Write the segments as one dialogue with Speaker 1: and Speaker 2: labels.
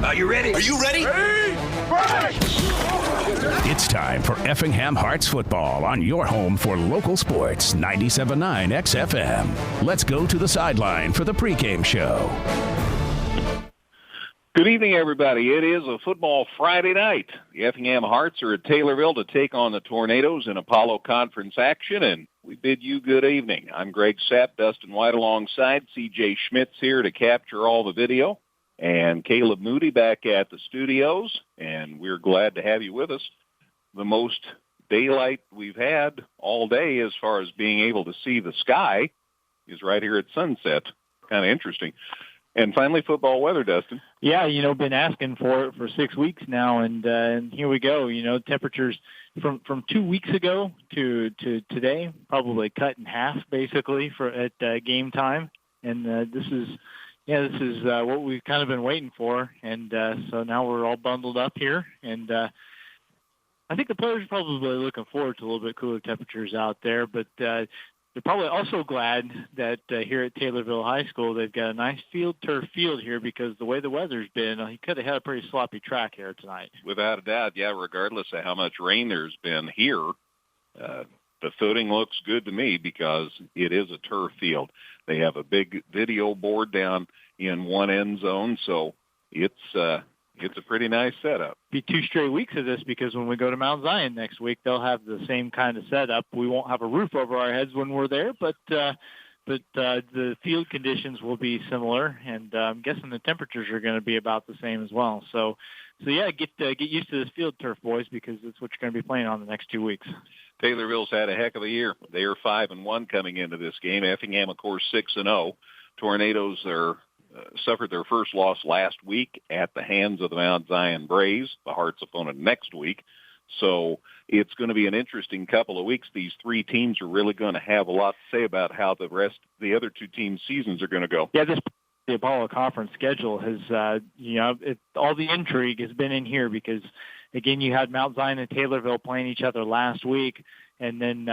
Speaker 1: Are you ready?
Speaker 2: Are you ready?
Speaker 3: It's time for Effingham Hearts football on your home for local sports, 97.9 XFM. Let's go to the sideline for the pregame show.
Speaker 4: Good evening, everybody. It is a football Friday night. The Effingham Hearts are at Taylorville to take on the Tornadoes in Apollo Conference action, and we bid you good evening. I'm Greg Sapp, Dustin White alongside. C.J. Schmitz here to capture all the video, and Caleb Moody back at the studios, and we're glad to have you with us. The most daylight we've had all day as far as being able to see the sky is right here at sunset. Kind of interesting. And finally, football weather, Dustin.
Speaker 5: Yeah, been asking for it for 6 weeks now, and here we go. Temperatures from 2 weeks ago to today probably cut in half basically at game time, and this is what we've kind of been waiting for, and so now we're all bundled up here, and I think the players are probably looking forward to a little bit cooler temperatures out there, but they're probably also glad that here at Taylorville High School they've got a nice turf field here, because the way the weather's been, he could have had a pretty sloppy track here tonight.
Speaker 4: Without a doubt, yeah, regardless of how much rain there's been here, the footing looks good to me because it is a turf field. They have a big video board down in one end zone, so it's a pretty nice setup.
Speaker 5: Be 2 straight weeks of this, because when we go to Mount Zion next week, they'll have the same kind of setup. We won't have a roof over our heads when we're there, but the field conditions will be similar, and I'm guessing the temperatures are going to be about the same as well. So yeah, get used to this field turf, boys, because it's what you're going to be playing on the next 2 weeks.
Speaker 4: Taylorville's had a heck of a year. They are 5-1 coming into this game. Effingham, of course, 6-0. Tornadoes suffered their first loss last week at the hands of the Mount Zion Braves, the Hearts' opponent next week. So it's going to be an interesting couple of weeks. These 3 teams are really going to have a lot to say about how the other 2 teams' seasons are going to go.
Speaker 5: Yeah, the Apollo Conference schedule has, all the intrigue has been in here, because, again, you had Mount Zion and Taylorville playing each other last week, and then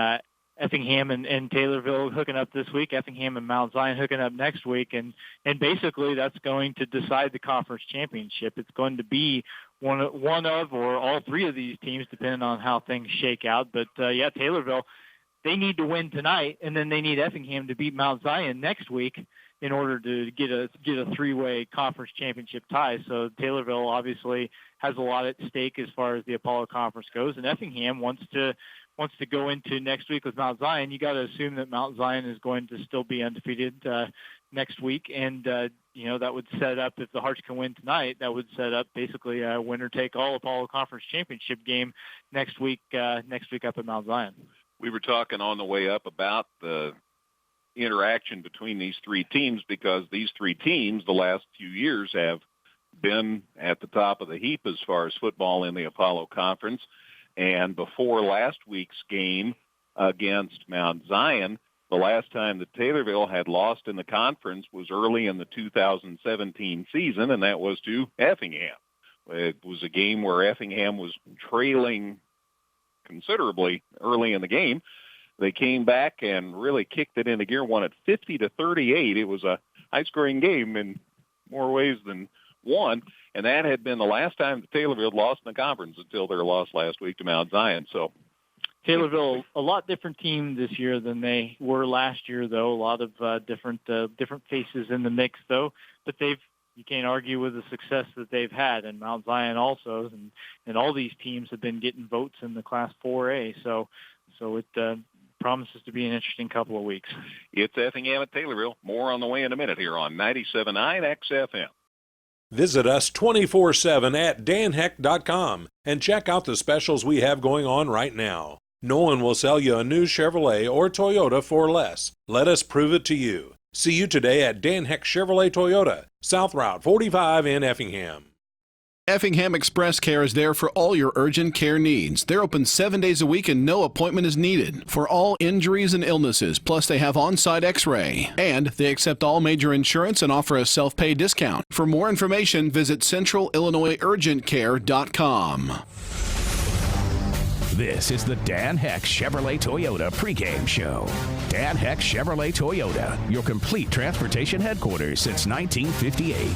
Speaker 5: Effingham and Taylorville hooking up this week, Effingham and Mount Zion hooking up next week, and basically that's going to decide the conference championship. It's going to be one of or all 3 of these teams, depending on how things shake out. But Taylorville, they need to win tonight, and then they need Effingham to beat Mount Zion next week in order to get a 3-way conference championship tie. So Taylorville obviously has a lot at stake as far as the Apollo Conference goes, and Effingham wants to go into next week with Mount Zion. You got to assume that Mount Zion is going to still be undefeated next week, and that would set up, if the Hearts can win tonight, that would set up basically a winner-take-all Apollo Conference championship game next week up at Mount Zion.
Speaker 4: We were talking on the way up about the interaction between these 3 teams, because these 3 teams the last few years have been at the top of the heap as far as football in the Apollo Conference. And before last week's game against Mount Zion, the last time that Taylorville had lost in the conference was early in the 2017 season, and that was to Effingham. It was a game where Effingham was trailing considerably early in the game. They came back and really kicked it into gear, won it 50-38. It was a high-scoring game in more ways than one, and that had been the last time that Taylorville lost in the conference until their loss last week to Mount Zion. So
Speaker 5: Taylorville, a lot different team this year than they were last year, though. A lot of different faces in the mix, though. But you can't argue with the success that they've had, and Mount Zion also, and all these teams have been getting votes in the Class 4A. So it promises to be an interesting couple of weeks.
Speaker 4: It's Effingham at Taylorville. More on the way in a minute here on 97.9 XFM.
Speaker 6: Visit us 24/7 at danheck.com and check out the specials we have going on right now. No one will sell you a new Chevrolet or Toyota for less. Let us prove it to you. See you today at Dan Heck Chevrolet Toyota, South Route 45 in Effingham.
Speaker 7: Effingham Express Care is there for all your urgent care needs. They're open 7 days a week and no appointment is needed for all injuries and illnesses. Plus, they have on-site x-ray. And they accept all major insurance and offer a self-pay discount. For more information, visit centralillinoisurgentcare.com.
Speaker 3: This is the Dan Heck Chevrolet Toyota pregame show. Dan Heck Chevrolet Toyota, your complete transportation headquarters since 1958.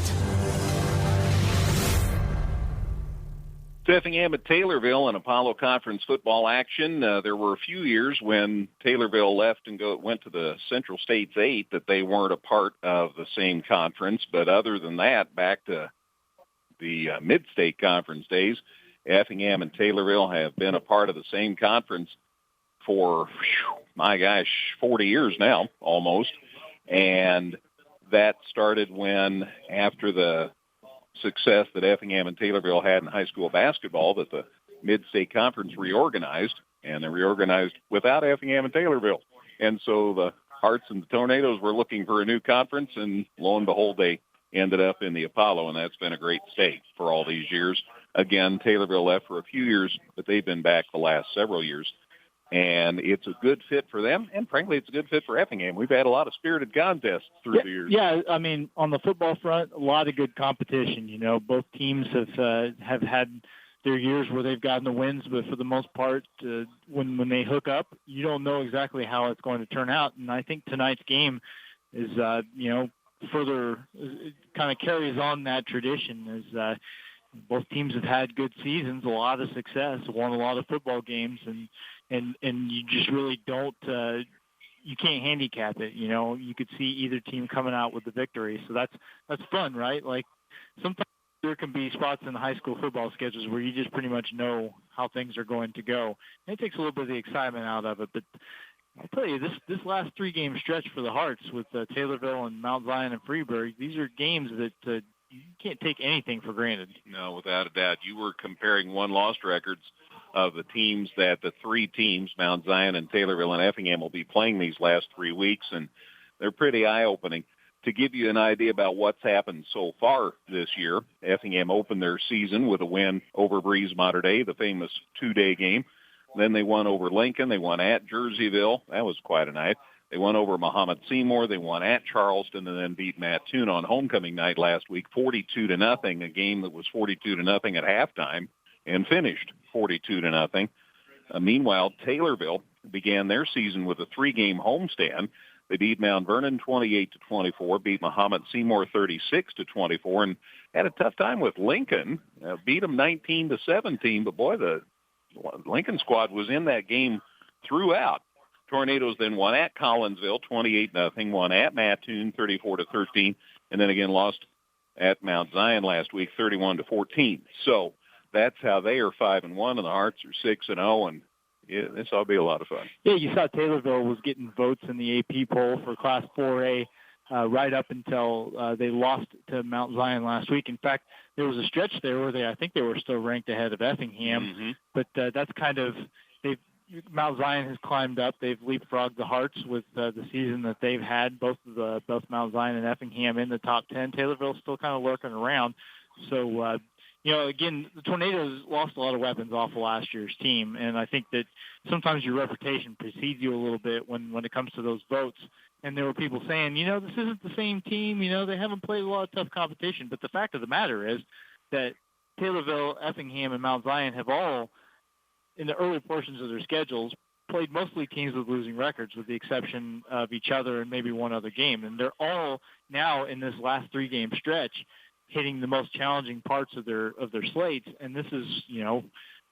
Speaker 4: To Effingham at Taylorville in Apollo Conference football action. There were a few years when Taylorville left and went to the Central States 8 that they weren't a part of the same conference. But other than that, back to the Mid-State Conference days, Effingham and Taylorville have been a part of the same conference for, 40 years now, almost. And that started when, after the success that Effingham and Taylorville had in high school basketball, that the Mid-State Conference reorganized, and they reorganized without Effingham and Taylorville. And so the Hearts and the Tornadoes were looking for a new conference, and lo and behold, they ended up in the Apollo, and that's been a great stay for all these years. Again, Taylorville left for a few years, but they've been back the last several years. And it's a good fit for them, and frankly, it's a good fit for Effingham. We've had a lot of spirited contests through the years.
Speaker 5: Yeah, I mean, on the football front, a lot of good competition. You know, both teams have had their years where they've gotten the wins, but for the most part, when they hook up, you don't know exactly how it's going to turn out. And I think tonight's game is, further kind of carries on that tradition. As both teams have had good seasons, a lot of success, won a lot of football games, and you just really don't you can't handicap it. You know, you could see either team coming out with the victory, so that's fun, right? Like sometimes there can be spots in the high school football schedules where you just pretty much know how things are going to go, and it takes a little bit of the excitement out of it. But I'll tell you, this last 3-game stretch for the Hearts with Taylorville and Mount Zion and Freeburg, these are games that you can't take anything for granted.
Speaker 4: No, without a doubt. You were comparing won-loss records of the teams that the 3 teams, Mount Zion and Taylorville and Effingham, will be playing these last 3 weeks, and they're pretty eye-opening. To give you an idea about what's happened so far this year, Effingham opened their season with a win over Breeze Mater Dei, the famous 2-day game. Then they won over Lincoln. They won at Jerseyville. That was quite a night. They won over Muhammad Seymour. They won at Charleston and then beat Mattoon on homecoming night last week, 42-0, a game that was 42-0 at halftime and finished 42-0. Meanwhile, Taylorville began their season with a 3-game homestand. They beat Mount Vernon 28-24, beat Muhammad Seymour 36-24, and had a tough time with Lincoln. Beat them 19-17, but boy, the Lincoln squad was in that game throughout. Tornadoes then won at Collinsville 28-0, won at Mattoon 34-13, and then again lost at Mount Zion last week 31-14. So that's how they are 5-1, and the Hearts are 6-0, and yeah, this ought to be a lot of fun.
Speaker 5: Yeah, you saw Taylorville was getting votes in the AP poll for Class 4A right up until they lost to Mount Zion last week. In fact, there was a stretch there where I think they were still ranked ahead of Effingham, but that's kind of Mount Zion has climbed up. They've leapfrogged the Hearts with the season that they've had. Both Mount Zion and Effingham in the top 10. Taylorville's still kind of lurking around. So, again, the Tornadoes lost a lot of weapons off of last year's team, and I think that sometimes your reputation precedes you a little bit when it comes to those votes. And there were people saying, this isn't the same team. They haven't played a lot of tough competition. But the fact of the matter is that Taylorville, Effingham, and Mount Zion have all, in the early portions of their schedules, played mostly teams with losing records, with the exception of each other and maybe one other game. And they're all now in this last 3-game stretch hitting the most challenging parts of their slates. And this is,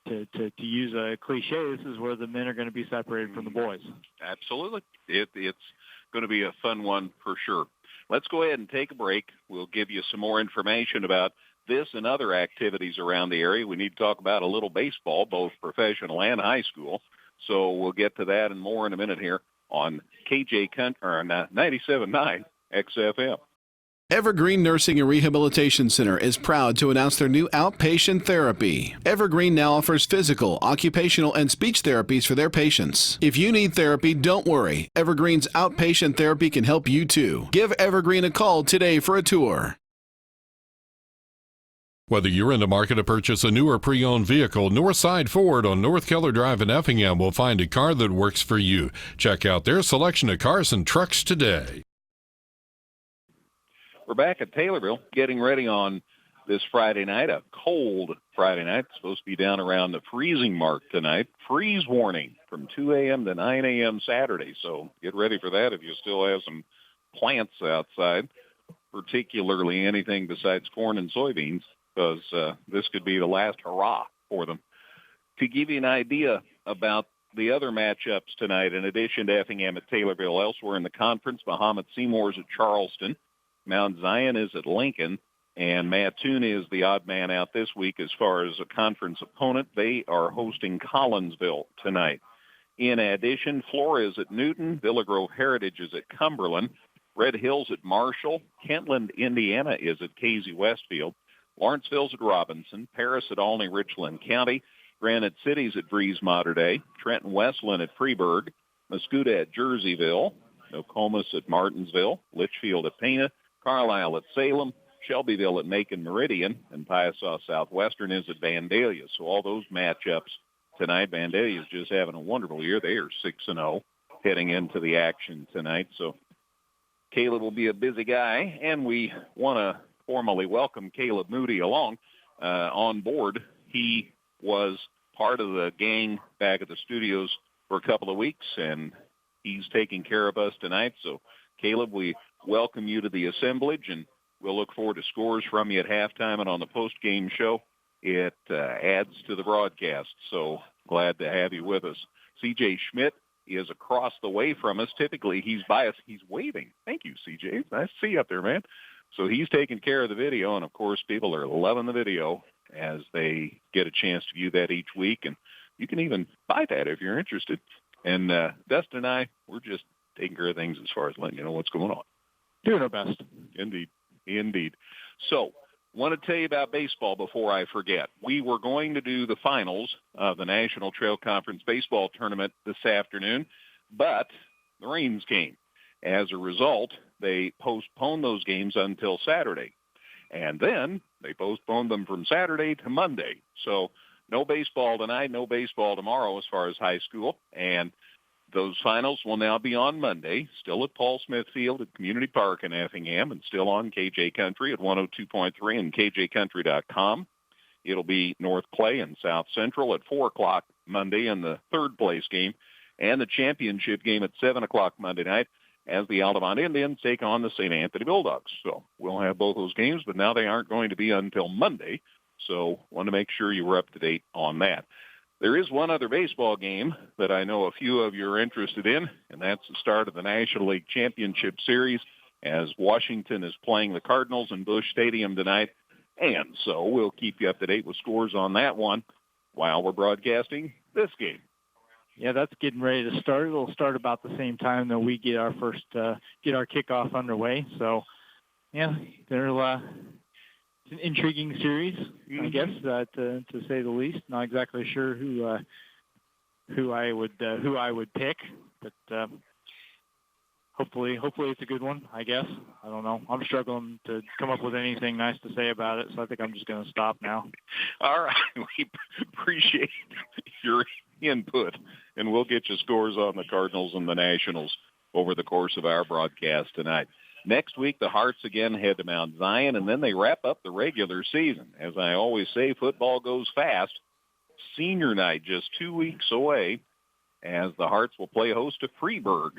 Speaker 5: to use a cliche, this is where the men are going to be separated from the boys.
Speaker 4: Absolutely. It's going to be a fun one for sure. Let's go ahead and take a break. We'll give you some more information about this and other activities around the area. We need to talk about a little baseball, both professional and high school. So we'll get to that and more in a minute here on KJ 97.9 XFM.
Speaker 7: Evergreen Nursing and Rehabilitation Center is proud to announce their new outpatient therapy. Evergreen now offers physical, occupational, and speech therapies for their patients. If you need therapy, don't worry. Evergreen's outpatient therapy can help you too. Give Evergreen a call today for a tour.
Speaker 1: Whether you're in the market to purchase a new or pre-owned vehicle, Northside Ford on North Keller Drive in Effingham will find a car that works for you. Check out their selection of cars and trucks today.
Speaker 4: We're back at Taylorville getting ready on this Friday night, a cold Friday night. It's supposed to be down around the freezing mark tonight. Freeze warning from 2 a.m. to 9 a.m. Saturday. So get ready for that if you still have some plants outside, particularly anything besides corn and soybeans, because this could be the last hurrah for them. To give you an idea about the other matchups tonight, in addition to Effingham at Taylorville, elsewhere in the conference, Muhammad Seymour's at Charleston, Mount Zion is at Lincoln, and Mattoon is the odd man out this week as far as a conference opponent. They are hosting Collinsville tonight. In addition, Flora is at Newton, Villa Grove Heritage is at Cumberland, Red Hills at Marshall, Kentland, Indiana is at Casey Westfield, Lawrenceville's at Robinson, Paris at Olney Richland County, Granite City's at Breeze Mater Dei, Trenton Westland at Freeburg, Mascoutah at Jerseyville, Nokomis at Martinsville, Litchfield at Pena, Carlisle at Salem, Shelbyville at Macon Meridian, and Piasaw Southwestern is at Vandalia. So all those matchups tonight. Vandalia is just having a wonderful year. They are 6-0 heading into the action tonight. So Caleb will be a busy guy, and we want to formally welcome Caleb Moody along on board. He was part of the gang back at the studios for a couple of weeks, and he's taking care of us tonight. So, Caleb, we welcome you to the assemblage, and we'll look forward to scores from you at halftime and on the post-game show. It adds to the broadcast, so glad to have you with us. C.J. Schmidt is across the way from us. Typically, he's by us. He's waving. Thank you, C.J. Nice to see you up there, man. So he's taking care of the video, and, of course, people are loving the video as they get a chance to view that each week. And you can even buy that if you're interested. And Dustin and I, we're just taking care of things as far as letting you know what's going on.
Speaker 5: Doing our best.
Speaker 4: Indeed. Indeed. So, want to tell you about baseball before I forget. We were going to do the finals of the National Trail Conference Baseball Tournament this afternoon, but the rains came. As a result, they postponed those games until Saturday. And then they postponed them from Saturday to Monday. So no baseball tonight, no baseball tomorrow as far as high school. And those finals will now be on Monday, still at Paul Smith Field at Community Park in Effingham, and still on KJ Country at 102.3 and KJCountry.com. It'll be North Clay and South Central at 4 o'clock Monday in the third place game, and the championship game at 7 o'clock Monday night as the Altamont Indians take on the St. Anthony Bulldogs. So we'll have both those games, but now they aren't going to be until Monday. So want to make sure you were up to date on that. There is one other baseball game that I know a few of you are interested in, and that's the start of the National League Championship Series as Washington is playing the Cardinals in Busch Stadium tonight. And so we'll keep you up to date with scores on that one while we're broadcasting this game.
Speaker 5: Yeah, that's getting ready to start. It'll start about the same time that we get our first get our kickoff underway. So, yeah, it's an intriguing series, I guess, to say the least. Not exactly sure who I would pick, but hopefully it's a good one. I guess. I don't know. I'm struggling to come up with anything nice to say about it, so I think I'm just going to stop now.
Speaker 4: All right, we appreciate your input, and we'll get you scores on the Cardinals and the Nationals over the course of our broadcast tonight. Next week, the Hearts again head to Mount Zion, and then they wrap up the regular season. As I always say, football goes fast. Senior night just 2 weeks away as the Hearts will play host to Freeburg.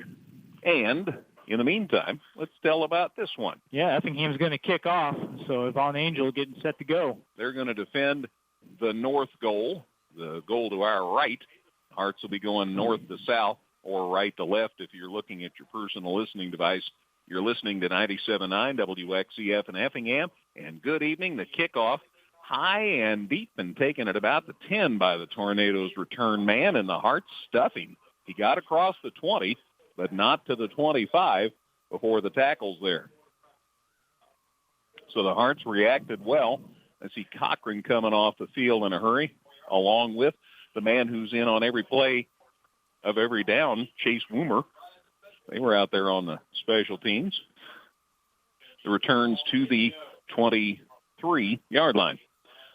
Speaker 4: And in the meantime, let's tell about this one.
Speaker 5: Yeah, Effingham's going to kick off, so Yvonne Angel getting set to go.
Speaker 4: They're going to defend the north goal, the goal to our right. Hearts will be going north to south or right to left if you're looking at your personal listening device. You're listening to 97.9 WXEF in Effingham. And good evening. The kickoff high and deep and taken at about the 10 by the Tornadoes return man, and the Hearts stuffing. He got across the 20, but not to the 25 before the tackles there. So the Hearts reacted well. I see Cochran coming off the field in a hurry, along with the man who's in on every play of every down, Chase Woomer. They were out there on the special teams. The returns to the 23-yard line.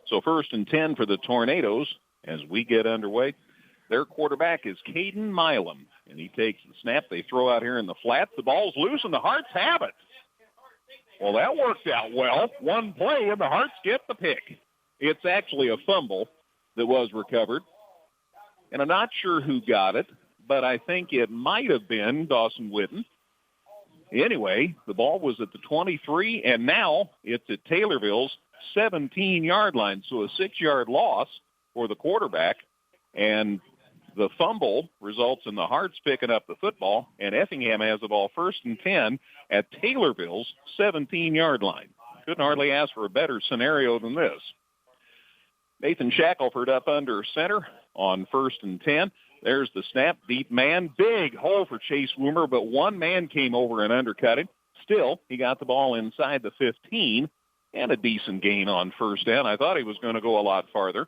Speaker 4: So 1st and 10 for the Tornadoes as we get underway. Their quarterback is Caden Milam, and he takes the snap. They throw out here in the flat. The ball's loose, and the Hearts have it. Well, that worked out well. One play, and the Hearts get the pick. It's actually a fumble that was recovered, and I'm not sure who got it, but I think it might have been Dawson Whitten. Anyway, the ball was at the 23, and now it's at Taylorville's 17-yard line, so a 6-yard loss for the quarterback, and the fumble results in the Hearts picking up the football, and Effingham has the ball 1st and 10 at Taylorville's 17-yard line. Couldn't hardly ask for a better scenario than this. Nathan Shackelford up under center on 1st and 10. There's the snap, deep man, big hole for Chase Woomer, but one man came over and undercut him. Still, he got the ball inside the 15 and a decent gain on 1st down. I thought he was going to go a lot farther.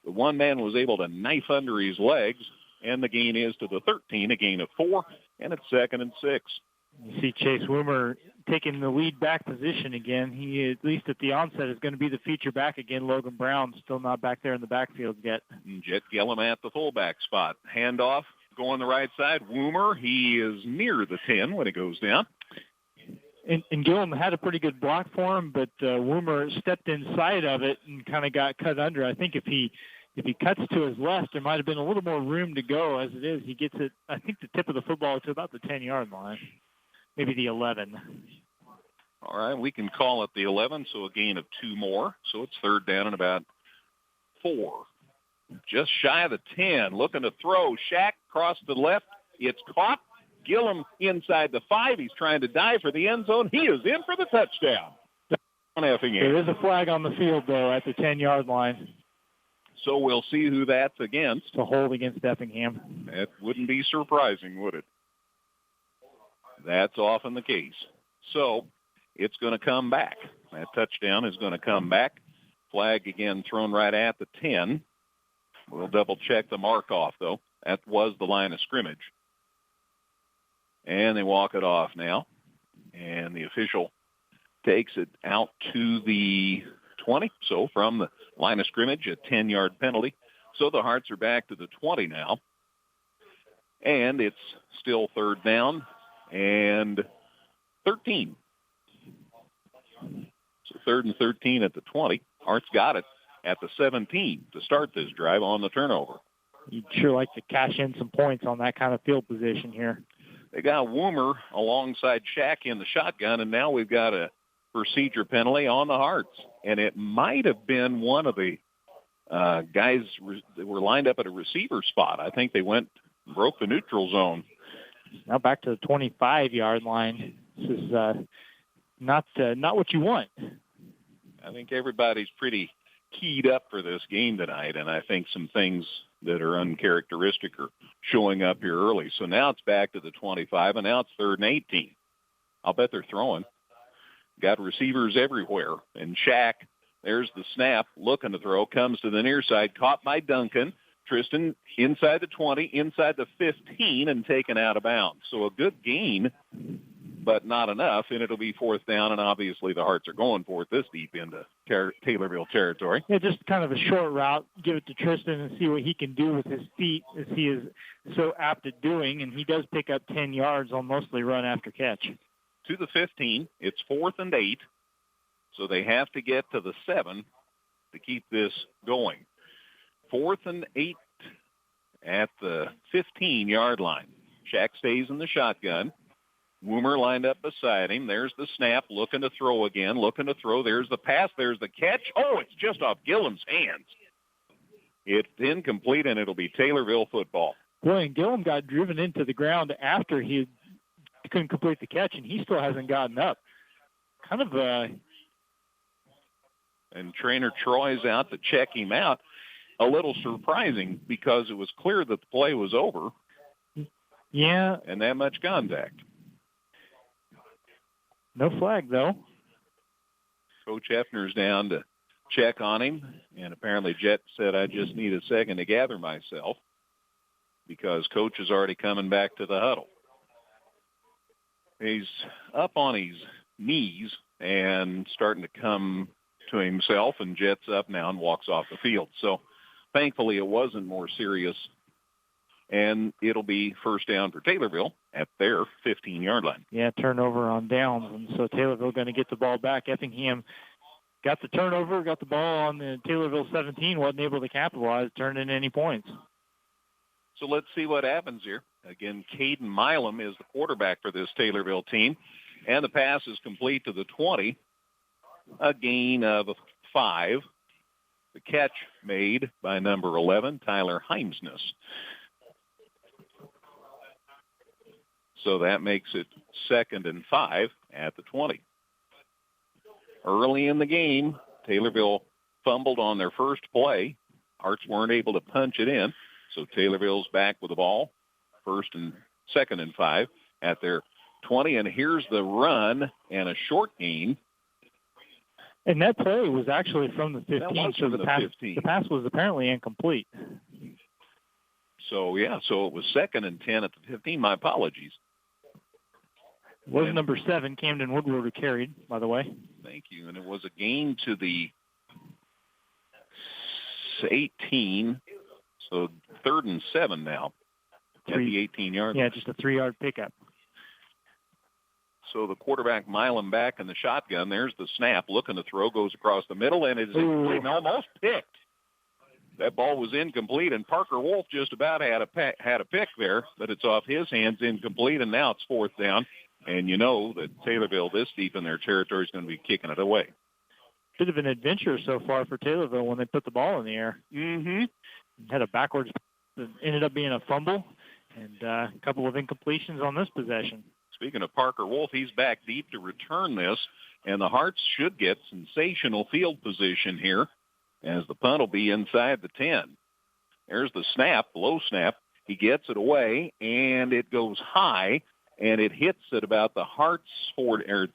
Speaker 4: The one man was able to knife under his legs, and the gain is to the 13, a gain of 4, and it's 2nd and 6.
Speaker 5: You see Chase Woomer taking the lead back position again. He, at least at the onset, is going to be the feature back again. Logan Brown still not back there in the backfield yet.
Speaker 4: Jet Gillum at the fullback spot. Handoff going the right side. Woomer, he is near the 10 when it goes down.
Speaker 5: And Gillum had a pretty good block for him, but Woomer stepped inside of it and kind of got cut under. I think if he cuts to his left, there might have been a little more room to go. As it is, he gets it, I think, the tip of the football to about the 10-yard line, maybe the 11.
Speaker 4: All right, we can call it the 11, so a gain of 2 more. So it's 3rd down and about 4. Just shy of the 10, looking to throw. Shack across the left. It's caught. Gillum inside the 5. He's trying to dive for the end zone. He is in for the touchdown. On Effingham.
Speaker 5: There is a flag on the field, though, at the 10-yard line.
Speaker 4: So we'll see who that's against.
Speaker 5: It's a hold against Effingham.
Speaker 4: That wouldn't be surprising, would it? That's often the case. So it's going to come back. That touchdown is going to come back. Flag again thrown right at the 10. We'll double-check the mark off, though. That was the line of scrimmage. And they walk it off now. And the official takes it out to the 20. So from the line of scrimmage, a 10-yard penalty. So the Hearts are back to the 20 now. And it's still 3rd down and 13. So 3rd and 13 at the 20. Hearts got it at the 17 to start this drive on the turnover.
Speaker 5: You'd sure like to cash in some points on that kind of field position here.
Speaker 4: They got Woomer alongside Shack in the shotgun, and now we've got a procedure penalty on the Hearts. And it might have been one of the guys that were lined up at a receiver spot. I think they broke the neutral zone.
Speaker 5: Now back to the 25-yard line. This is not what you want.
Speaker 4: I think everybody's pretty keyed up for this game tonight, and I think some things that are uncharacteristic are showing up here early. So now it's back to the 25, and now it's 3rd and 18. I'll bet they're throwing. Got receivers everywhere. And Shack, there's the snap, looking to throw, comes to the near side, caught by Duncan. Tristan inside the 20, inside the 15, and taken out of bounds. So a good gain, but not enough, and it'll be 4th down, and obviously the Hearts are going for it this deep into Taylorville territory.
Speaker 5: Yeah, just kind of a short route, give it to Tristan and see what he can do with his feet, as he is so apt at doing, and he does pick up 10 yards on mostly run after catch.
Speaker 4: To the 15, it's 4th and 8, so they have to get to the 7 to keep this going. 4th and 8 at the 15-yard line. Shack stays in the shotgun. Woomer lined up beside him. There's the snap, looking to throw again, looking to throw. There's the pass. There's the catch. Oh, it's just off Gillum's hands. It's incomplete, and it'll be Taylorville football.
Speaker 5: Boy, and Gillum got driven into the ground after he couldn't complete the catch, and he still hasn't gotten up. Kind of
Speaker 4: And trainer Troy's out to check him out. A little surprising because it was clear that the play was over.
Speaker 5: Yeah.
Speaker 4: And that much contact.
Speaker 5: No flag, though.
Speaker 4: Coach Hefner's down to check on him, and apparently Jet said, I just need a second to gather myself because Coach is already coming back to the huddle. He's up on his knees and starting to come to himself, and Jet's up now and walks off the field. So thankfully it wasn't more serious, and it'll be 1st down for Taylorville at their 15-yard line.
Speaker 5: Yeah, turnover on downs, and so Taylorville going to get the ball back. Effingham got the turnover, got the ball on the Taylorville 17, wasn't able to capitalize, turn in any points.
Speaker 4: So let's see what happens here. Again, Caden Milam is the quarterback for this Taylorville team, and the pass is complete to the 20, a gain of 5. The catch made by number 11, Tyler Heimsness. So that makes it 2nd and 5 at the 20. Early in the game, Taylorville fumbled on their first play. Hearts weren't able to punch it in, so Taylorville's back with the ball. 2nd and 5 at their 20, and here's the run and a short gain.
Speaker 5: And that play was actually from the 15, so the pass was apparently incomplete.
Speaker 4: So, so it was 2nd and 10 at the 15. My apologies.
Speaker 5: Was number 7, Camden Woodward, who carried, by the way.
Speaker 4: Thank you. And it was a gain to the 18, so 3rd and 7 now at the 18-yard line.
Speaker 5: Yeah, just a 3-yard pickup.
Speaker 4: So the quarterback miling back in the shotgun. There's the snap. Looking to throw. Goes across the middle, and it's almost picked. That ball was incomplete, and Parker Wolf just about had a pick there, but it's off his hands, incomplete, and now it's 4th down. And you know that Taylorville, this deep in their territory, is going to be kicking it away.
Speaker 5: Bit of an adventure so far for Taylorville when they put the ball in the air.
Speaker 4: Mm-hmm.
Speaker 5: Had a backwards that ended up being a fumble, and a couple of incompletions on this possession.
Speaker 4: Speaking of Parker Wolf, he's back deep to return this, and the Hearts should get sensational field position here as the punt will be inside the 10. There's the snap, low snap. He gets it away, and it goes high, and it hits at about the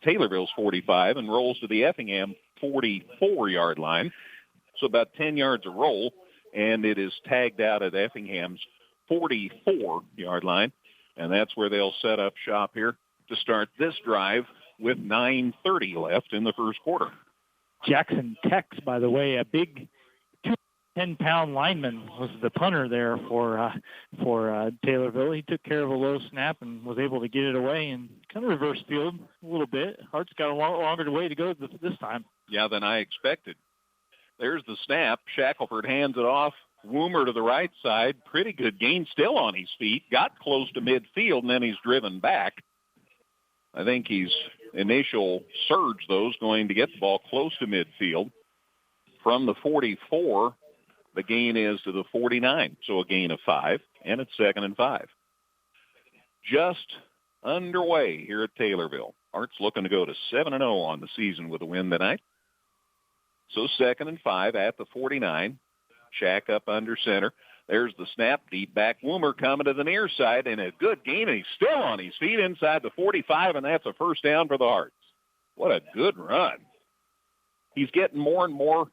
Speaker 4: Taylorville's 45 and rolls to the Effingham 44-yard line. So about 10 yards a roll, and it is tagged out at Effingham's 44-yard line. And that's where they'll set up shop here to start this drive with 9:30 left in the first quarter.
Speaker 5: Jackson Tex, by the way, a big 210-pound lineman, was the punter there for Taylorville. He took care of a low snap and was able to get it away and kind of reverse field a little bit. Hart's got a longer way to go this time.
Speaker 4: Yeah, than I expected. There's the snap. Shackelford hands it off. Woomer to the right side. Pretty good gain, still on his feet. Got close to midfield, and then he's driven back. I think he's initial surge, though, is going to get the ball close to midfield. From the 44, the gain is to the 49, so a gain of 5, and it's 2nd and 5. Just underway here at Taylorville. Hearts looking to go to 7-0 on the season with a win tonight. So 2nd and 5 at the 49. Shack up under center. There's the snap. Deep back. Woomer coming to the near side, and a good gain, and he's still on his feet inside the 45, and that's a first down for the Hearts. What a good run. He's getting more and more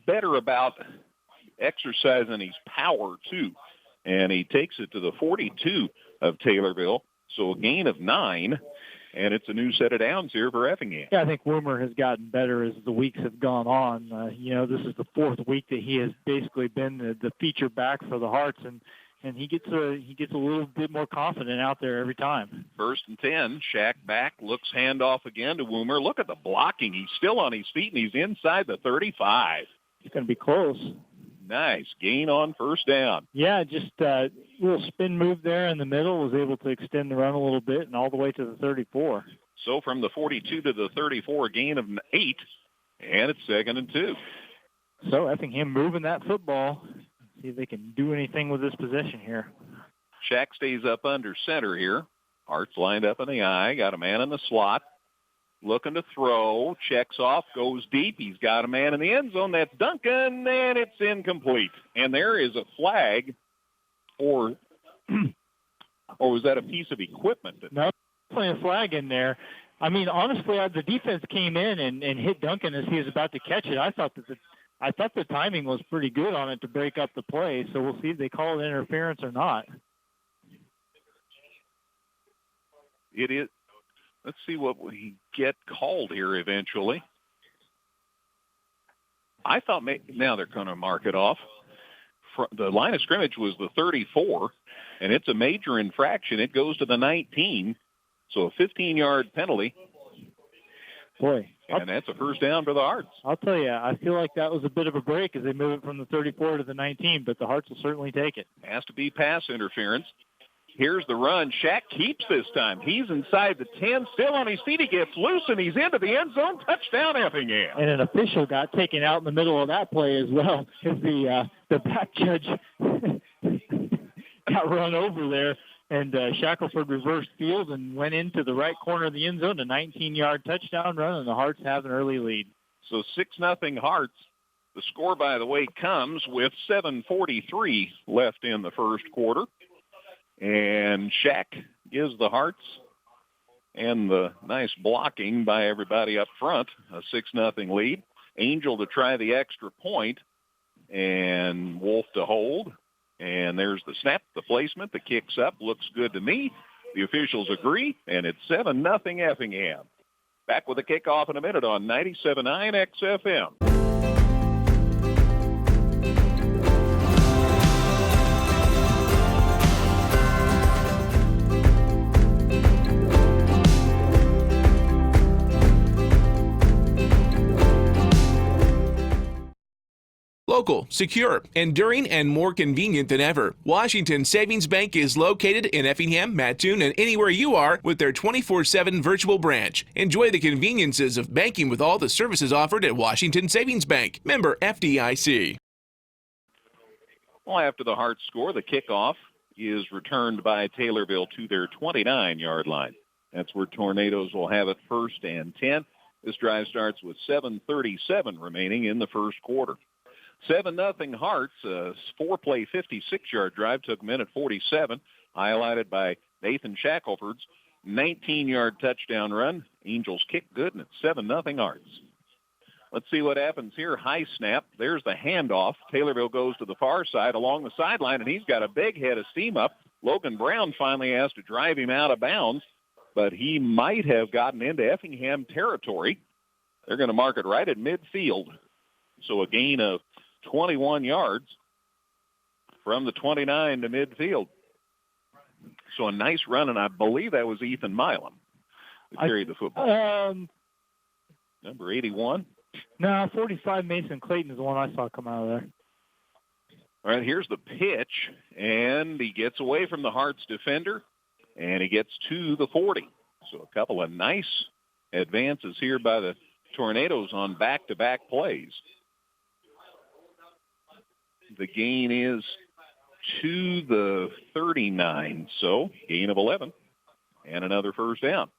Speaker 4: better about exercising his power, too. And he takes it to the 42 of Taylorville. So a gain of 9. And it's a new set of downs here for Effingham.
Speaker 5: Yeah, I think Woomer has gotten better as the weeks have gone on. This is the 4th week that he has basically been the feature back for the Hearts, and he gets a little bit more confident out there every time. 1st and
Speaker 4: 10, Shack back, looks handoff again to Woomer. Look at the blocking. He's still on his feet, and he's inside the 35.
Speaker 5: It's going to be close.
Speaker 4: Nice gain on first down.
Speaker 5: Yeah, just a little spin move there in the middle, was able to extend the run a little bit and all the way to the 34.
Speaker 4: So from the 42 to the 34, a gain of 8, and it's 2nd and 2.
Speaker 5: So Effingham moving that football. See if they can do anything with this possession here.
Speaker 4: Shack stays up under center here. Hearts lined up in the eye, got a man in the slot. Looking to throw, checks off, goes deep. He's got a man in the end zone. That's Duncan, and it's incomplete. And there is a flag, or was that a piece of equipment?
Speaker 5: No, definitely a flag in there. I mean, honestly, the defense came in and hit Duncan as he was about to catch it. I thought the timing was pretty good on it to break up the play. So we'll see if they call it interference or not.
Speaker 4: It is. Let's see what we get called here eventually. I thought now they're going to mark it off. The line of scrimmage was the 34, and it's a major infraction. It goes to the 19, so a 15-yard penalty.
Speaker 5: Boy.
Speaker 4: And that's a first down for the Hearts.
Speaker 5: I'll tell you, I feel like that was a bit of a break as they move it from the 34 to the 19, but the Hearts will certainly take it.
Speaker 4: Has to be pass interference. Here's the run. Shaq keeps this time. He's inside the 10, still on his feet. He gets loose, and he's into the end zone. Touchdown, Effingham.
Speaker 5: And an official got taken out in the middle of that play as well, as the back judge got run over there. And Shackelford reversed field and went into the right corner of the end zone, a 19-yard touchdown run, and the Hearts have an early lead.
Speaker 4: So 6-0 Hearts. The score, by the way, comes with 7:43 left in the first quarter. And Shaq gives the Hearts, and the nice blocking by everybody up front, a 6-0 lead. Angel to try the extra point, and Wolf to hold. And there's the snap, the placement, the kick's up. Looks good to me. The officials agree, and it's 7-0 Effingham. Back with a kickoff in a minute on 97.9 XFM.
Speaker 2: Local, secure, enduring, and more convenient than ever. Washington Savings Bank is located in Effingham, Mattoon, and anywhere you are with their 24/7 virtual branch. Enjoy the conveniences of banking with all the services offered at Washington Savings Bank. Member FDIC.
Speaker 4: Well, after the Hearts score, the kickoff is returned by Taylorville to their 29-yard line. That's where Tornadoes will have it 1st and 10. This drive starts with 7:37 remaining in the first quarter. 7-0 Hearts, a 4-play 56-yard drive, took a minute 47, highlighted by Nathan Shackelford's 19-yard touchdown run. Angels kick good, and it's 7-0 Hearts. Let's see what happens here. High snap. There's the handoff. Taylorville goes to the far side along the sideline, and he's got a big head of steam up. Logan Brown finally has to drive him out of bounds, but he might have gotten into Effingham territory. They're going to mark it right at midfield. So a gain of 21 yards from the 29 to midfield. So a nice run, and I believe that was Ethan Milam who carried the football. Number 81.
Speaker 5: No, 45 Mason Clayton is the one I saw come out of there.
Speaker 4: All right, here's the pitch, and he gets away from the Hearts defender, and he gets to the 40. So a couple of nice advances here by the Tornadoes on back-to-back plays. The gain is to the 39, so gain of 11 and another first down.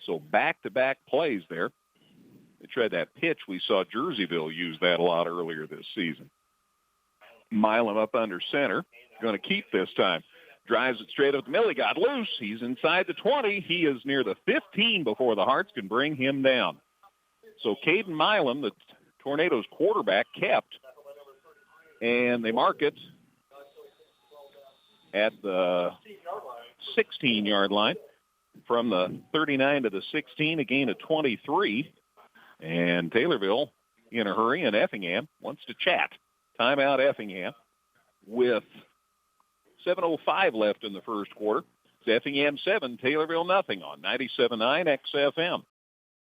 Speaker 4: So back-to-back plays there. They tried that pitch. We saw Jerseyville use that a lot earlier this season. Milam up under center. Going to keep this time. Drives it straight up the middle. He got loose. He's inside the 20. He is near the 15 before the Hearts can bring him down. So Caden Milam, the Tornadoes quarterback, kept. And they mark it at the 16-yard line. From the 39 to the 16, a gain of 23. And Taylorville in a hurry, and Effingham wants to chat. Timeout Effingham with 7:05 left in the first quarter. It's Effingham 7, Taylorville nothing on 97.9 XFM.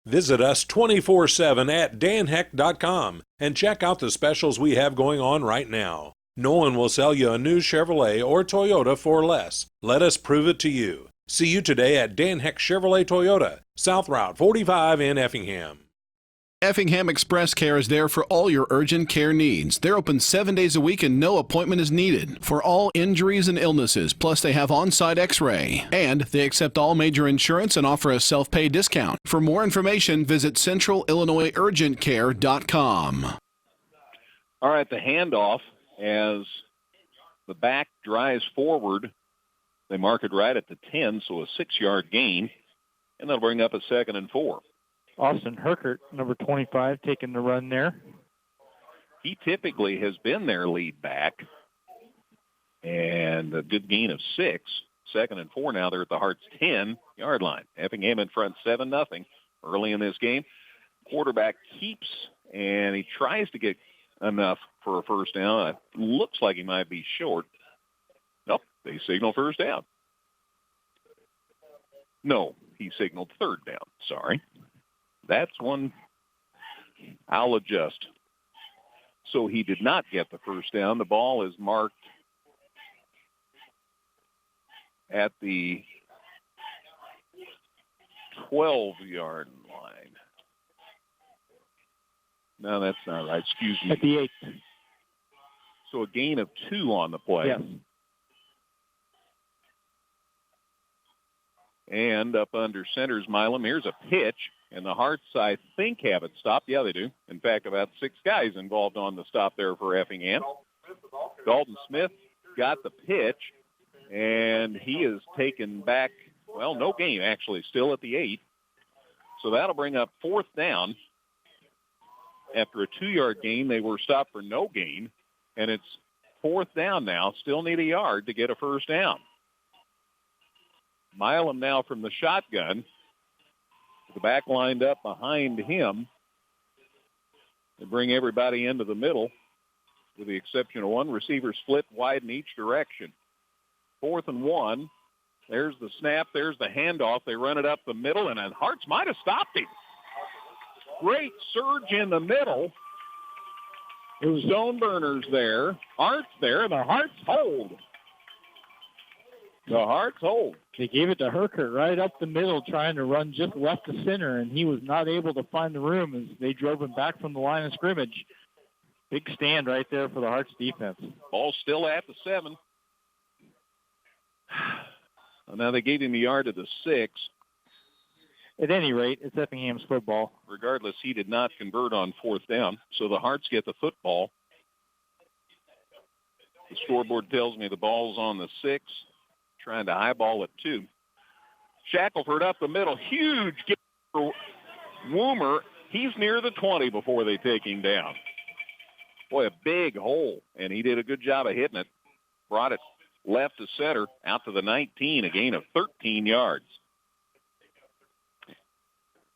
Speaker 6: Visit us 24/7 at danheck.com and check out the specials we have going on right now. No one will sell you a new Chevrolet or Toyota for less. Let us prove it to you. See you today at Dan Heck Chevrolet Toyota, South Route 45 in Effingham.
Speaker 7: Effingham Express Care is there for all your urgent care needs. They're open 7 days a week and no appointment is needed for all injuries and illnesses. Plus, they have on-site x-ray. And they accept all major insurance and offer a self-pay discount. For more information, visit centralillinoisurgentcare.com.
Speaker 4: All right, the handoff as the back drives forward. They mark it right at the 10, so a 6-yard gain. And that'll bring up a 2nd and 4.
Speaker 5: Austin Herkert, number 25, taking the run there.
Speaker 4: He typically has been their lead back. And a good gain of 6. 2nd and 4 now. They're at the Hearts' 10-yard line. Effingham in front 7-0 early in this game. Quarterback keeps, and he tries to get enough for a first down. It looks like he might be short. Nope, they signal first down. No, he signaled 3rd down. Sorry. That's one I'll adjust. So he did not get the first down. The ball is marked at the 12-yard line. No, that's not right. Excuse me.
Speaker 5: At the 8.
Speaker 4: So a gain of 2 on the play.
Speaker 5: Yes.
Speaker 4: And up under center's Milam. Here's a pitch, and the Hearts, I think, have it stopped. Yeah, they do. In fact, about 6 guys involved on the stop there for Effingham. Dalton Smith got the pitch, and he is taken back, well, no gain, actually, still at the 8. So that'll bring up 4th down. After a 2-yard gain, they were stopped for no gain, and it's 4th down now. Still need a yard to get a first down. Milam now from the shotgun. The back lined up behind him. They bring everybody into the middle, with the exception of one receiver split wide in each direction. 4th and 1. There's the snap. There's the handoff. They run it up the middle, and Hearts might have stopped him. Great surge in the middle. It was Stoneburner's there. Hearts there, and the Hearts hold. The Hearts hold.
Speaker 5: They gave it to Herkert right up the middle, trying to run just left to center, and he was not able to find the room as they drove him back from the line of scrimmage. Big stand right there for the Hearts defense.
Speaker 4: Ball still at the 7. Now they gave him the yard to the 6.
Speaker 5: At any rate, it's Effingham's football.
Speaker 4: Regardless, he did not convert on 4th down, so the Hearts get the football. The scoreboard tells me the ball's on the 6, trying to eyeball it 2. Shackelford up the middle, huge get for Woomer. He's near the 20 before they take him down. Boy, a big hole, and he did a good job of hitting it. Brought it left to center, out to the 19, a gain of 13 yards.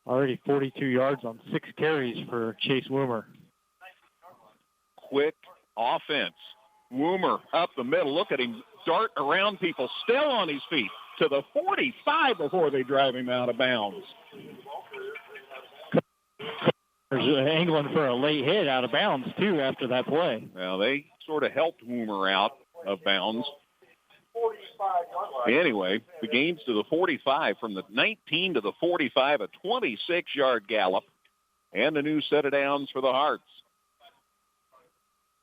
Speaker 5: Already 42 yards on 6 carries for Chase Woomer.
Speaker 4: Quick offense. Woomer up the middle. Look at him dart around people, still on his feet, to the 45 before they drive him out of bounds.
Speaker 5: There's angling for a late hit out of bounds, too, after that play.
Speaker 4: Well, they sort of helped Woomer out of bounds. Anyway, the gains to the 45, from the 19 to the 45, a 26-yard gallop, and a new set of downs for the Hearts.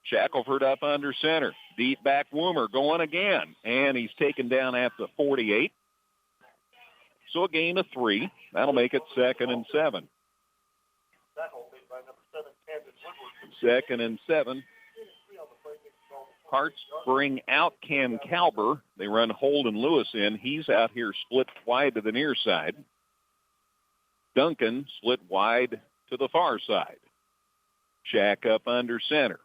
Speaker 4: Shackelford up under center. Deep back Woomer going again, and he's taken down at the 48. So a gain of 3. That'll make it 2nd and 7. 2nd and 7. Hearts bring out Cam Calber. They run Holden Lewis in. He's out here split wide to the near side. Duncan split wide to the far side. Shack up under center.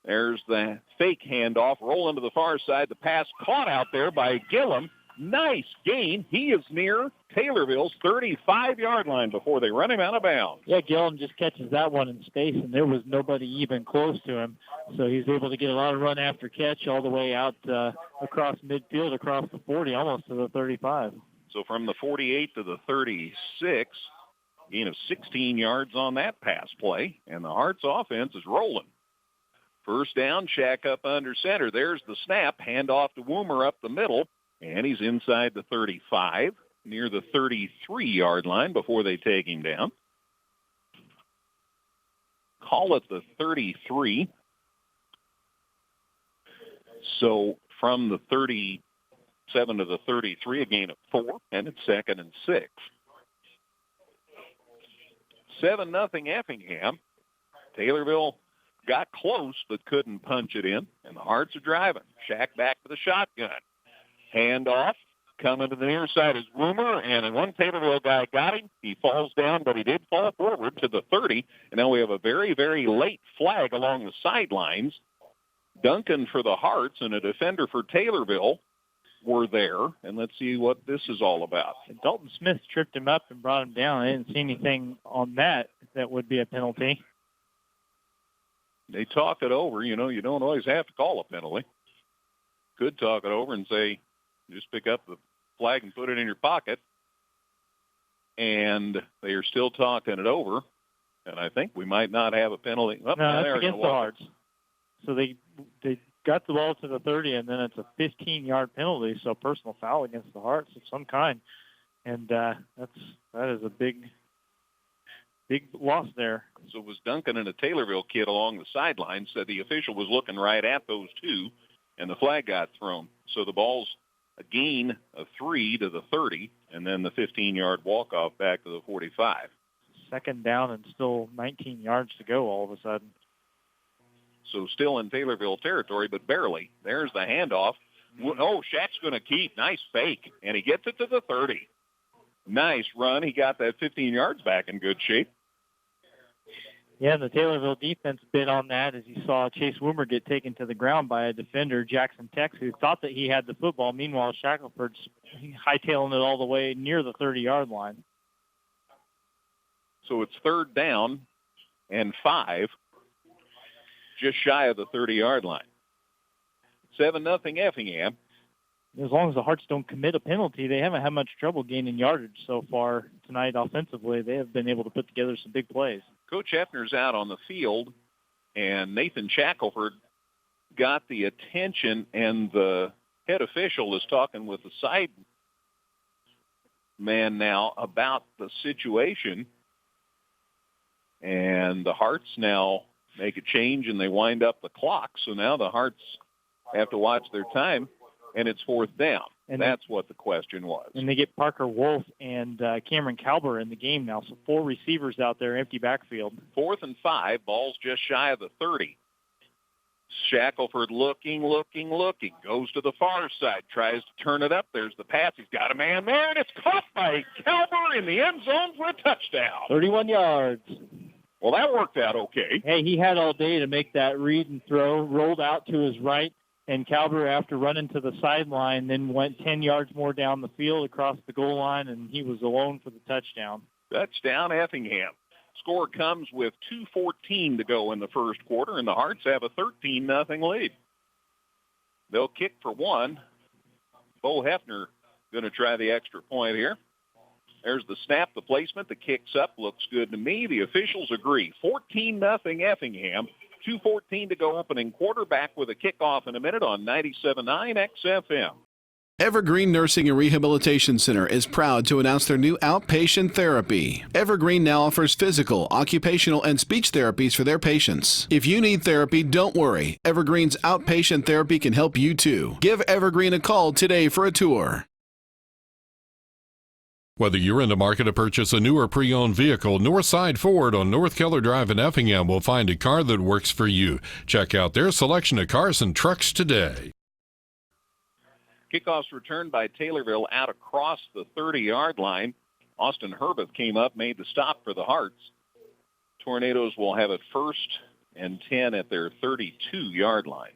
Speaker 4: There's the fake handoff. Rolling to the far side. The pass caught out there by Gillum. Nice gain. He is near Taylorville's 35-yard line before they run him out of bounds.
Speaker 5: Yeah, Gillum just catches that one in space, and there was nobody even close to him. So he's able to get a lot of run after catch all the way out across midfield, across the 40, almost to the 35.
Speaker 4: So from the 48 to the 36, gain of 16 yards on that pass play, and the Hearts offense is rolling. First down, Shack up under center. There's the snap. Handoff to Woomer up the middle, and he's inside the 35, near the 33-yard line before they take him down. Call it the 33. So from the 37 to the 33, a gain of 4, and it's 2nd and 6. 7-0 Effingham. Taylorville got close but couldn't punch it in, and the Hearts are driving. Shack back to the shotgun. Handoff. Coming to the near side is Woomer, and one Taylorville guy got him. He falls down, but he did fall forward to the 30. And now we have a very, very late flag along the sidelines. Duncan for the Hearts and a defender for Taylorville were there. And let's see what this is all about.
Speaker 5: Dalton Smith tripped him up and brought him down. I didn't see anything on that would be a penalty.
Speaker 4: They talk it over. You know, you don't always have to call a penalty. Could talk it over and say, just pick up the flag and put it in your pocket. And they are still talking it over. And I think we might not have a penalty.
Speaker 5: No, that's against the Hearts. So they got the ball to the 30, and then it's a 15-yard penalty, so personal foul against the Hearts of some kind. And that is a big loss there.
Speaker 4: So it was Duncan and a Taylorville kid along the sideline. Said the official was looking right at those two, and the flag got thrown. So the ball's a gain of 3 to the 30, and then the 15-yard walk-off back to the 45.
Speaker 5: Second down and still 19 yards to go all of a sudden.
Speaker 4: So still in Taylorville territory, but barely. There's the handoff. Oh, Shaq's going to keep. Nice fake, and he gets it to the 30. Nice run. He got that 15 yards back in good shape.
Speaker 5: Yeah, the Taylorville defense bit on that as you saw Chase Woomer get taken to the ground by a defender, Jackson Tex, who thought that he had the football. Meanwhile, Shackelford's hightailing it all the way near the 30-yard line.
Speaker 4: So it's 3rd down and 5, just shy of the 30-yard line. 7-0 Effingham.
Speaker 5: As long as the Hearts don't commit a penalty, they haven't had much trouble gaining yardage so far tonight offensively. They have been able to put together some big plays.
Speaker 4: Coach Hefner's out on the field, and Nathan Shackelford got the attention, and the head official is talking with the side man now about the situation. And the Hearts now make a change, and they wind up the clock. So now the Hearts have to watch their time, and it's 4th down. And that's what the question was.
Speaker 5: And they get Parker Wolf and Cameron Kalber in the game now. So 4 receivers out there, empty backfield.
Speaker 4: 4th and 5, ball's just shy of the 30. Shackelford looking, goes to the far side, tries to turn it up. There's the pass. He's got a man there, and it's caught by Kalber in the end zone for a touchdown.
Speaker 5: 31 yards.
Speaker 4: Well, that worked out okay.
Speaker 5: Hey, he had all day to make that read and throw, rolled out to his right, and Kalber, after running to the sideline, then went 10 yards more down the field across the goal line, and he was alone for the touchdown.
Speaker 4: Touchdown, Effingham. Score comes with 2:14 to go in the first quarter, and the Hearts have a 13-0 lead. They'll kick for 1. Bo Hefner going to try the extra point here. There's the snap, the placement, the kick's up. Looks good to me. The officials agree. 14-0 Effingham. 2:14 to go opening quarter. Back with a kickoff in a minute on 97.9 XFM.
Speaker 7: Evergreen Nursing and Rehabilitation Center is proud to announce their new outpatient therapy. Evergreen now offers physical, occupational, and speech therapies for their patients. If you need therapy, don't worry. Evergreen's outpatient therapy can help you too. Give Evergreen a call today for a tour.
Speaker 1: Whether you're in the market to purchase a new or pre-owned vehicle, Northside Ford on North Keller Drive in Effingham will find a car that works for you. Check out their selection of cars and trucks today.
Speaker 4: Kickoff's returned by Taylorville out across the 30-yard line. Austin Herbeth came up, made the stop for the Hearts. Tornadoes will have it 1st and 10 at their 32-yard line.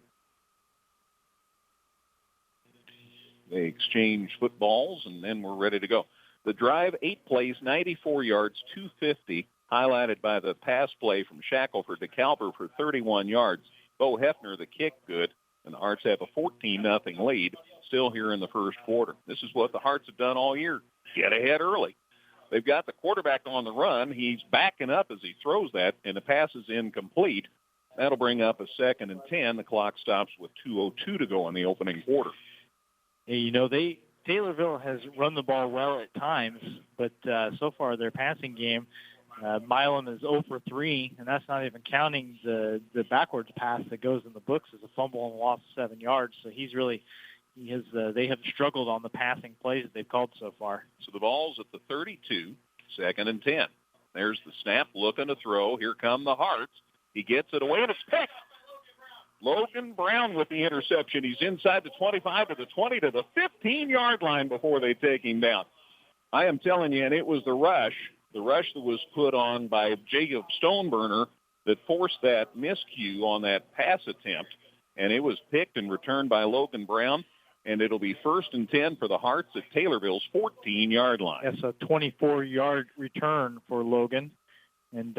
Speaker 4: They exchange footballs, and then we're ready to go. The drive, 8 plays, 94 yards, 250, highlighted by the pass play from Shackelford to Kalber for 31 yards. Bo Hefner, the kick, good, and the Hearts have a 14-0 lead still here in the first quarter. This is what the Hearts have done all year. Get ahead early. They've got the quarterback on the run. He's backing up as he throws that, and the pass is incomplete. That'll bring up a 2nd and 10. The clock stops with 2:02 to go in the opening quarter.
Speaker 5: Hey, you know, Taylorville has run the ball well at times, but so far their passing game, Milam is 0 for 3, and that's not even counting the backwards pass that goes in the books as a fumble and loss of 7 yards. So they have struggled on the passing plays that they've called so far.
Speaker 4: So the ball's at the 32, 2nd and 10. There's the snap, looking to throw. Here come the Hearts. He gets it away, and it's picked. Logan Brown with the interception. He's inside the 25 to the 20 to the 15-yard line before they take him down. I am telling you, and it was the rush that was put on by Jacob Stoneburner that forced that miscue on that pass attempt, and it was picked and returned by Logan Brown, and it'll be 1st and 10 for the Hearts at Taylorville's 14-yard line.
Speaker 5: That's a 24-yard return for Logan, and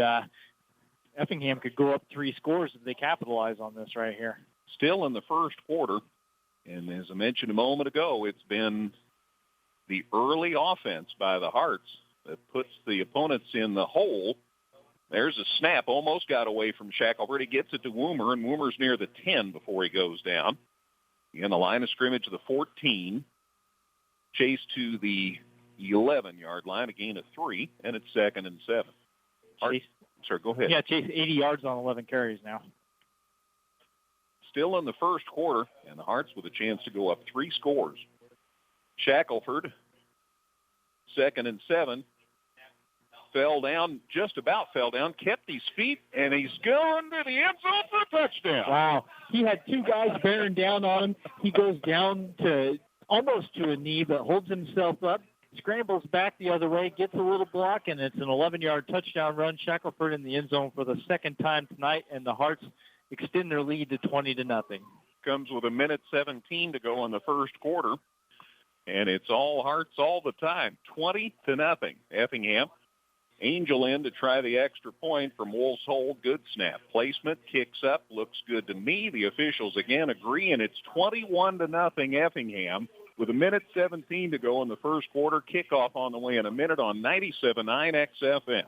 Speaker 5: Effingham could go up 3 scores if they capitalize on this right here.
Speaker 4: Still in the first quarter, and as I mentioned a moment ago, it's been the early offense by the Hearts that puts the opponents in the hole There's a snap, almost got away from Shackelford. He gets it to Woomer, and Woomer's near the 10 before he goes down. In the line of scrimmage to the 14. Chase to the 11-yard line, a gain of 3, and it's 2nd and 7.
Speaker 5: Chase,
Speaker 4: sorry, go ahead.
Speaker 5: Yeah, Chase 80 yards on 11 carries now.
Speaker 4: Still in the first quarter, and the Hearts with a chance to go up 3 scores. Shackelford, 2nd and 7. Just about fell down, kept his feet, and he's going to the end zone for a touchdown.
Speaker 5: Wow. He had 2 guys bearing down on him. He goes down to almost to a knee, but holds himself up, scrambles back the other way, gets a little block, and it's an 11-yard touchdown run. Shackelford in the end zone for the 2nd time tonight, and the Hearts extend their lead to 20-0.
Speaker 4: Comes with 1:17 to go in the first quarter, and it's all Hearts all the time, 20-0. Effingham. Angel in to try the extra point from Wolf's Hole. Good snap. Placement, kicks up, looks good to me. The officials again agree, and it's 21-0 Effingham with 1:17 to go in the first quarter. Kickoff on the way in a minute on 97.9 XFM.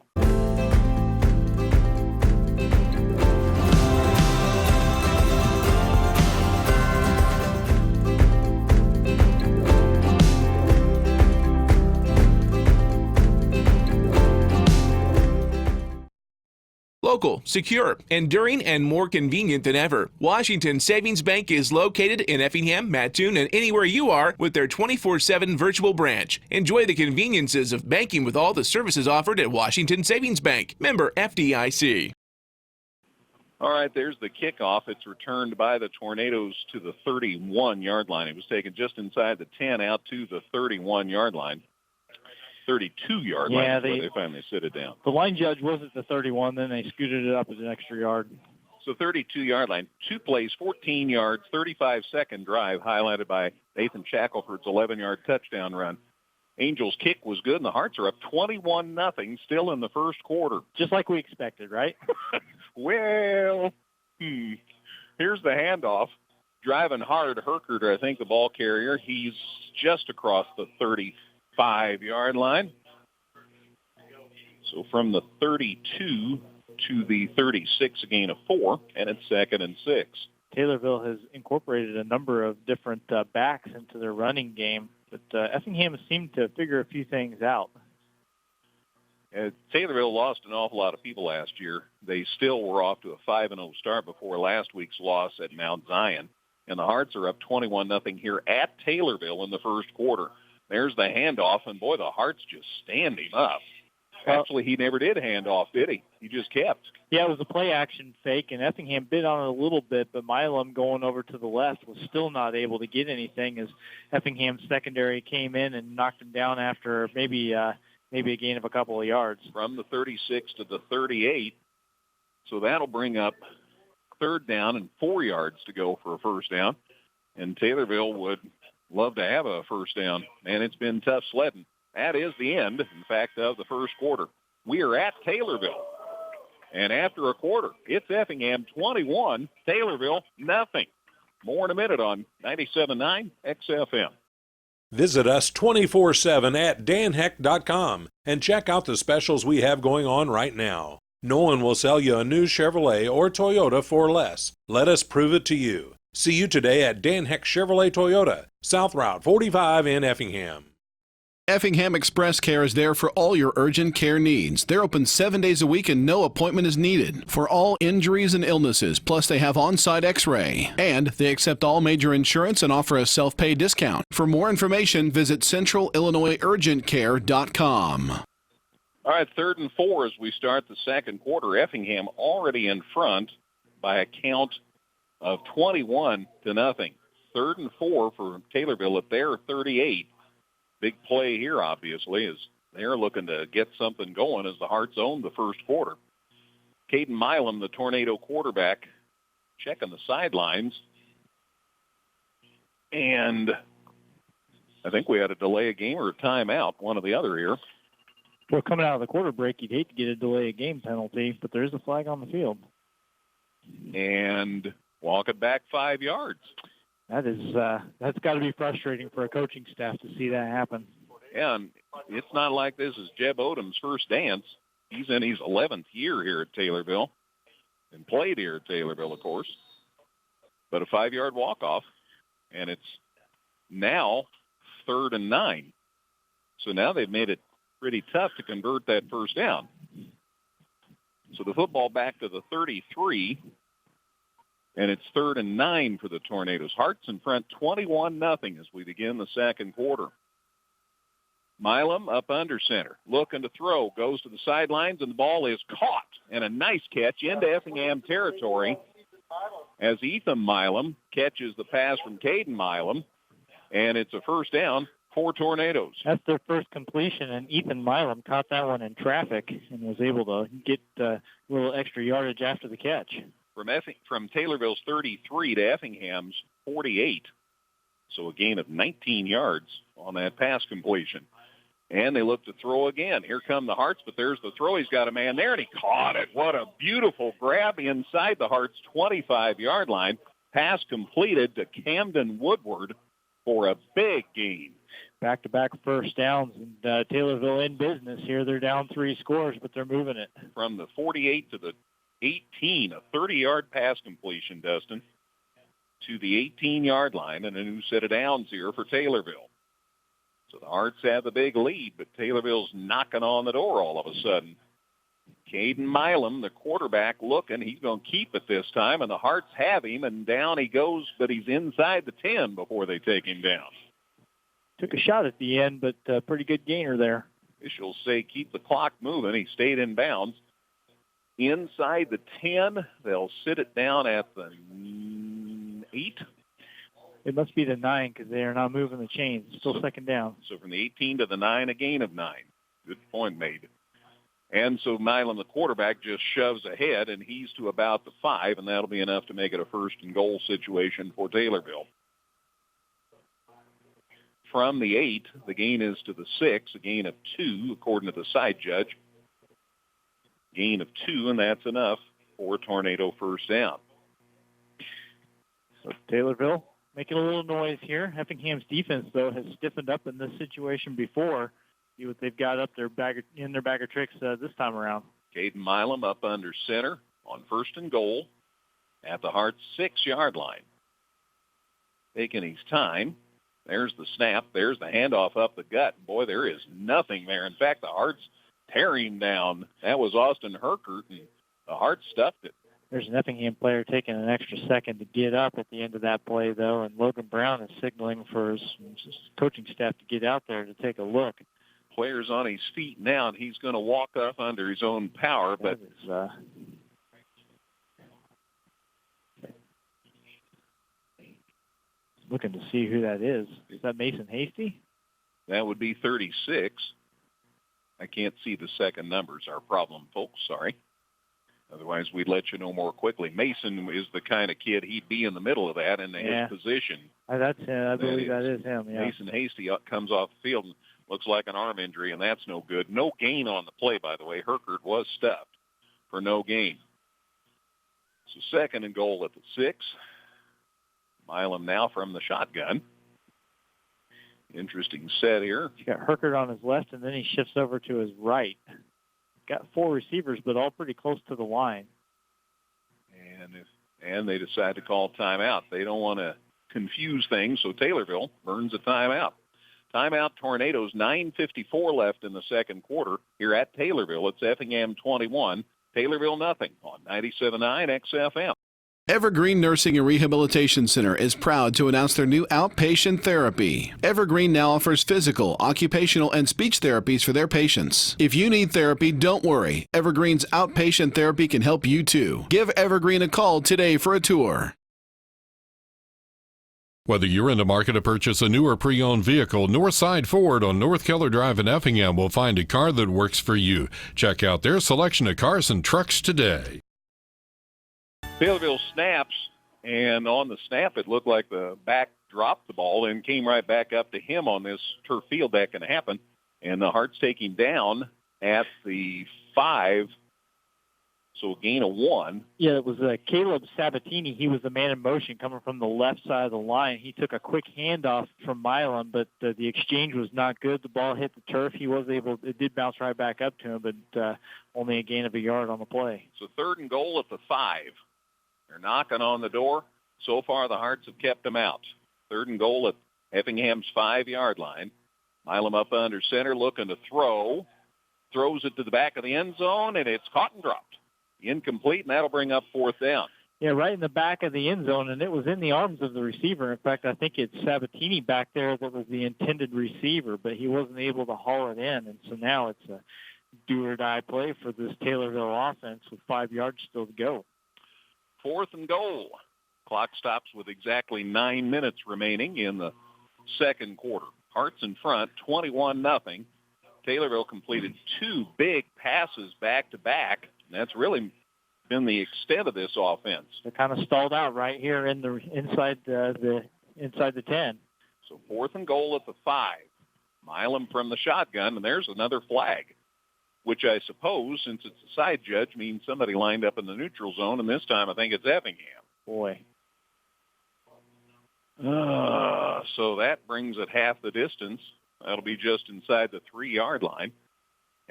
Speaker 2: Local, secure, enduring, and more convenient than ever. Washington Savings Bank is located in Effingham, Mattoon, and anywhere you are with their 24/7 virtual branch. Enjoy the conveniences of banking with all the services offered at Washington Savings Bank. Member FDIC.
Speaker 4: All right, there's the kickoff. It's returned by the Tornadoes to the 31-yard line. It was taken just inside the 10 out to the 31-yard line. 32-yard line where they finally sit it down.
Speaker 5: The line judge was at the 31, then they scooted it up as an extra yard.
Speaker 4: So 32-yard line, 2 plays, 14 yards, 35-second drive, highlighted by Nathan Shackelford's 11-yard touchdown run. Angels' kick was good, and the Hearts are up 21-0, still in the first quarter.
Speaker 5: Just like we expected, right?
Speaker 4: Well, here's the handoff. Driving hard, Herkert, I think, the ball carrier. He's just across the 35-yard line. So from the 32 to the 36, a gain of 4, and it's 2nd and 6.
Speaker 5: Taylorville has incorporated a number of different backs into their running game, but Effingham seemed to figure a few things out.
Speaker 4: Taylorville lost an awful lot of people last year. They still were off to a 5-0 start before last week's loss at Mount Zion. And the Hearts are up 21-0 here at Taylorville in the first quarter. There's the handoff, and boy, the Hearts just stand him up. Actually, he never did hand off, did he? He just kept.
Speaker 5: Yeah, it was a play-action fake, and Effingham bit on it a little bit, but Milam going over to the left was still not able to get anything as Effingham's secondary came in and knocked him down after maybe a gain of a couple of yards.
Speaker 4: From the 36 to the 38, so that'll bring up 3rd down and 4 yards to go for a first down, and Taylorville would love to have a first down, and it's been tough sledding. That is the end, in fact, of the first quarter. We are at Taylorville. And after a quarter, it's Effingham 21, Taylorville nothing. More in a minute on 97.9 XFM.
Speaker 6: Visit us 24/7 at danheck.com and check out the specials we have going on right now. No one will sell you a new Chevrolet or Toyota for less. Let us prove it to you. See you today at Dan Heck Chevrolet Toyota, South Route 45 in Effingham.
Speaker 7: Effingham Express Care is there for all your urgent care needs. They're open 7 days a week and no appointment is needed for all injuries and illnesses. Plus, they have on-site x-ray. And they accept all major insurance and offer a self-pay discount. For more information, visit centralillinoisurgentcare.com.
Speaker 4: All right, 3rd and 4 as we start the second quarter. Effingham already in front by a count of 21-0. 3rd and 4 for Taylorville at their 38. Big play here, obviously, as they're looking to get something going as the Hearts own the first quarter. Caden Milam, the Tornado quarterback, checking the sidelines. And I think we had a delay a game or a timeout, one or the other here.
Speaker 5: Well, coming out of the quarter break, you'd hate to get a delay a game penalty, but there is a flag on the field.
Speaker 4: And walk it back 5 yards.
Speaker 5: That's got to be frustrating for a coaching staff to see that happen.
Speaker 4: Yeah, and it's not like this is Jeb Odom's first dance. He's in his 11th year here at Taylorville and played here at Taylorville, of course. But a 5-yard walk-off, and it's now 3rd and 9. So now they've made it pretty tough to convert that first down. So the football back to the 33, and it's 3rd and 9 for the Tornadoes. Hearts in front 21-0 as we begin the second quarter. Milam up under center, looking to throw, goes to the sidelines, and the ball is caught. And a nice catch into Effingham territory as Ethan Milam catches the pass from Caden Milam, and it's a first down for Tornadoes.
Speaker 5: That's their first completion, and Ethan Milam caught that one in traffic and was able to get a little extra yardage after the catch.
Speaker 4: From Taylorville's 33 to Effingham's 48, so a gain of 19 yards on that pass completion. And they look to throw again. Here come the Hearts, but there's the throw. He's got a man there, and he caught it. What a beautiful grab inside the Hearts' 25-yard line. Pass completed to Camden Woodward for a big gain.
Speaker 5: Back-to-back first downs, and Taylorville in business here. They're down 3 scores, but they're moving it.
Speaker 4: From the 48 to the 18, a 30-yard pass completion, Dustin, to the 18-yard line, and a new set of downs here for Taylorville. So the Hearts have the big lead, but Taylorville's knocking on the door all of a sudden. Caden Milam, the quarterback, looking. He's going to keep it this time, and the Hearts have him, and down he goes, but he's inside the 10 before they take him down.
Speaker 5: Took a shot at the end, but pretty good gainer there.
Speaker 4: Officials say keep the clock moving. He stayed in bounds. Inside the 10, they'll sit it down at the 8.
Speaker 5: It must be the 9 because they are not moving the chains. Still second down.
Speaker 4: So from the 18 to the 9, a gain of 9. Good point made. And so Milam, the quarterback, just shoves ahead, and he's to about the 5, and that'll be enough to make it a first and goal situation for Taylorville. From the 8, the gain is to the 6, a gain of 2, according to the side judge. Gain of 2, and that's enough for Tornado first down.
Speaker 5: So Taylorville making a little noise here. Effingham's defense, though, has stiffened up in this situation before. See what they've got up in their bag of tricks this time around.
Speaker 4: Caden Milam up under center on first and goal at the Hearts' 6-yard line. Taking his time. There's the snap. There's the handoff up the gut. Boy, there is nothing there. In fact, the Hearts tear him down. That was Austin Herkert, and the Hearts stuffed it.
Speaker 5: There's an Effingham player taking an extra second to get up at the end of that play, though, and Logan Brown is signaling for his coaching staff to get out there to take a look.
Speaker 4: Player's on his feet now, and he's going to walk up under his own power. But
Speaker 5: looking to see who that is. Is that Mason Hasty?
Speaker 4: That would be 36. I can't see the second numbers. Our problem, folks. Sorry. Otherwise, we'd let you know more quickly. Mason is the kind of kid he'd be in the middle of that in his position.
Speaker 5: That's him. I believe that is him. Yeah.
Speaker 4: Mason Hasty comes off the field and looks like an arm injury, and that's no good. No gain on the play, by the way. Herkert was stuffed for no gain. So second and goal at the 6. Milam now from the shotgun. Interesting set here.
Speaker 5: He's got Herkert on his left, and then he shifts over to his right. Got 4 receivers, but all pretty close to the line.
Speaker 4: And they decide to call timeout. They don't want to confuse things, so Taylorville burns a timeout. Timeout Tornadoes, 9:54 left in the second quarter. Here at Taylorville, it's Effingham 21, Taylorville nothing on 97.9 XFM.
Speaker 7: Evergreen Nursing and Rehabilitation Center is proud to announce their new outpatient therapy. Evergreen now offers physical, occupational, and speech therapies for their patients. If you need therapy, don't worry. Evergreen's outpatient therapy can help you too. Give Evergreen a call today for a tour.
Speaker 1: Whether you're in the market to purchase a new or pre-owned vehicle, Northside Ford on North Keller Drive in Effingham will find a car that works for you. Check out their selection of cars and trucks today.
Speaker 4: Taylorville snaps, and on the snap, it looked like the back dropped the ball and came right back up to him on this turf field. That can happen. And the Hearts take him down at the 5. So a gain of 1.
Speaker 5: Yeah, it was Caleb Sabatini. He was the man in motion coming from the left side of the line. He took a quick handoff from Milam, but the exchange was not good. The ball hit the turf. He was able, it did bounce right back up to him, but only a gain of a yard on the play.
Speaker 4: So 3rd and goal at the 5. They're knocking on the door. So far, the Hearts have kept them out. 3rd and goal at Effingham's 5-yard line. Milam up under center, looking to throw. Throws it to the back of the end zone, and it's caught and dropped. Incomplete, and that'll bring up 4th down.
Speaker 5: Yeah, right in the back of the end zone, and it was in the arms of the receiver. In fact, I think it's Sabatini back there that was the intended receiver, but he wasn't able to haul it in, and so now it's a do-or-die play for this Taylorville offense with 5 yards still to go.
Speaker 4: 4th and goal. Clock stops with exactly 9 minutes remaining in the second quarter. Hearts in front, 21-0. Taylorville completed 2 big passes back-to-back. And that's really been the extent of this offense.
Speaker 5: They're kind of stalled out right here in the inside the 10.
Speaker 4: So 4th and goal at the 5. Milam from the shotgun, and there's another flag, which I suppose, since it's a side judge, means somebody lined up in the neutral zone, and this time I think it's Effingham.
Speaker 5: Boy.
Speaker 4: So that brings it half the distance. That'll be just inside the 3-yard line.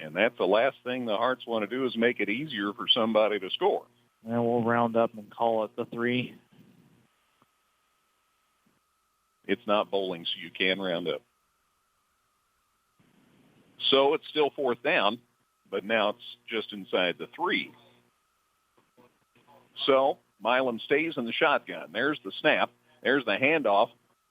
Speaker 4: And that's the last thing the Hearts want to do is make it easier for somebody to score.
Speaker 5: And we'll round up and call it the 3.
Speaker 4: It's not bowling, so you can round up. So it's still 4th down, but now it's just inside the 3. So Milam stays in the shotgun. There's the snap. There's the handoff.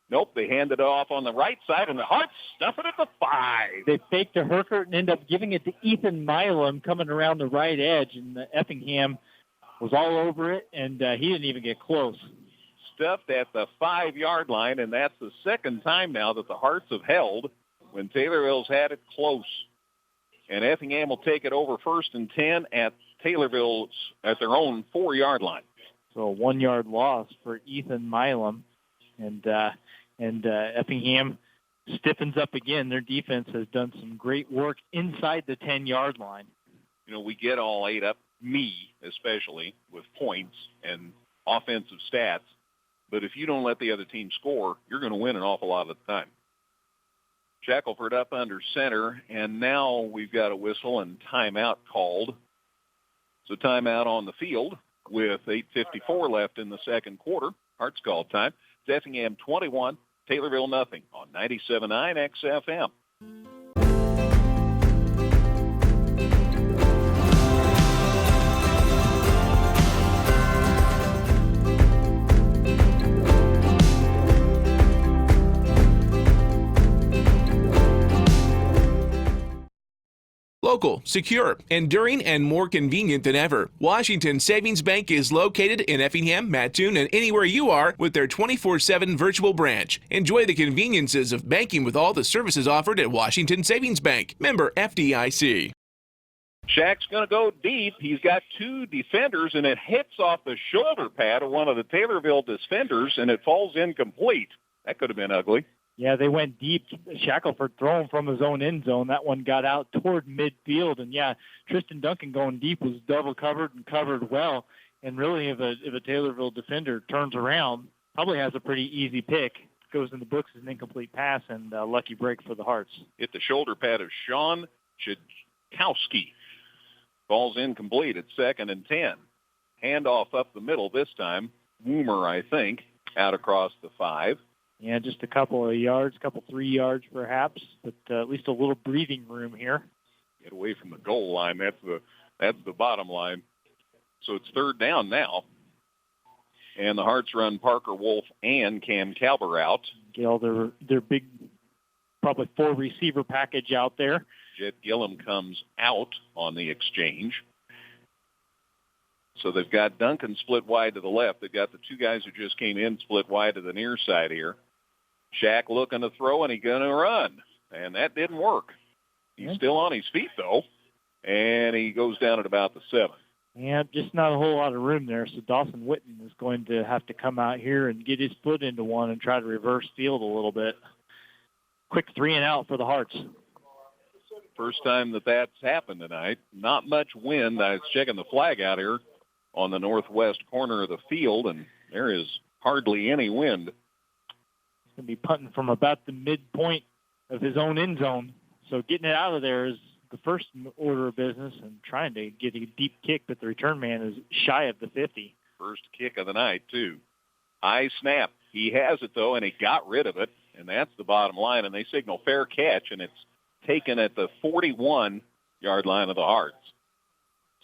Speaker 4: Nope, they handed it off on the right side, and the Hearts stuff it at the 5.
Speaker 5: They faked to Herkert and end up giving it to Ethan Milam coming around the right edge, and Effingham was all over it, and he didn't even get close.
Speaker 4: Stuffed at the 5-yard line, and that's the second time now that the Hearts have held when Taylorville's had it close. And Effingham will take it over 1st and 10 at Taylorville's at their own 4-yard line.
Speaker 5: So a 1-yard loss for Ethan Milam, and Effingham stiffens up again. Their defense has done some great work inside the 10-yard line.
Speaker 4: You know, we get all ate up, me especially, with points and offensive stats. But if you don't let the other team score, you're going to win an awful lot of the time. Shackelford up under center, and now we've got a whistle and timeout called. So timeout on the field with 8:54 left in the second quarter. Hearts call time. It's Effingham 21, Taylorville nothing on 97.9 XFM.
Speaker 2: Local, secure, enduring, and more convenient than ever. Washington Savings Bank is located in Effingham, Mattoon, and anywhere you are with their 24/7 virtual branch. Enjoy the conveniences of banking with all the services offered at Washington Savings Bank. Member FDIC.
Speaker 4: Shaq's going to go deep. He's got 2 defenders, and it hits off the shoulder pad of one of the Taylorville defenders, and it falls incomplete. That could have been ugly.
Speaker 5: Yeah, they went deep. Shackelford throwing from his own end zone. That one got out toward midfield. And, yeah, Tristan Duncan going deep was double covered and covered well. And really, if a Taylorville defender turns around, probably has a pretty easy pick. Goes in the books as an incomplete pass and a lucky break for the Hearts.
Speaker 4: Hit the shoulder pad of Sean Chudkowski. Ball's incomplete at 2nd and 10. Handoff up the middle this time. Woomer, I think, out across the 5.
Speaker 5: Yeah, just a couple of yards, 3 yards perhaps, but at least a little breathing room here.
Speaker 4: Get away from the goal line. That's the bottom line. So it's 3rd down now. And the Hearts run Parker Wolf and Cam Calber out.
Speaker 5: Get all their big, probably 4 receiver package out there.
Speaker 4: Jet Gillum comes out on the exchange. So they've got Duncan split wide to the left. They've got the 2 guys who just came in split wide to the near side here. Shaq looking to throw, and he's going to run. And that didn't work. He's still on his feet, though. And he goes down at about the 7.
Speaker 5: Yeah, just not a whole lot of room there. So Dawson Witten is going to have to come out here and get his foot into one and try to reverse field a little bit. Quick 3 and out for the Hearts.
Speaker 4: First time that's happened tonight. Not much wind. I was checking the flag out here on the northwest corner of the field, and there is hardly any wind.
Speaker 5: He's going to be punting from about the midpoint of his own end zone. So getting it out of there is the first order of business, and trying to get a deep kick, but the return man is shy of the 50.
Speaker 4: First kick of the night, too. High snap. He has it, though, and he got rid of it, and that's the bottom line. And they signal fair catch, and it's taken at the 41-yard line of the Hearts.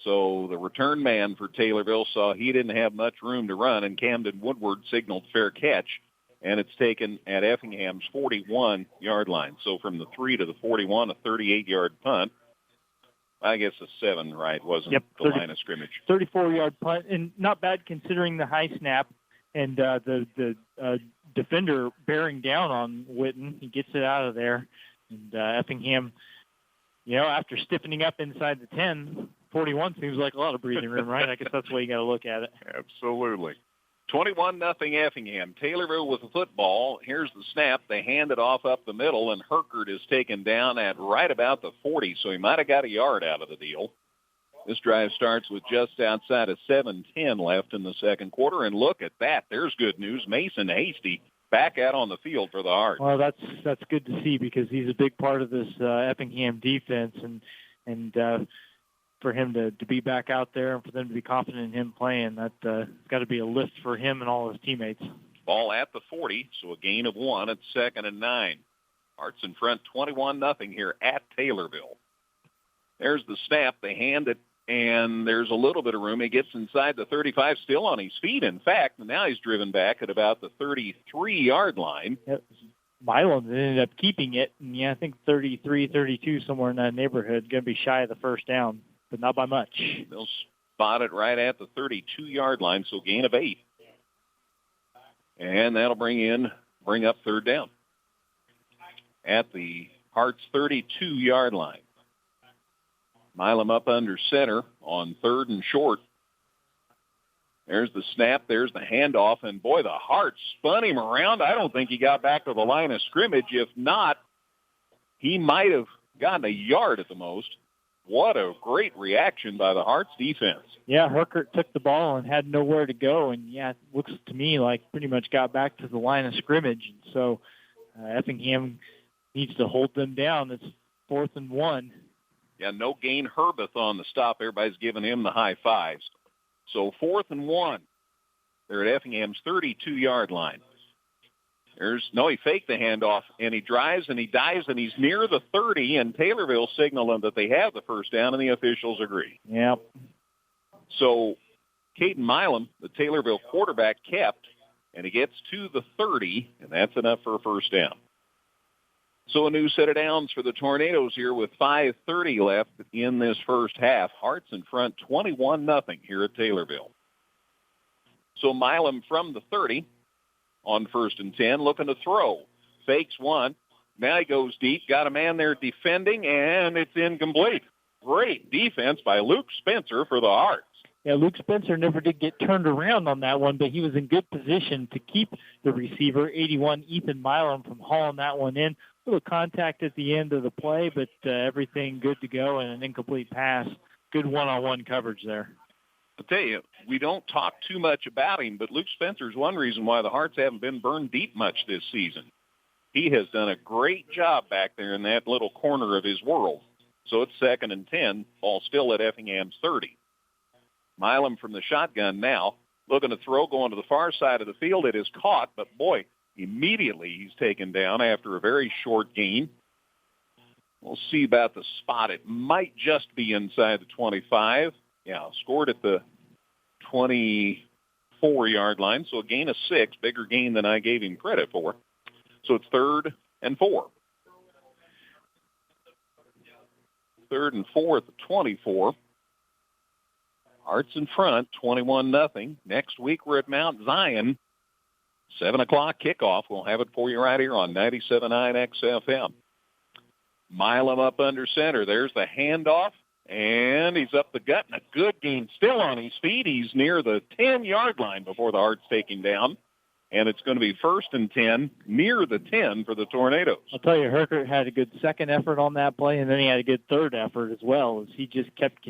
Speaker 4: So the return man for Taylorville saw he didn't have much room to run, and Camden Woodward signaled fair catch, and it's taken at Effingham's 41-yard line. So from the 3 to the 41, a 38-yard punt. I guess a 7, right, wasn't the line of scrimmage.
Speaker 5: 34-yard punt, and not bad considering the high snap and the defender bearing down on Witten. He gets it out of there. And Effingham, after stiffening up inside the 10, 41 seems like a lot of breathing room, right? I guess that's the way you got to look at it.
Speaker 4: Absolutely. 21-0 Effingham. Taylorville with the football. Here's the snap. They hand it off up the middle, and Herkert is taken down at right about the 40, so he might have got a yard out of the deal. This drive starts with just outside of 7:10 left in the second quarter, and look at that. There's good news. Mason Hasty back out on the field for the Hearts.
Speaker 5: Well, that's good to see, because he's a big part of this Effingham defense, and for him to be back out there and for them to be confident in him playing, that's got to be a lift for him and all his teammates.
Speaker 4: Ball at the 40, so a gain of 1 at 2nd and 9. Hearts in front 21-0 here at Taylorville. There's the snap. They hand it, and there's a little bit of room. He gets inside the 35, still on his feet, in fact, and now he's driven back at about the 33-yard line.
Speaker 5: Yep. Milan ended up keeping it, and I think 33, 32, somewhere in that neighborhood, going to be shy of the first down, but not by much.
Speaker 4: They'll spot it right at the 32-yard line, so gain of 8. And that'll bring up third down at the Hearts 32-yard line. Milam up under center on 3rd and short. There's the snap. There's the handoff. And, boy, the Hearts spun him around. I don't think he got back to the line of scrimmage. If not, he might have gotten a yard at the most. What a great reaction by the Hearts defense.
Speaker 5: Yeah, Herkert took the ball and had nowhere to go. And, it looks to me like pretty much got back to the line of scrimmage. And so Effingham needs to hold them down. It's 4th and 1.
Speaker 4: Yeah, no gain Herbeth on the stop. Everybody's giving him the high fives. So 4th and 1. They're at Effingham's 32-yard line. He faked the handoff, and he drives and he dives, and he's near the 30, and Taylorville signaling that they have the first down, and the officials agree.
Speaker 5: Yep.
Speaker 4: So Caden Milam, the Taylorville quarterback, kept, and he gets to the 30, and that's enough for a first down. So a new set of downs for the Tornadoes here with 5:30 left in this first half. Hearts in front 21-0 here at Taylorville. So Milam from the 30 on 1st and 10, looking to throw. Fakes one. Now he goes deep. Got a man there defending, and it's incomplete. Great defense by Luke Spencer for the Hearts.
Speaker 5: Yeah, Luke Spencer never did get turned around on that one, but he was in good position to keep the receiver, 81 Ethan Milam, from hauling that one in. A little contact at the end of the play, but everything good to go and an incomplete pass. Good one-on-one coverage there.
Speaker 4: I'll tell you, we don't talk too much about him, but Luke Spencer's one reason why the Hearts haven't been burned deep much this season. He has done a great job back there in that little corner of his world. So it's 2nd and 10, ball still at Effingham's 30. Milam from the shotgun now, looking to throw, going to the far side of the field. It is caught, but boy, immediately he's taken down after a very short gain. We'll see about the spot. It might just be inside the 25. Yeah, scored at the 24-yard line, so a gain of 6, bigger gain than I gave him credit for. So it's 3rd and 4. 3rd and 4 at the 24. Hearts in front, 21-0. Next week we're at Mount Zion. 7 o'clock kickoff. We'll have it for you right here on 97.9 XFM. Milam up under center. There's the handoff, and he's up the gut, and a good gain still on his feet. He's near the 10-yard line before the Hearts take him down, and it's going to be 1st and 10 near the 10 for the Tornadoes.
Speaker 5: I'll tell you, Herkert had a good second effort on that play, and then he had a good third effort as well, as he just kept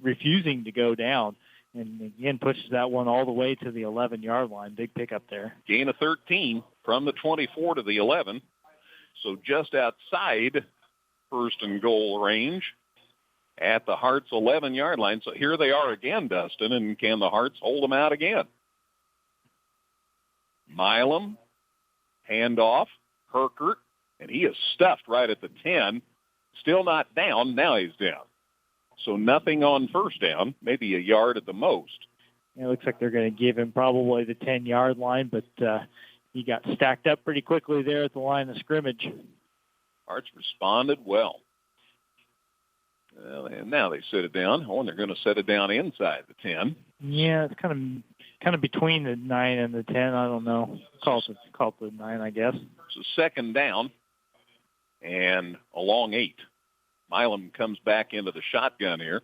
Speaker 5: refusing to go down. And again, pushes that one all the way to the 11-yard line. Big pickup there.
Speaker 4: Gain of 13 from the 24 to the 11. So just outside 1st and goal range at the Hearts 11-yard line. So here they are again, Dustin, and can the Hearts hold them out again? Milam, handoff, Herkert, and he is stuffed right at the 10. Still not down. Now he's down. So nothing on 1st down, maybe a yard at the most.
Speaker 5: It looks like they're going to give him probably the 10-yard line, but he got stacked up pretty quickly there at the line of scrimmage.
Speaker 4: Hearts responded well. Well, and now they set it down. Oh, and they're going to set it down inside the 10.
Speaker 5: Yeah, it's kind of between the 9 and the 10. I don't know. Call it the 9, I guess.
Speaker 4: So 2nd down and a long 8. Milam comes back into the shotgun here.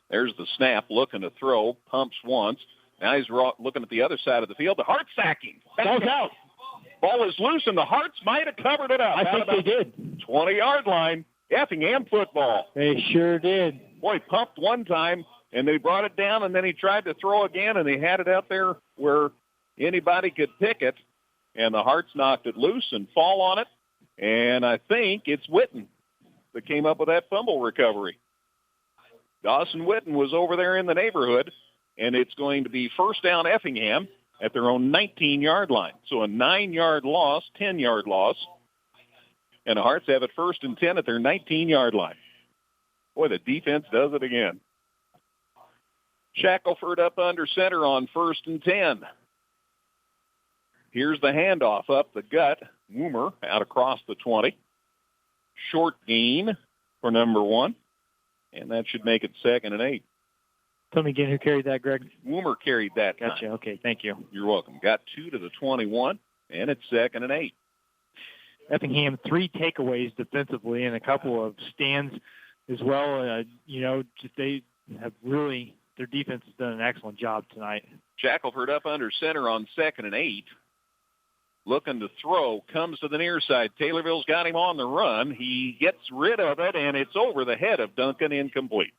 Speaker 4: There's the snap, looking to throw, pumps once. Now he's looking at the other side of the field. The Hearts sacking.
Speaker 5: Ball's out.
Speaker 4: Ball is loose, and the Hearts might have covered it up.
Speaker 5: I think they did.
Speaker 4: 20-yard line. Effingham football.
Speaker 5: They sure did.
Speaker 4: Boy, pumped one time, and they brought it down, and then he tried to throw again, and they had it out there where anybody could pick it, and the Hearts knocked it loose and fall on it, and I think it's Witten that came up with that fumble recovery. Dawson Witten was over there in the neighborhood, and it's going to be 1st down Effingham at their own 19-yard line. So a 9-yard loss, 10-yard loss, and the Hearts have it 1st and 10 at their 19-yard line. Boy, the defense does it again. Shackelford up under center on 1st and 10. Here's the handoff up the gut. Woomer out across the 20. Short gain for number 1, and that should make it 2nd and 8.
Speaker 5: Tell me again who carried that, Greg.
Speaker 4: Woomer carried that
Speaker 5: Gotcha.
Speaker 4: time.
Speaker 5: Okay, thank you.
Speaker 4: You're welcome. Got 2 to the 21, and it's 2nd and 8.
Speaker 5: Effingham 3 takeaways defensively and a couple of stands as well. They have really, their defense has done an excellent job tonight.
Speaker 4: Shackelford up under center on 2nd and 8. Looking to throw, comes to the near side. Taylorville's got him on the run. He gets rid of it, and it's over the head of Duncan, incomplete.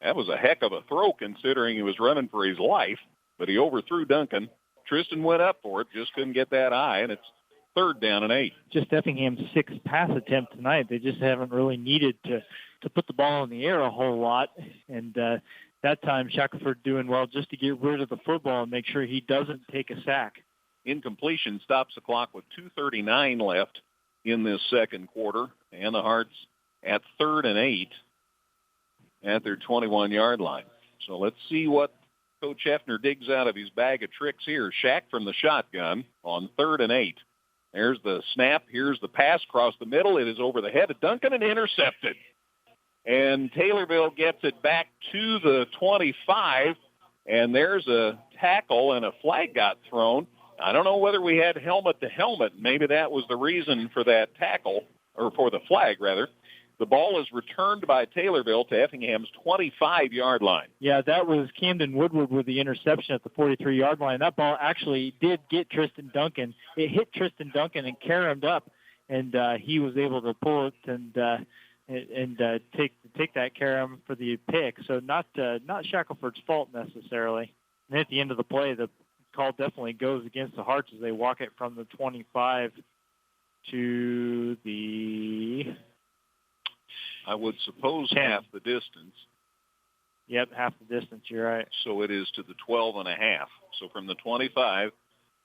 Speaker 4: That was a heck of a throw considering he was running for his life, but he overthrew Duncan. Tristan went up for it, just couldn't get that eye, and it's 3rd down and 8.
Speaker 5: Just Effingham's 6th pass attempt tonight. They just haven't really needed to put the ball in the air a whole lot, and that time Shackelford doing well just to get rid of the football and make sure he doesn't take a sack.
Speaker 4: Incompletion stops the clock with 2:39 left in this second quarter, and the Hearts at 3rd and 8 at their 21-yard line. So let's see what Coach Hefner digs out of his bag of tricks here. Shack from the shotgun on 3rd and 8. There's the snap. Here's the pass across the middle. It is over the head of Duncan and intercepted. And Taylorville gets it back to the 25, and there's a tackle, and a flag got thrown. I don't know whether we had helmet to helmet. Maybe that was the reason for that tackle, or for the flag, rather. The ball is returned by Taylorville to Effingham's 25-yard line.
Speaker 5: Yeah, that was Camden Woodward with the interception at the 43-yard line. That ball actually did get Tristan Duncan. It hit Tristan Duncan and caromed up, and he was able to pull it and take that carom for the pick. So not Shackelford's fault necessarily. And at the end of the play, the call definitely goes against the Hearts as they walk it from the 25 to the...
Speaker 4: I would suppose
Speaker 5: 10.
Speaker 4: half the distance.
Speaker 5: Yep, half the distance, you're right.
Speaker 4: So it is to the 12 and a half. So from the 25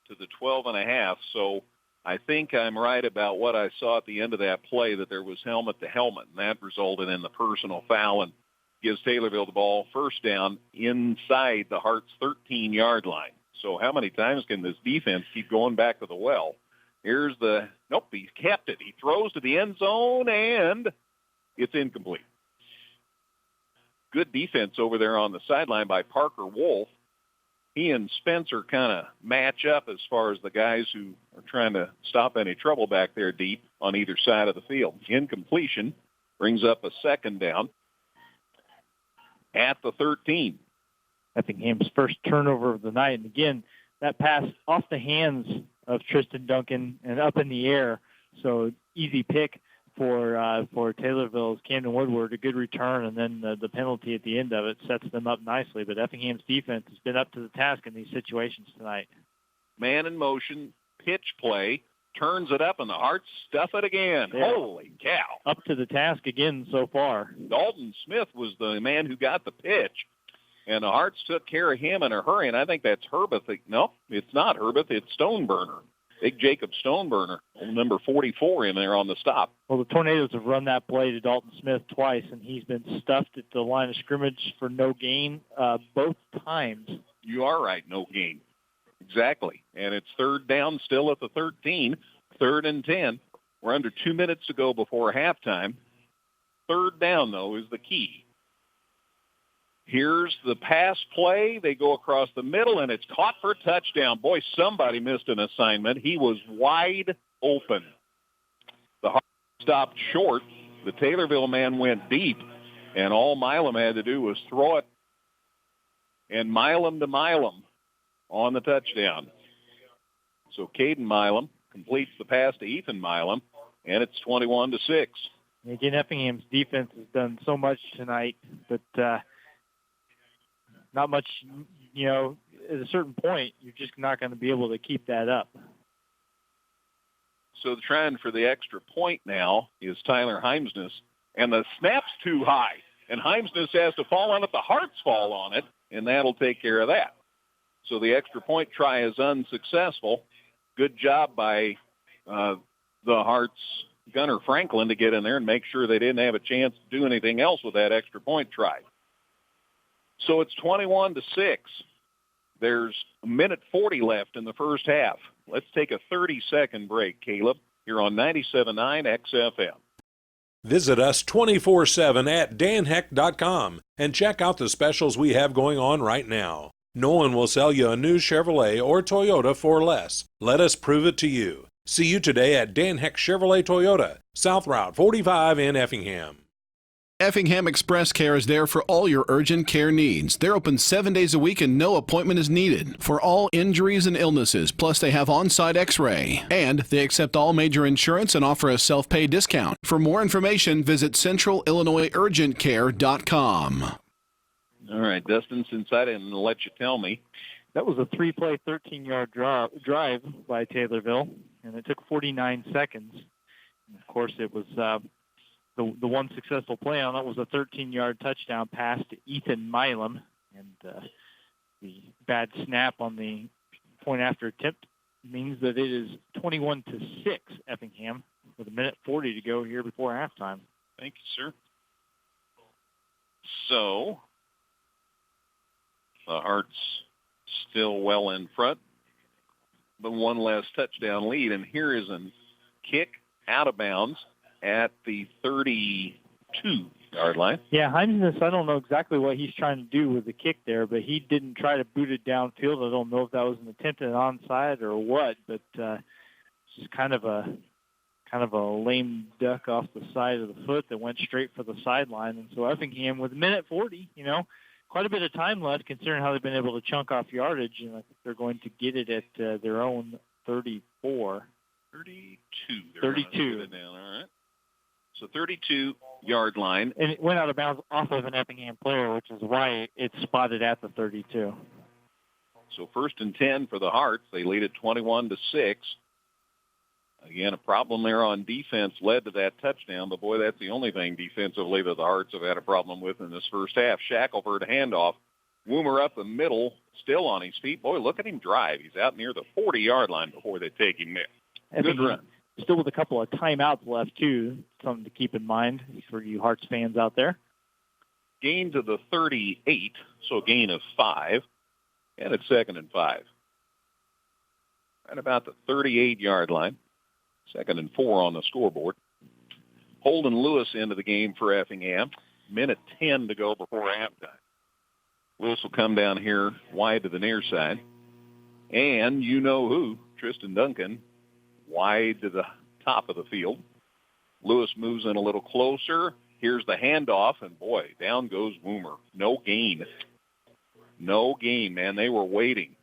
Speaker 4: to the 12 and a half. So I think I'm right about what I saw at the end of that play, that there was helmet to helmet, and that resulted in the personal foul and gives Taylorville the ball 1st down inside the Hearts' 13-yard line. So how many times can this defense keep going back to the well? Here's nope, he kept it. He throws to the end zone, and it's incomplete. Good defense over there on the sideline by Parker Wolf. He and Spencer kind of match up as far as the guys who are trying to stop any trouble back there deep on either side of the field. Incompletion brings up a 2nd down at the 13.
Speaker 5: Effingham's first turnover of the night. And again, that pass off the hands of Tristan Duncan and up in the air. So easy pick for Taylorville's Camden Woodward, a good return, and then the penalty at the end of it sets them up nicely. But Effingham's defense has been up to the task in these situations tonight.
Speaker 4: Man in motion, pitch play, turns it up, and the Hearts stuff it again.
Speaker 5: Yeah.
Speaker 4: Holy cow.
Speaker 5: Up to the task again so far.
Speaker 4: Dalton Smith was the man who got the pitch, and the Hearts took care of him in a hurry, and I think that's Herbeth. No, it's not Herbeth. It's Stoneburner. Big Jacob Stoneburner, number 44 in there on the stop.
Speaker 5: Well, the Tornadoes have run that play to Dalton Smith twice, and he's been stuffed at the line of scrimmage for no gain both times.
Speaker 4: You are right, no gain. Exactly. And it's third down still at the 13, 3rd and 10. We're under 2 minutes to go before halftime. Third down, though, is the key. Here's the pass play. They go across the middle, and it's caught for a touchdown. Boy, somebody missed an assignment. He was wide open. The Heart stopped short. The Taylorville man went deep, and all Milam had to do was throw it, and Milam to Milam on the touchdown. So Caden Milam completes the pass to Ethan Milam, and it's 21-6.
Speaker 5: Again, Effingham's defense has done so much tonight, but not much, at a certain point, you're just not going to be able to keep that up.
Speaker 4: So trying for the extra point now is Tyler Heimsness, and the snap's too high, and Heimsness has to fall on it. The Hearts fall on it, and that'll take care of that. So the extra point try is unsuccessful. Good job by the Hearts' Gunnar Franklin to get in there and make sure they didn't have a chance to do anything else with that extra point try. So it's 21-6. There's a minute 40 left in the first half. Let's take a 30-second break, Caleb, here on 97.9 XFM.
Speaker 6: Visit us 24/7 at danheck.com and check out the specials we have going on right now. No one will sell you a new Chevrolet or Toyota for less. Let us prove it to you. See you today at Dan Heck Chevrolet Toyota, South Route 45 in Effingham.
Speaker 7: Effingham Express Care is there for all your urgent care needs. They're open 7 days a week and no appointment is needed for all injuries and illnesses. Plus, they have on-site x-ray. And they accept all major insurance and offer a self-pay discount. For more information, visit centralillinoisurgentcare.com.
Speaker 4: All right, Dustin, since I didn't let you tell me.
Speaker 5: That was a 3-play, 13-yard drive by Taylorville, and it took 49 seconds. And of course, it was the one successful play on it was a 13-yard touchdown pass to Ethan Milam, and the bad snap on the point after attempt means that it is 21-6 Effingham with a minute 40 to go here before halftime.
Speaker 4: Thank you, sir. So the Hearts still well in front, but one less touchdown lead. And here is a kick out of bounds at the 32-yard line.
Speaker 5: Yeah, Heimsness, I don't know exactly what he's trying to do with the kick there, but he didn't try to boot it downfield. I don't know if that was an attempt at onside or what, but it's just kind of a lame duck off the side of the foot that went straight for the sideline. And so Effingham with a minute 40, quite a bit of time left considering how they've been able to chunk off yardage, and I think they're going to get it at their own 34.
Speaker 4: 32.
Speaker 5: 32.
Speaker 4: Get it down, all right. So 32-yard line.
Speaker 5: And it went out of bounds off of an Effingham player, which is why it's spotted at the 32.
Speaker 4: So 1st and 10 for the Hearts. They lead at 21-6. Again, a problem there on defense led to that touchdown, but boy, that's the only thing defensively that the Hearts have had a problem with in this first half. Shackelford handoff. Woomer up the middle, still on his feet. Boy, look at him drive. He's out near the 40-yard line before they take him there. Good run.
Speaker 5: Still with a couple of timeouts left, too. Something to keep in mind for you Hearts fans out there.
Speaker 4: Gain to the 38, so a gain of 5, and it's 2nd and 5. Right about the 38-yard line. 2nd and 4 on the scoreboard. Holden Lewis into the game for Effingham. Minute 10 to go before halftime. Lewis will come down here wide to the near side. And you know who, Tristan Duncan, wide to the top of the field. Lewis moves in a little closer. Here's the handoff, and boy, down goes Woomer. No gain. No gain, man. They were waiting.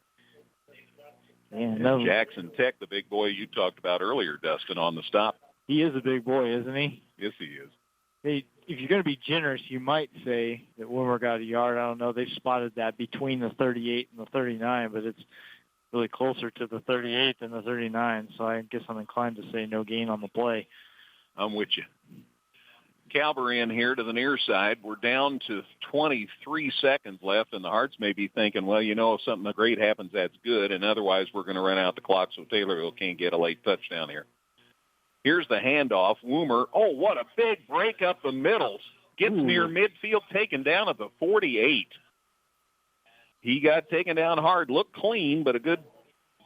Speaker 5: And
Speaker 4: Jackson Tech, the big boy you talked about earlier, Dustin, on the stop.
Speaker 5: he is a big boy, isn't he?
Speaker 4: Yes, he is.
Speaker 5: If you're going to be generous, you might say that Wilmer got a yard. I don't know. They spotted that between the 38 and the 39, but it's really closer to the 38 than the 39, so I guess I'm inclined to say no gain on the play.
Speaker 4: I'm with you. Calvary in here to the near side. We're down to 23 seconds left, and the Hearts may be thinking, well, if something great happens, that's good, and otherwise we're going to run out the clock so Taylorville can't get a late touchdown here. Here's the handoff. Woomer, what a big break up the middle. Gets near midfield, taken down at the 48. He got taken down hard, looked clean, but a good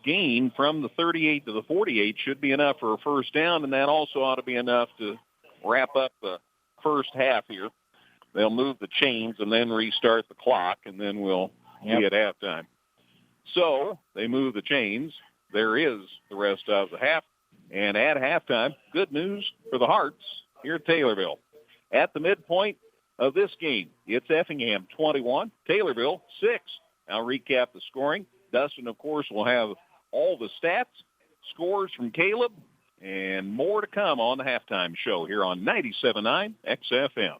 Speaker 4: gain from the 38 to the 48 should be enough for a first down, and that also ought to be enough to wrap up the first half here. They'll move the chains and then restart the clock, and then we'll be at halftime. So they move the chains. There is the rest of the half. And at halftime, good news for the Hearts here at Taylorville. At the midpoint of this game, it's Effingham 21, Taylorville 6. I'll recap the scoring. Dustin, of course, will have all the stats, scores from Caleb, and more to come on the halftime show here on 97.9 XFM.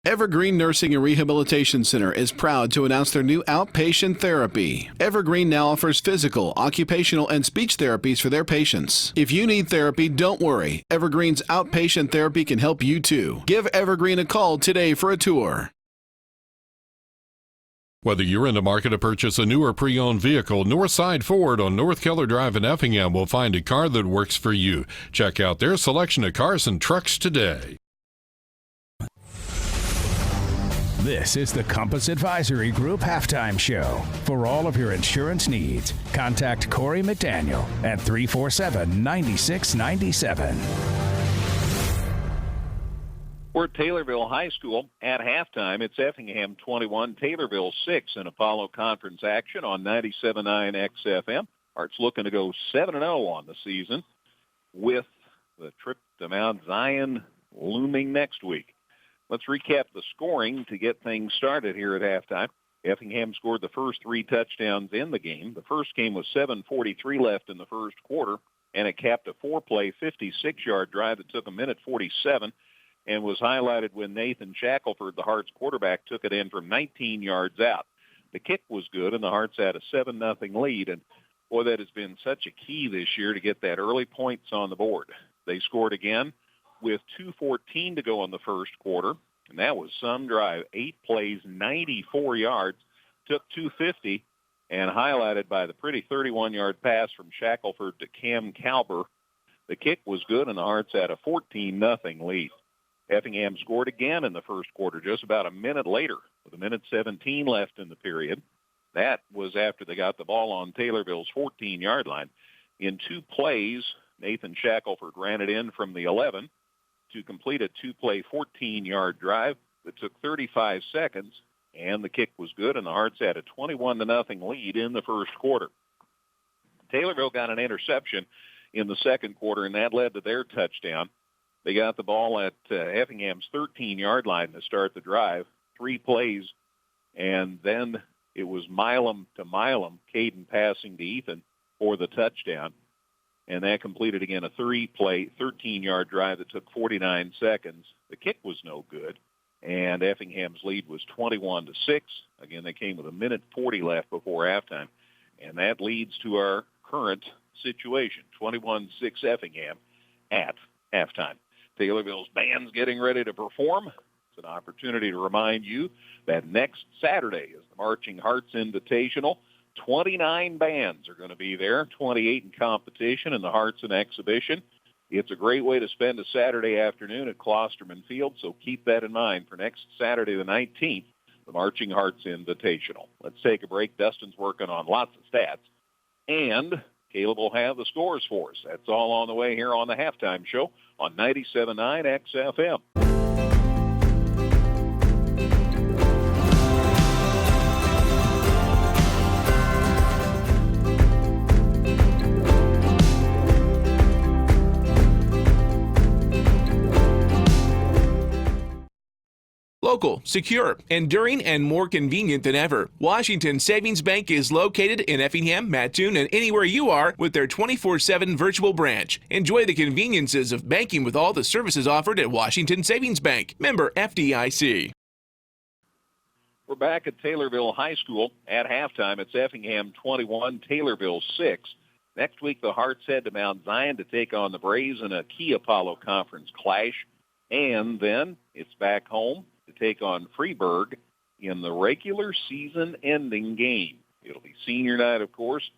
Speaker 7: Evergreen Nursing and Rehabilitation Center is proud to announce their new outpatient therapy. Evergreen now offers physical, occupational, and speech therapies for their patients. If you need therapy, don't worry. Evergreen's outpatient therapy can help you too. Give Evergreen a call today for a tour.
Speaker 1: Whether you're in the market to purchase a new or pre-owned vehicle, Northside Ford on North Keller Drive in Effingham will find a car that works for you. Check out their selection of cars and trucks today.
Speaker 3: This is the Compass Advisory Group Halftime Show. For all of your insurance needs, contact Corey McDaniel at 347-9697.
Speaker 4: We're at Taylorville High School at halftime. It's Effingham 21, Taylorville 6 in Apollo Conference action on 97.9 XFM. Hearts looking to go 7-0 on the season with the trip to Mount Zion looming next week. Let's recap the scoring to get things started here at halftime. Effingham scored the first 3 touchdowns in the game. The first game was 7:43 left in the first quarter, and it capped a 4-play, 56-yard drive that took a minute 47 and was highlighted when Nathan Shackelford, the Hearts quarterback, took it in from 19 yards out. The kick was good, and the Hearts had a 7-0 lead. And, boy, that has been such a key this year to get that early points on the board. They scored again with 2:14 to go in the first quarter, and that was some drive. 8 plays, 94 yards, took 250, and highlighted by the pretty 31-yard pass from Shackelford to Cam Calber. The kick was good, and the Hearts had a 14-0 lead. Effingham scored again in the first quarter just about a minute later with a minute 17 left in the period. That was after they got the ball on Taylorville's 14-yard line. In 2 plays, Nathan Shackelford ran it in from the 11 to complete a 2-play, 14-yard drive that took 35 seconds, and the kick was good, and the Hearts had a 21-0 lead in the first quarter. Taylorville got an interception in the second quarter, and that led to their touchdown. They got the ball at Effingham's 13-yard line to start the drive, 3 plays, and then it was Milam to Milam, Caden passing to Ethan for the touchdown. And that completed, again, a 3-play, 13-yard drive that took 49 seconds. The kick was no good, and Effingham's lead was 21-6. Again, they came with a minute 40 left before halftime, and that leads to our current situation, 21-6 Effingham at halftime. Taylorville's band's getting ready to perform. It's an opportunity to remind you that next Saturday is the Marching Hearts Invitational. 29 bands are going to be there, 28 in competition, and the Hearts in exhibition. It's a great way to spend a Saturday afternoon at Klosterman Field, so keep that in mind for next Saturday the 19th, the Marching Hearts Invitational. Let's take a break. Dustin's working on lots of stats, and Caleb will have the scores for us. That's all on the way here on the halftime show on 97.9 XFM.
Speaker 2: Local, secure, enduring, and more convenient than ever. Washington Savings Bank is located in Effingham, Mattoon, and anywhere you are with their 24/7 virtual branch. Enjoy the conveniences of banking with all the services offered at Washington Savings Bank. Member FDIC.
Speaker 4: We're back at Taylorville High School at halftime. It's Effingham 21, Taylorville 6. Next week, the Hearts head to Mount Zion to take on the Braves in a Key Apollo Conference clash. And then it's back home to take on Freeburg in the regular season ending game. It'll be senior night, of course.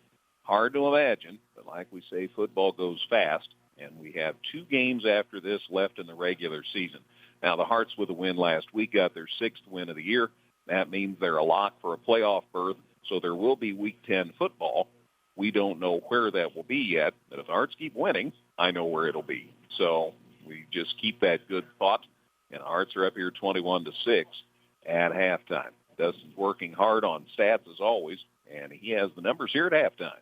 Speaker 4: Hard to imagine, but like we say, football goes fast, and we have 2 games after this left in the regular season. Now, the Hearts, with a win last week, got their 6th win of the year. That means they're a lock for a playoff berth, so there will be Week 10 football. We don't know where that will be yet, but if the Hearts keep winning, I know where it'll be. So we just keep that good thought, and the Hearts are up here 21-6 at halftime. Dustin's working hard on stats as always, and he has the numbers here at halftime.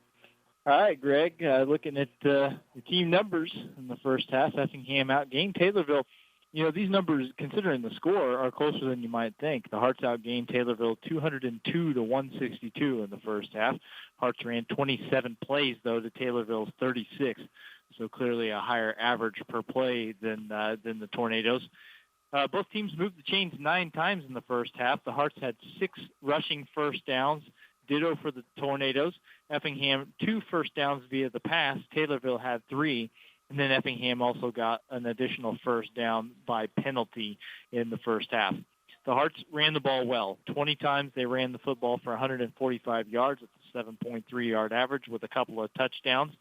Speaker 5: All right, Greg, looking at the team numbers in the first half, Effingham outgained Taylorville. You know, these numbers, considering the score, are closer than you might think. The Hearts outgained Taylorville 202-162 in the first half. Hearts ran 27 plays, though, to Taylorville's 36. So clearly a higher average per play than the Tornadoes. Both teams moved the chains 9 times in the first half. The Hearts had 6 rushing first downs, ditto for the Tornadoes. Effingham, 2 first downs via the pass. Taylorville had 3. And then Effingham also got an additional first down by penalty in the first half. The Hearts ran the ball well. 20 times they ran the football for 145 yards. It's a 7.3-yard average with a couple of touchdowns.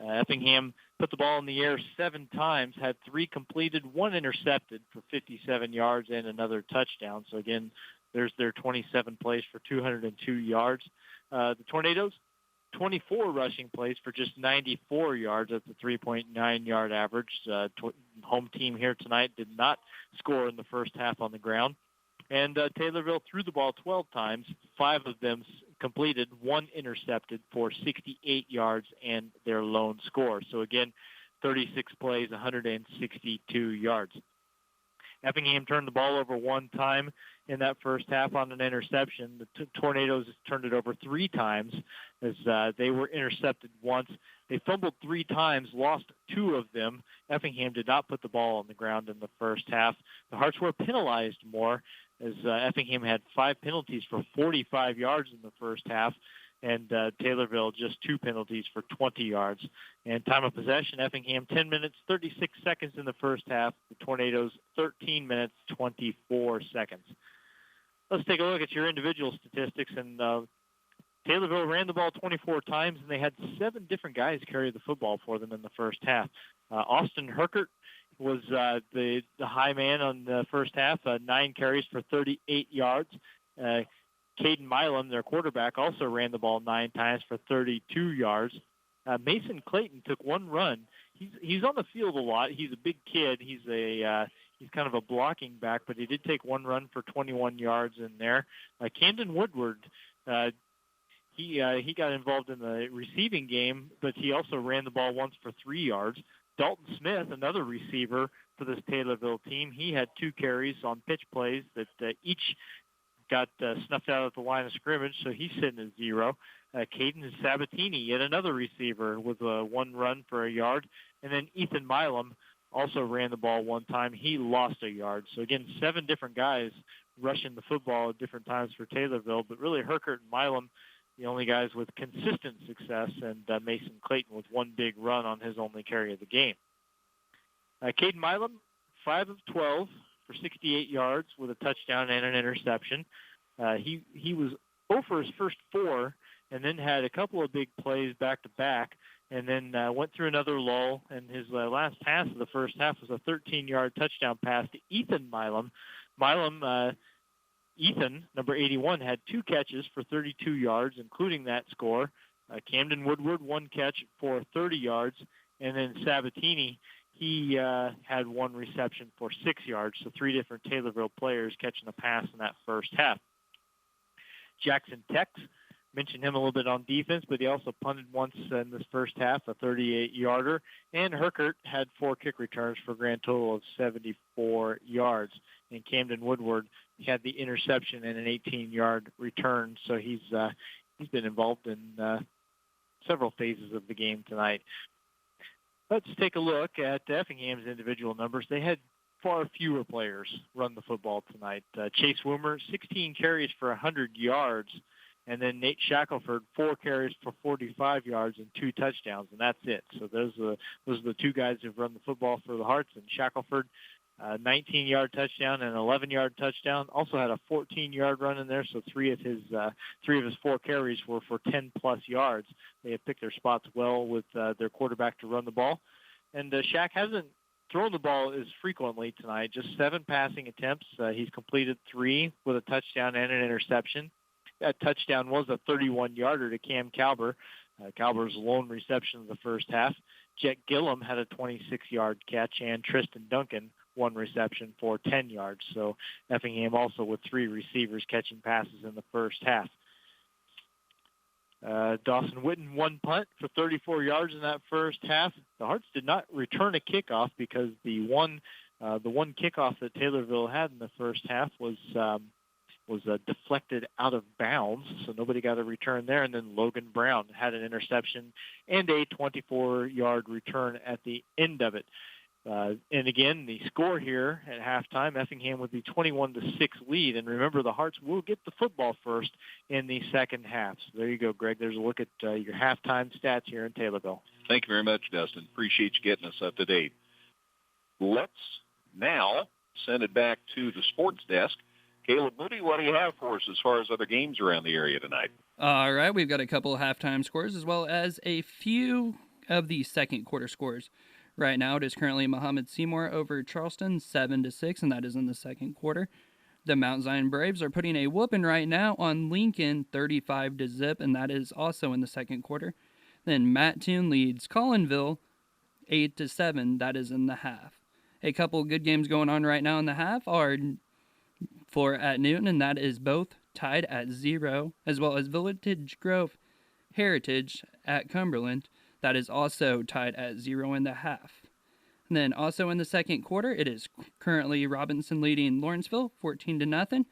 Speaker 5: Effingham put the ball in the air 7 times, had 3 completed, 1 intercepted for 57 yards and another touchdown. So, again, there's their 27 plays for 202 yards. The Tornadoes, 24 rushing plays for just 94 yards. That's a 3.9-yard average. Home team here tonight did not score in the first half on the ground. And Taylorville threw the ball 12 times, 5 of them completed, 1 intercepted for 68 yards and their lone score. So again, 36 plays, 162 yards. Effingham turned the ball over 1 time in that first half on an interception. The Tornadoes turned it over 3 times as they were intercepted once. They fumbled 3 times, lost 2 of them. Effingham did not put the ball on the ground in the first half. The Hearts were penalized more as Effingham had 5 penalties for 45 yards in the first half, and Taylorville just 2 penalties for 20 yards. And time of possession, Effingham 10 minutes, 36 seconds in the first half. The Tornadoes 13 minutes, 24 seconds. Let's take a look at your individual statistics. And Taylorville ran the ball 24 times, and they had 7 different guys carry the football for them in the first half. Austin Herkert was the high man on the first half, 9 carries for 38 yards. Caden Milam, their quarterback, also ran the ball 9 times for 32 yards. Mason Clayton took 1 run. He's on the field a lot. He's a big kid. He's kind of a blocking back, but he did take 1 run for 21 yards in there. Camden Woodward, he got involved in the receiving game, but he also ran the ball once for 3 yards. Dalton Smith, another receiver for this Taylorville team, he had 2 carries on pitch plays that each got snuffed out at the line of scrimmage, so he's sitting at 0. Caden Sabatini, yet another receiver, with 1 run for a yard. And then Ethan Milam also ran the ball 1 time. He lost a yard. So, again, 7 different guys rushing the football at different times for Taylorville, but really Herkert and Milam, the only guys with consistent success, and Mason Clayton with 1 big run on his only carry of the game. Caden Milam, 5 of 12 for 68 yards with a touchdown and an interception. He was 0 for his first 4 and then had a couple of big plays back-to-back and then went through another lull. And his last pass of the first half was a 13-yard touchdown pass to Ethan Milam. Ethan, number 81, had 2 catches for 32 yards, including that score. Camden Woodward, 1 catch for 30 yards. And then Sabatini, he had 1 reception for 6 yards. So 3 different Taylorville players catching a pass in that first half. Jackson Tex, mentioned him a little bit on defense, but he also punted once in this first half, a 38-yarder. And Herkert had 4 kick returns for a grand total of 74 yards. And Camden Woodward he had the interception and an 18-yard return. So he's been involved in several phases of the game tonight. Let's take a look at Effingham's individual numbers. They had far fewer players run the football tonight. Chase Woomer, 16 carries for 100 yards, and then Nate Shackelford, 4 carries for 45 yards and 2 touchdowns, and that's it. So those are the two guys who've run the football for the Hearts. And Shackelford, 19-yard touchdown and an 11-yard touchdown. Also had a 14-yard run in there, so three of his 4 carries were for 10-plus yards. They have picked their spots well with their quarterback to run the ball. And Shaq hasn't thrown the ball as frequently tonight, just 7 passing attempts. He's completed 3 with a touchdown and an interception. That touchdown was a 31-yarder to Cam Calber. Calber's lone reception of the first half. Jet Gillum had a 26-yard catch, and Tristan Duncan 1 reception for 10 yards. So Effingham also with 3 receivers catching passes in the first half. Dawson Witten 1 punt for 34 yards in that first half. The Hearts did not return a kickoff because the one kickoff that Taylorville had in the first half was deflected out of bounds, so nobody got a return there. And then Logan Brown had an interception and a 24-yard return at the end of it. And again, the score here at halftime, Effingham would be 21-6 lead. And remember, the Hearts will get the football first in the second half. So there you go, Greg. There's a look at your halftime stats here in Taylorville.
Speaker 4: Thank you very much, Dustin. Appreciate you getting us up to date. Let's now send it back to the sports desk. Caleb Moody, what do you have for us as far as other games around the area tonight?
Speaker 8: All right, we've got a couple of halftime scores as well as a few of the second quarter scores. Right now, it is currently Muhammad Seymour over Charleston, 7-6, and that is in the second quarter. The Mount Zion Braves are putting a whooping right now on Lincoln, 35-0, and that is also in the second quarter. Then Mattoon leads Collinville, 8-7, that is in the half. A couple good games going on right now in the half are for at Newton, and that is both tied at 0, as well as Village Grove Heritage at Cumberland. That is also tied at 0 in the half. And then also in the second quarter, it is currently Robinson leading Lawrenceville 14-0. And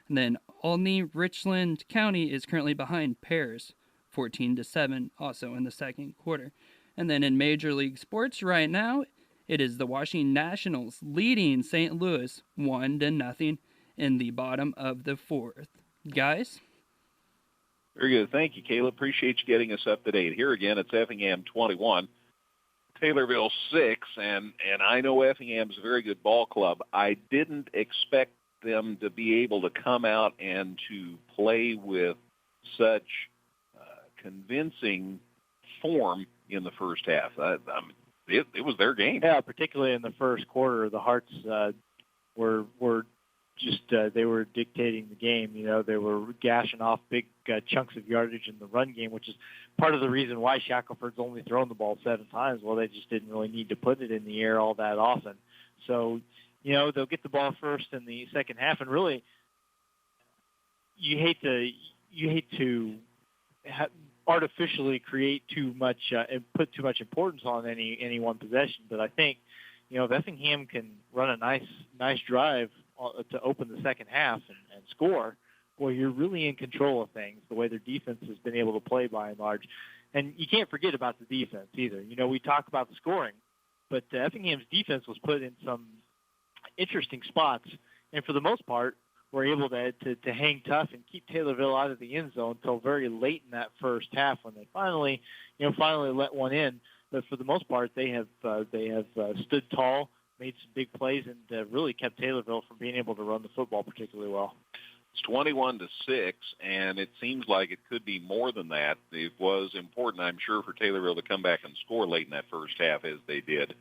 Speaker 8: then Olney Richland County is currently behind Paris 14-7, also in the second quarter. And then in Major League Sports right now, it is the Washington Nationals leading St. Louis 1-0 in the bottom of the fourth. Guys?
Speaker 4: Very good. Thank you, Caleb. Appreciate you getting us up to date. Here again, it's Effingham 21, Taylorville 6, and I know Effingham's a very good ball club. I didn't expect them to be able to come out and to play with such convincing form in the first half. It was their game.
Speaker 5: Yeah, particularly in the first quarter, the Hearts were just they were dictating the game. You know, they were gashing off big chunks of yardage in the run game, which is part of the reason why Shackelford's only thrown the ball 7 times. Well, they just didn't really need to put it in the air all that often. So, you know, they'll get the ball first in the second half, and really, you hate to artificially create too much and put too much importance on any one possession. But I think, you know, if Effingham can run a nice drive to open the second half and score, boy, you're really in control of things, the way their defense has been able to play by and large. And you can't forget about the defense either. You know, we talk about the scoring, but Effingham's defense was put in some interesting spots, and for the most part, were able to hang tough and keep Taylorville out of the end zone until very late in that first half when they finally let one in. But for the most part, they have stood tall, made some big plays, and really kept Taylorville from being able to run the football particularly well.
Speaker 4: It's 21-6, and it seems like it could be more than that. It was important, I'm sure, for Taylorville to come back and score late in that first half as they did.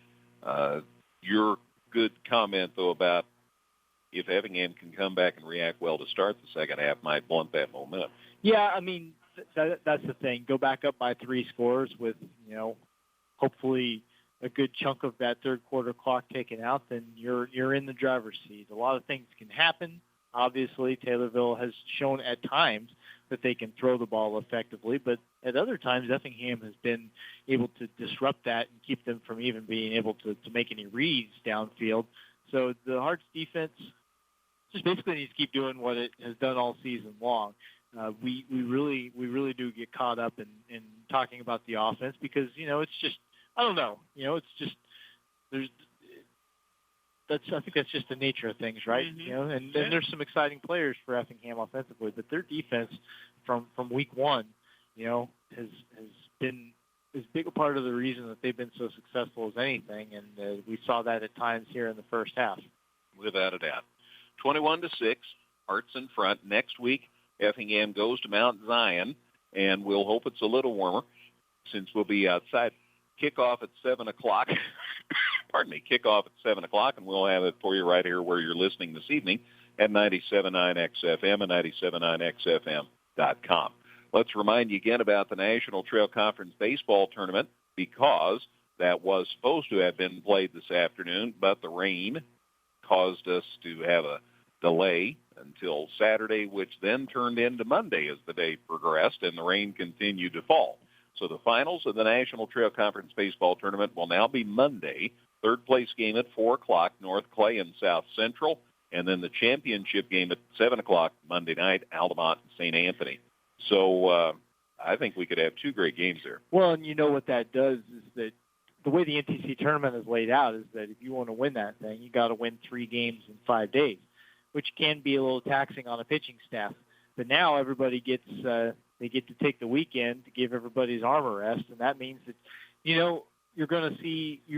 Speaker 4: Your good comment, though, about if Effingham can come back and react well to start the second half might blunt that momentum.
Speaker 5: Yeah, I mean, that's the thing. Go back up by 3 scores with, you know, hopefully a good chunk of that third quarter clock taken out, then you're in the driver's seat. A lot of things can happen. Obviously, Taylorville has shown at times that they can throw the ball effectively, but at other times, Effingham has been able to disrupt that and keep them from even being able to make any reads downfield. So the Hearts defense just basically needs to keep doing what it has done all season long. We really do get caught up in talking about the offense because, it's just, I don't know, it's just, I think that's just the nature of things, right?
Speaker 9: Mm-hmm.
Speaker 5: And then there's some exciting players for Effingham offensively, but their defense from week one, has been as big a part of the reason that they've been so successful as anything, and we saw that at times here in the first half.
Speaker 4: Without a doubt. 21-6, Hearts in front. Next week, Effingham goes to Mount Zion, and we'll hope it's a little warmer since we'll be outside. Kickoff at 7 o'clock. Pardon me, kickoff at 7 o'clock, and we'll have it for you right here where you're listening this evening at 97.9 XFM and 97.9XFM.com. Let's remind you again about the National Trail Conference Baseball Tournament because that was supposed to have been played this afternoon, but the rain caused us to have a delay until Saturday, which then turned into Monday as the day progressed, and the rain continued to fall. So the finals of the National Trail Conference Baseball Tournament will now be Monday, third place game at 4 o'clock, North Clay and South Central, and then the championship game at 7 o'clock Monday night, Altamont and St. Anthony. So I think we could have two great games there.
Speaker 5: Well, and what that does is that the way the NTC tournament is laid out is that if you want to win that thing, you got to win 3 games in 5 days, which can be a little taxing on a pitching staff. But now everybody gets they get to take the weekend to give everybody's arm a rest, and that means that you're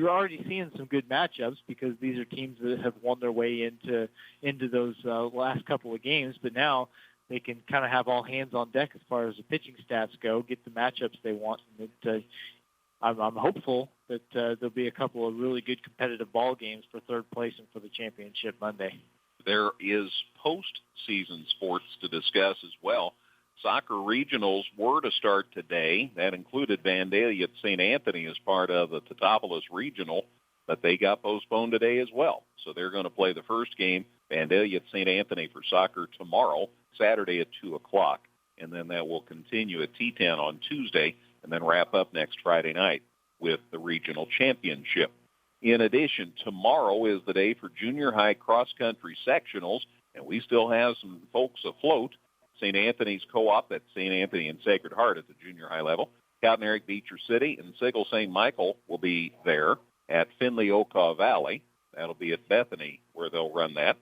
Speaker 5: already seeing some good matchups because these are teams that have won their way into those last couple of games. But now they can kind of have all hands on deck as far as the pitching staffs go, get the matchups they want. And I'm hopeful that there'll be a couple of really good competitive ball games for third place and for the championship Monday.
Speaker 4: There is postseason sports to discuss as well. Soccer regionals were to start today. That included Vandalia at St. Anthony as part of the Teutopolis Regional, but they got postponed today as well. So they're going to play the first game, Vandalia at St. Anthony for soccer tomorrow, Saturday at 2 o'clock. And then that will continue at T10 on Tuesday and then wrap up next Friday night with the regional championship. In addition, tomorrow is the day for junior high cross-country sectionals, and we still have some folks afloat. St. Anthony's Co-op, that's St. Anthony and Sacred Heart at the junior high level. Cowden Eric Beecher City and Sigel St. Michael will be there at Findlay-Okaw Valley. That'll be at Bethany where they'll run that.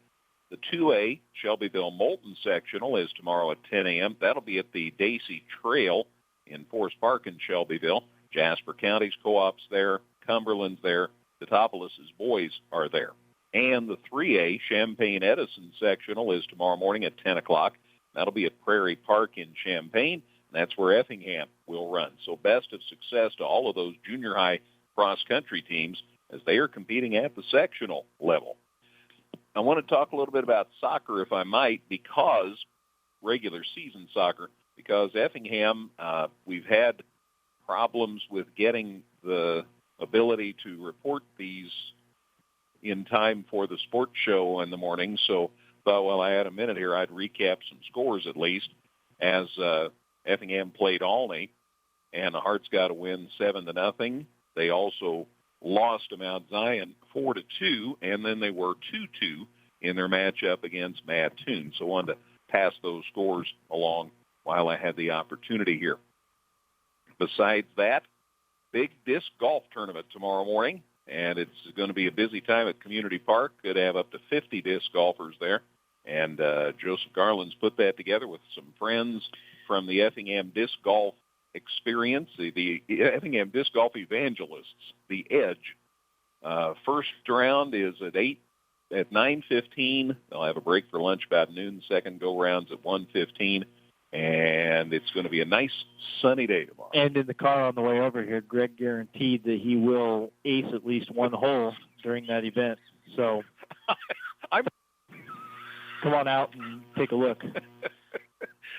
Speaker 4: The 2A Shelbyville-Moulton sectional is tomorrow at 10 a.m. That'll be at the Daisy Trail in Forest Park in Shelbyville. Jasper County's Co-op's there. Cumberland's there. Teutopolis' boys are there. And the 3A Champaign-Edison sectional is tomorrow morning at 10 o'clock. That'll be at Prairie Park in Champaign. That's where Effingham will run. So best of success to all of those junior high cross-country teams as they are competing at the sectional level. I want to talk a little bit about soccer, if I might, because regular season soccer, because Effingham, we've had problems with getting the ability to report these in time for the sports show in the morning. So thought while I had a minute here, I'd recap some scores at least as Effingham played Olney, and the Hearts got a win 7-0. They also lost to Mount Zion 4-2, and then they were 2-2 in their matchup against Mattoon. So I wanted to pass those scores along while I had the opportunity here. Besides that, big disc golf tournament tomorrow morning, and it's going to be a busy time at Community Park. Could have up to 50 disc golfers there. And Joseph Garland's put that together with some friends from the Effingham Disc Golf Experience, the Effingham Disc Golf Evangelists, The Edge. First round is at 9:15. They'll have a break for lunch about noon. Second go-round's at 1:15. And it's going to be a nice sunny day tomorrow.
Speaker 5: And in the car on the way over here, Greg guaranteed that he will ace at least one hole during that event. So come on out and take a look.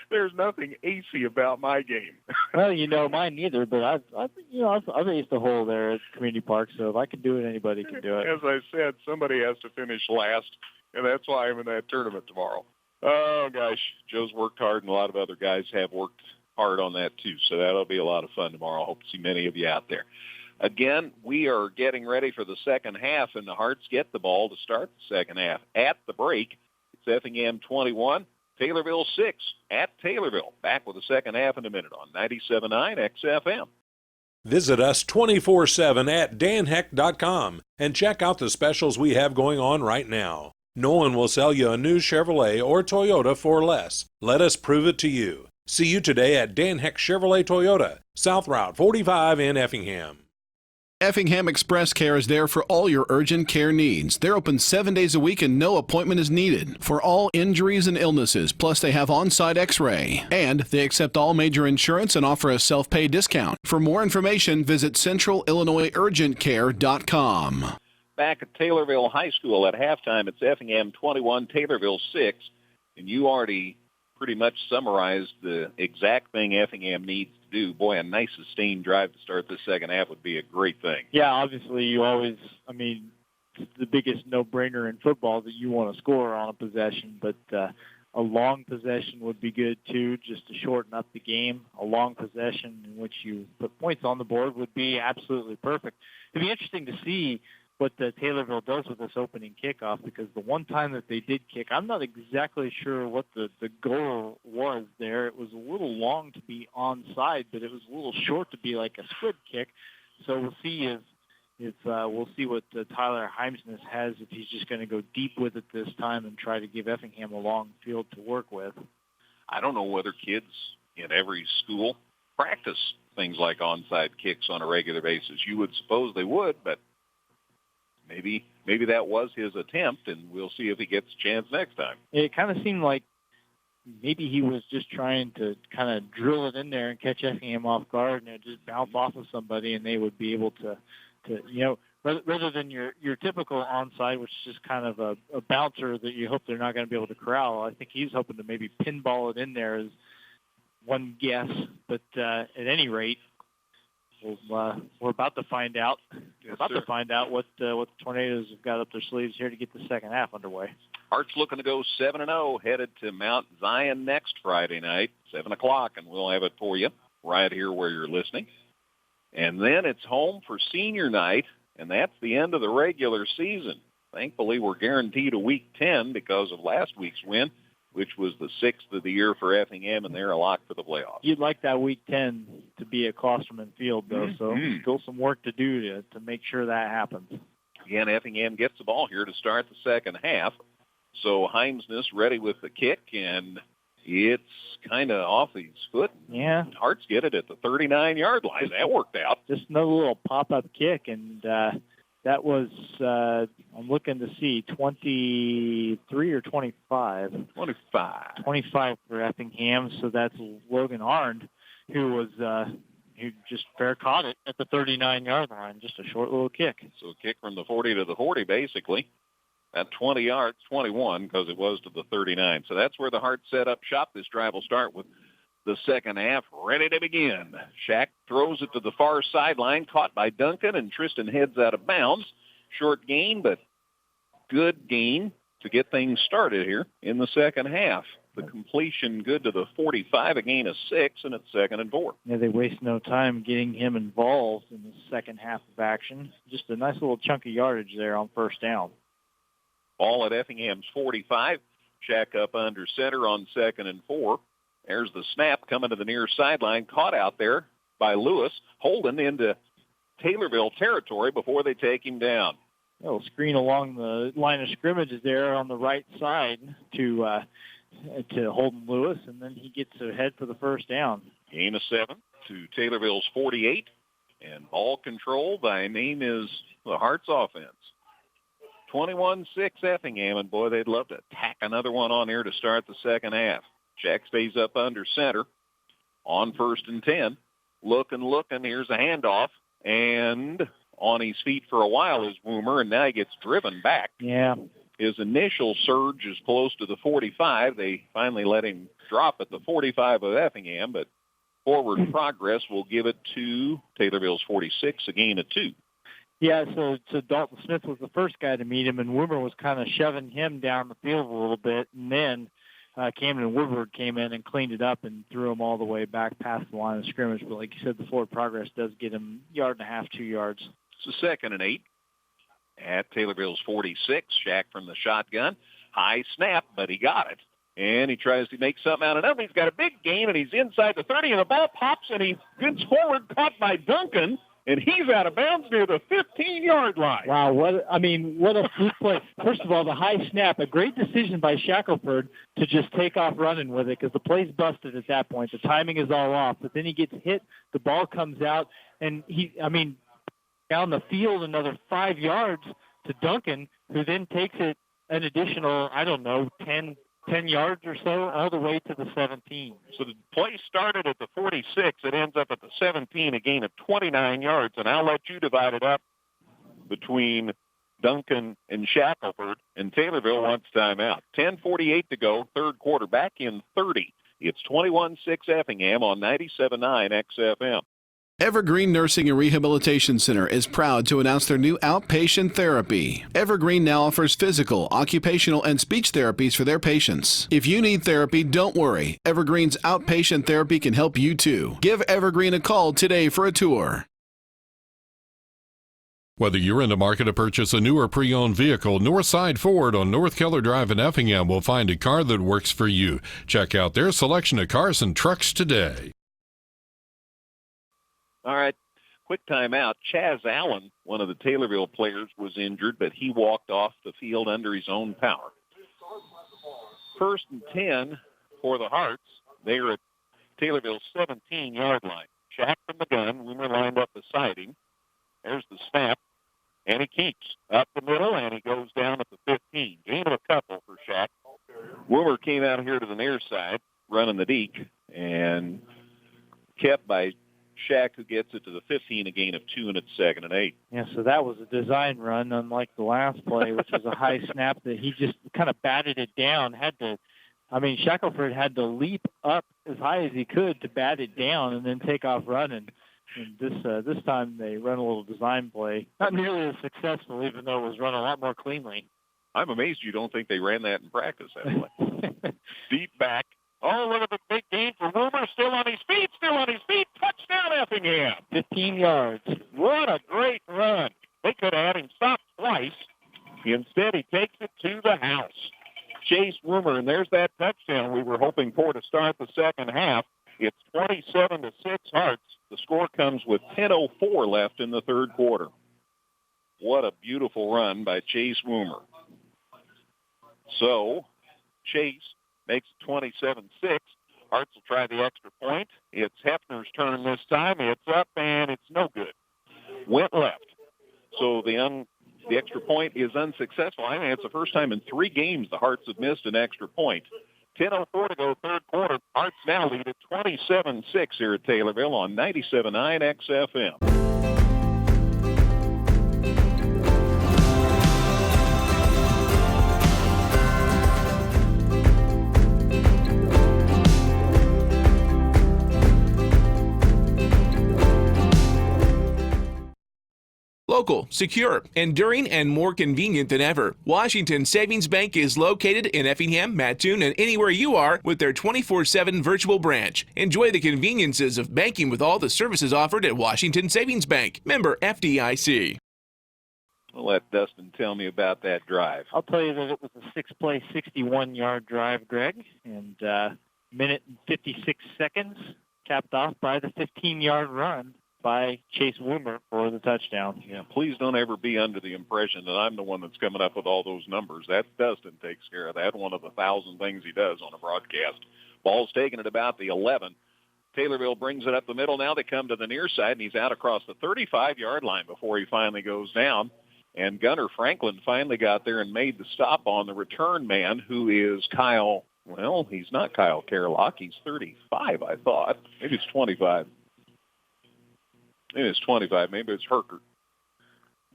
Speaker 4: There's nothing acy about my game.
Speaker 5: Well, mine neither, but I've aced a hole there at Community Park, so if I can do it, anybody can do it.
Speaker 4: As I said, somebody has to finish last, and that's why I'm in that tournament tomorrow. Oh, gosh, Joe's worked hard, and a lot of other guys have worked hard on that, too, so that'll be a lot of fun tomorrow. I hope to see many of you out there. Again, we are getting ready for the second half, and the Hearts get the ball to start the second half. At the break, it's Effingham 21, Taylorville 6 at Taylorville. Back with the second half in a minute on 97.9 XFM.
Speaker 6: Visit us 24/7 at danheck.com and check out the specials we have going on right now. No one will sell you a new Chevrolet or Toyota for less. Let us prove it to you. See you today at Dan Heck Chevrolet Toyota, South Route 45 in Effingham.
Speaker 7: Effingham Express Care is there for all your urgent care needs. They're open 7 days a week and no appointment is needed for all injuries and illnesses. Plus, they have on-site x-ray. And they accept all major insurance and offer a self-pay discount. For more information, visit centralillinoisurgentcare.com.
Speaker 4: Back at Taylorville High School at halftime, it's Effingham 21, Taylorville 6. And you already pretty much summarized the exact thing Effingham needs to do. Boy, a nice sustained drive to start the second half would be a great thing.
Speaker 5: Yeah, obviously you always, it's the biggest no-brainer in football that you want to score on a possession, but a long possession would be good too, just to shorten up the game. A long possession in which you put points on the board would be absolutely perfect. It'd be interesting to see what the Taylorville does with this opening kickoff, because the one time that they did kick, I'm not exactly sure what the goal was there. It was a little long to be onside, but it was a little short to be like a squid kick. So we'll see if we'll see what Tyler Heimsness has, if he's just going to go deep with it this time and try to give Effingham a long field to work with.
Speaker 4: I don't know whether kids in every school practice things like onside kicks on a regular basis. You would suppose they would, but maybe that was his attempt, and we'll see if he gets a chance next time.
Speaker 5: It kind of seemed like maybe he was just trying to kind of drill it in there and catch Effingham off guard, and it just bounce off of somebody, and they would be able to rather than your typical onside, which is just kind of a bouncer that you hope they're not going to be able to corral. I think he's hoping to maybe pinball it in there as one guess. But at any rate, we're about to find out.
Speaker 4: Yes,
Speaker 5: to find out what the Tornadoes have got up their sleeves here to get the second half underway.
Speaker 4: Hart's looking to go 7-0, headed to Mount Zion next Friday night, 7 o'clock, and we'll have it for you right here where you're listening. And then it's home for senior night, and that's the end of the regular season. Thankfully, we're guaranteed a Week 10 because of last week's win, which was the 6th of the year for Effingham, and they're a lock for the playoffs.
Speaker 5: You'd like that Week 10 to be at Klosterman Field, though, so still some work to do to make sure that happens.
Speaker 4: Again, Effingham gets the ball here to start the second half. So Heimsness ready with the kick, and it's kind of off his foot.
Speaker 5: Yeah.
Speaker 4: Hart's get it at the 39-yard line. That worked out.
Speaker 5: Just another little pop-up kick, and that was, I'm looking to see, 23 or 25?
Speaker 4: 25.
Speaker 5: 25 for Effingham, so that's Logan Arndt, who just fair caught it at the 39-yard line, just a short little kick.
Speaker 4: So a kick from the 40 to the 40, basically. At 20 yards, 21, because it was to the 39. So that's where the Hart set up shop. This drive will start with the second half ready to begin. Shack throws it to the far sideline, caught by Duncan, and Tristan heads out of bounds. Short gain, but good gain to get things started here in the second half. The completion good to the 45, a gain of 6, and it's 2nd and 4.
Speaker 5: Yeah, they waste no time getting him involved in the second half of action. Just a nice little chunk of yardage there on first down.
Speaker 4: Ball at Effingham's 45. Shack up under center on 2nd and 4. There's the snap coming to the near sideline. Caught out there by Lewis. Holding into Taylorville territory before they take him down.
Speaker 5: A little screen along the line of scrimmage there on the right side to Holden Lewis, and then he gets ahead for the first down.
Speaker 4: Gain of 7 to Taylorville's 48. And ball control by name is the Hart's offense. 21-6 Effingham, and boy, they'd love to tack another one on here to start the second half. Jack stays up under center on 1st and 10. Looking. Here's a handoff, and on his feet for a while is Woomer, and now he gets driven back.
Speaker 5: Yeah.
Speaker 4: His initial surge is close to the 45. They finally let him drop at the 45 of Effingham, but forward progress will give it to Taylorville's 46, a gain of 2.
Speaker 5: Yeah, so Dalton Smith was the first guy to meet him, and Woomer was kind of shoving him down the field a little bit, and then Camden Woodward came in and cleaned it up and threw him all the way back past the line of scrimmage. But like you said, the forward progress does get him 1.5 yards, 2 yards.
Speaker 4: It's a 2nd and 8 at Taylorville's 46. Shack from the shotgun. High snap, but he got it. And he tries to make something out of it. He's got a big gain, and he's inside the 30, and the ball pops, and he gets forward, caught by Duncan, and he's out of bounds near the 15-yard line.
Speaker 5: Wow, what a fluke play. First of all, the high snap, a great decision by Shackelford to just take off running with it because the play's busted at that point. The timing is all off, but then he gets hit, the ball comes out, and down the field another 5 yards to Duncan, who then takes it an additional, 10 yards or so, all the way to the 17.
Speaker 4: So the play started at the 46. It ends up at the 17, a gain of 29 yards. And I'll let you divide it up between Duncan and Shackelford. And Taylorville wants timeout. 10:48 to go, third quarter, back in 30. It's 21-6 Effingham on 97.9 XFM.
Speaker 7: Evergreen Nursing and Rehabilitation Center is proud to announce their new outpatient therapy. Evergreen now offers physical, occupational, and speech therapies for their patients. If you need therapy, don't worry. Evergreen's outpatient therapy can help you too. Give Evergreen a call today for a tour.
Speaker 1: Whether you're in the market to purchase a new or pre-owned vehicle, Northside Ford on North Keller Drive in Effingham will find a car that works for you. Check out their selection of cars and trucks today.
Speaker 4: All right, quick timeout. Chaz Allen, one of the Taylorville players, was injured, but he walked off the field under his own power. 1st and 10 for the Hearts. They're at Taylorville's 17-yard line. Shaq from the gun. Woomer lined up beside him. There's the snap, and he keeps up the middle, and he goes down at the 15. Gain of a couple for Shaq. Woomer came out here to the near side, running the deke, and kept by Shaq, who gets it to the 15, a gain of 2, and it's 2nd and 8.
Speaker 5: Yeah, so that was a design run, unlike the last play, which was a high snap that he just kind of batted it down. Shackelford had to leap up as high as he could to bat it down and then take off running. And this time they run a little design play. Not nearly as successful, even though it was run a lot more cleanly.
Speaker 4: I'm amazed you don't think they ran that in practice that way. Deep back. Oh, look at the big gain for Woomer. Still on his feet. Touchdown, Effingham.
Speaker 5: 15 yards.
Speaker 4: What a great run. They could have had him stopped twice. Instead, he takes it to the house. Chase Woomer, and there's that touchdown we were hoping for to start the second half. It's 27-6 Hearts. The score comes with 10:04 left in the third quarter. What a beautiful run by Chase Woomer. So, Chase makes it 27-6. Hearts will try the extra point. It's Hefner's turn this time. It's up, and it's no good. Went left. So the extra point is unsuccessful. I mean, it's the first time in 3 games the Hearts have missed an extra point. 10:04 to go, third quarter. Hearts now lead at 27-6 here at Taylorville on 97.9 XFM.
Speaker 2: Local, secure, enduring, and more convenient than ever. Washington Savings Bank is located in Effingham, Mattoon, and anywhere you are with their 24/7 virtual branch. Enjoy the conveniences of banking with all the services offered at Washington Savings Bank. Member FDIC.
Speaker 4: I'll let Dustin tell me about that drive.
Speaker 5: I'll tell you that it was a 6-play, 61-yard drive, Greg, and minute and 56 seconds, capped off by the 15-yard run by Chase Woomer for the touchdown.
Speaker 4: Yeah, please don't ever be under the impression that I'm the one that's coming up with all those numbers. That's Dustin takes care of that, one of the 1,000 things he does on a broadcast. Ball's taken at about the 11. Taylorville brings it up the middle. Now they come to the near side, and he's out across the 35-yard line before he finally goes down. And Gunnar Franklin finally got there and made the stop on the return man, who is Kyle. Well, he's not Kyle Kerlock. He's 35, I thought. Maybe it's 25. Maybe it's 25. Maybe it's Herkert.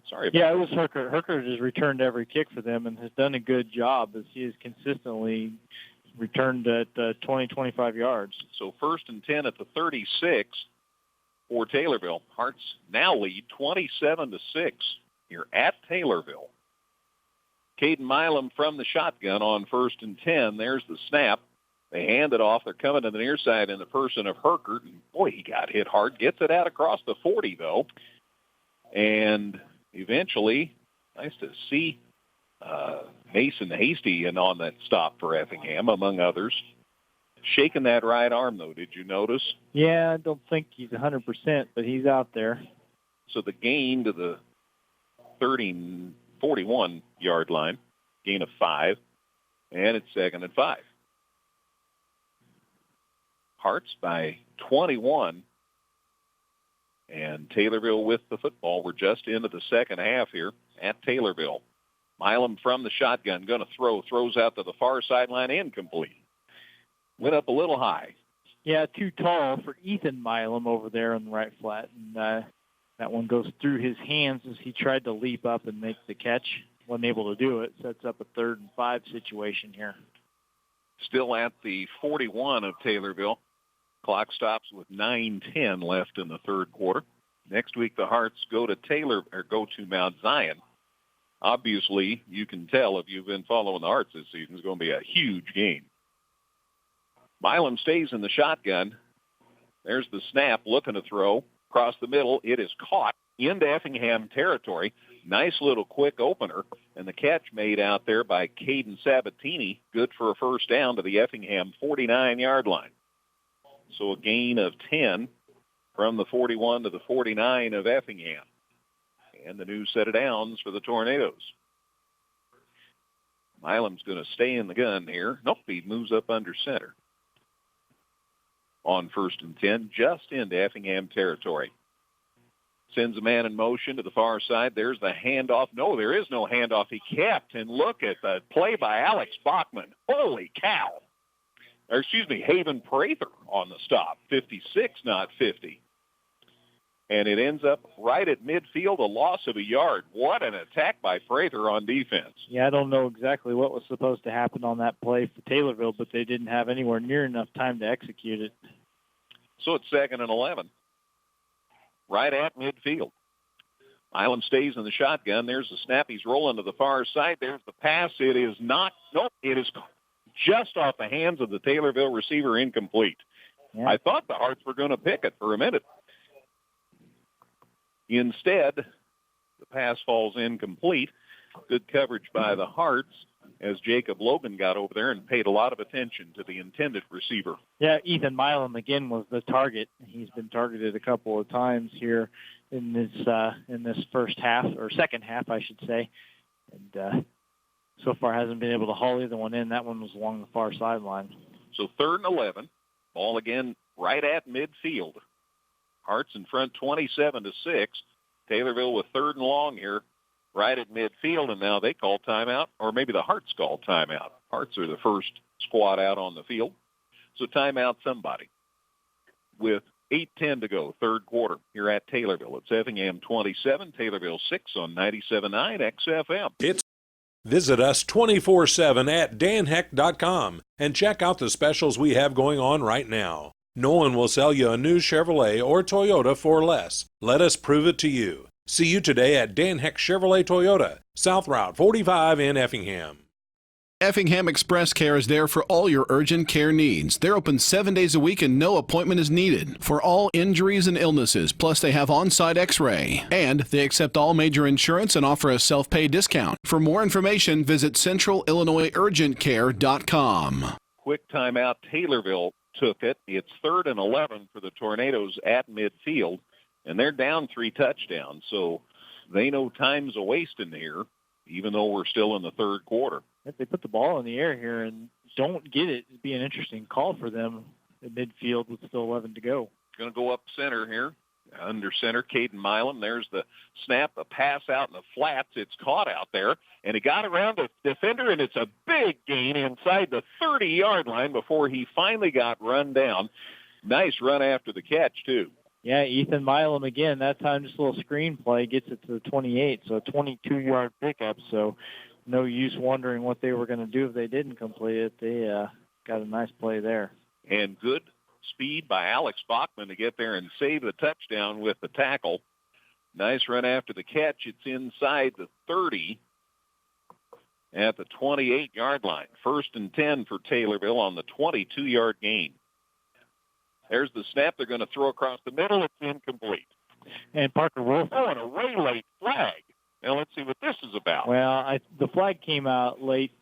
Speaker 4: Sorry about
Speaker 5: that. It was Herkert. Herkert has returned every kick for them and has done a good job as he has consistently returned at 20, 25 yards.
Speaker 4: So 1st and 10 at the 36 for Taylorville. Hearts now lead 27-6 here at Taylorville. Caden Milam from the shotgun on 1st and 10. There's the snap. They hand it off. They're coming to the near side in the person of Herkert. And boy, he got hit hard. Gets it out across the 40, though. And eventually, nice to see Mason Hasty in on that stop for Effingham, among others. Shaking that right arm, though, did you notice?
Speaker 5: Yeah, I don't think he's 100%, but he's out there.
Speaker 4: So the gain to the 41-yard line, gain of 5, and it's 2nd and 5. Hearts by 21, and Taylorville with the football. We're just into the second half here at Taylorville. Milam from the shotgun, going to throws out to the far sideline, incomplete. Went up a little high.
Speaker 5: Yeah, too tall for Ethan Milam over there on the right flat. And that one goes through his hands as he tried to leap up and make the catch. Wasn't able to do it. Sets up a 3rd and 5 situation here.
Speaker 4: Still at the 41 of Taylorville. Clock stops with 9:10 left in the third quarter. Next week, the Hearts go to Mount Zion. Obviously, you can tell if you've been following the Hearts this season, it's going to be a huge game. Milam stays in the shotgun. There's the snap, looking to throw. Across the middle, it is caught into Effingham territory. Nice little quick opener, and the catch made out there by Caden Sabatini. Good for a first down to the Effingham 49-yard line. So a gain of 10 from the 41 to the 49 of Effingham. And the new set of downs for the Tornadoes. Milam's going to stay in the gun here. Nope, he moves up under center. On 1st and 10, just into Effingham territory. Sends a man in motion to the far side. There's the handoff. No, there is no handoff. He kept, and look at the play by Alex Bachman. Holy cow. Haven Prather on the stop. 56, not 50. And it ends up right at midfield, a loss of a yard. What an attack by Prather on defense.
Speaker 5: Yeah, I don't know exactly what was supposed to happen on that play for Taylorville, but they didn't have anywhere near enough time to execute it.
Speaker 4: So it's 2nd and 11. Right at midfield. Milam stays in the shotgun. There's the snap. He's rolling to the far side. There's the pass. It is not. Nope, it is just off the hands of the Taylorville receiver, incomplete. Yeah. I thought the Hearts were going to pick it for a minute. Instead, the pass falls incomplete. Good coverage by the Hearts as Jacob Logan got over there and paid a lot of attention to the intended receiver.
Speaker 5: Yeah, Ethan Milam again was the target. He's been targeted a couple of times here in this first half, or second half, I should say. And so far hasn't been able to haul either one in. That one was along the far sideline.
Speaker 4: So 3rd and 11. Ball again right at midfield. Hearts in front 27-6. Taylorville with 3rd and long here right at midfield, and now they call timeout, or maybe the Hearts call timeout. Hearts are the first squad out on the field. So timeout somebody. With 8:10 to go, third quarter here at Taylorville. It's Effingham 27, Taylorville 6 on 97.9 XFM.
Speaker 6: Visit us 24/7 at danheck.com and check out the specials we have going on right now. No one will sell you a new Chevrolet or Toyota for less. Let us prove it to you. See you today at Dan Heck Chevrolet Toyota, South Route 45 in Effingham.
Speaker 7: Effingham Express Care is there for all your urgent care needs. They're open 7 days a week and no appointment is needed for all injuries and illnesses. Plus, they have on-site x-ray. And they accept all major insurance and offer a self-pay discount. For more information, visit centralillinoisurgentcare.com.
Speaker 4: Quick timeout. Taylorville took it. It's 3rd and 11 for the Tornadoes at midfield, and they're down 3 touchdowns. So they know time's a wasting here, even though we're still in the third quarter.
Speaker 5: If they put the ball in the air here and don't get it, it'd be an interesting call for them at midfield with still 11 to go.
Speaker 4: Going to go up center here. Under center, Caden Milam. There's the snap, a pass out in the flats. It's caught out there, and he got around the defender, and it's a big gain inside the 30-yard line before he finally got run down. Nice run after the catch, too.
Speaker 5: Yeah, Ethan Milam again. That time just a little screen play gets it to the 28, so a 22-yard pickup. So no use wondering what they were going to do if they didn't complete it. They got a nice play there.
Speaker 4: And good speed by Alex Bachman to get there and save the touchdown with the tackle. Nice run after the catch. It's inside the 30 at the 28-yard line. 1st and 10 for Taylorville on the 22-yard gain. There's the snap. They're going to throw across the middle. It's incomplete.
Speaker 5: And Parker Wolf.
Speaker 4: Oh, and a way late flag. Now let's see what this is is about.
Speaker 5: Well, the flag came out late,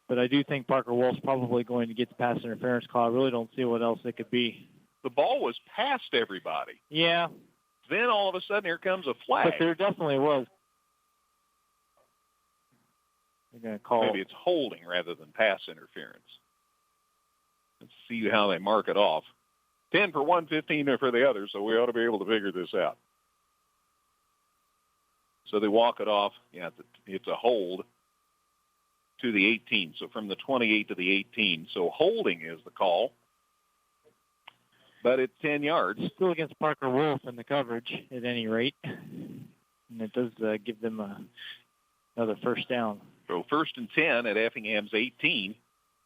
Speaker 5: but I do think Parker Wolf's probably going to get the pass interference call. I really don't see what else it could be.
Speaker 4: The ball was past everybody.
Speaker 5: Yeah.
Speaker 4: Then all of a sudden, here comes a flag.
Speaker 5: But there definitely was. They're going to call.
Speaker 4: Maybe it's holding rather than pass interference. Let's see how they mark it off. 10 for one, 15 for the other, so we ought to be able to figure this out. So they walk it off. Yeah, it's a hold to the 18. So from the 28 to the 18. So holding is the call. But it's 10 yards.
Speaker 5: Still against Parker Wolf in the coverage at any rate. And it does give them another first down.
Speaker 4: So 1st and 10 at Effingham's 18.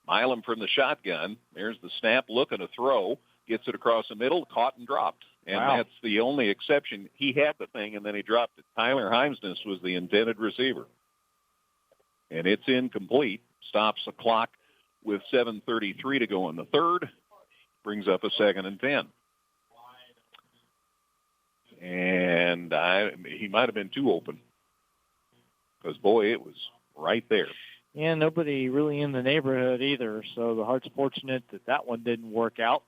Speaker 4: Milam from the shotgun. There's the snap, looking to throw. Gets it across the middle, caught and dropped. And that's the only exception. He had the thing, and then he dropped it. Tyler Heimsness was the intended receiver. And it's incomplete. Stops the clock with 7:33 to go in the third. Brings up a 2nd and 10. And he might have been too open. Because, boy, it was right there.
Speaker 5: Yeah, nobody really in the neighborhood either. So the Heart's fortunate that one didn't work out.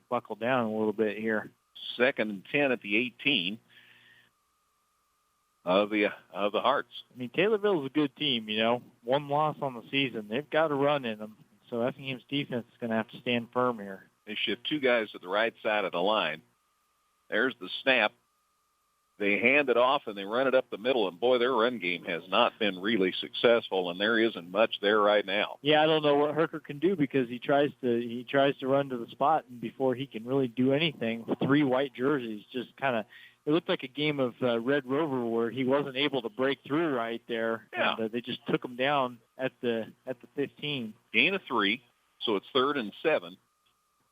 Speaker 5: Buckle down a little bit here.
Speaker 4: 2nd and 10 at the 18 of the Hearts.
Speaker 5: I mean, Taylorville's a good team, you know. 1 loss on the season. They've got a run in them. So Effingham's defense is going to have to stand firm here.
Speaker 4: They shift 2 guys to the right side of the line. There's the snap. They hand it off, and they run it up the middle. And, boy, their run game has not been really successful, and there isn't much there right now.
Speaker 5: Yeah, I don't know what Herker can do because he tries to run to the spot, and before he can really do anything, 3 white jerseys just kind of – it looked like a game of Red Rover where he wasn't able to break through right there.
Speaker 4: Yeah.
Speaker 5: And they just took him down at the 15.
Speaker 4: Gain of 3, so it's 3rd and 7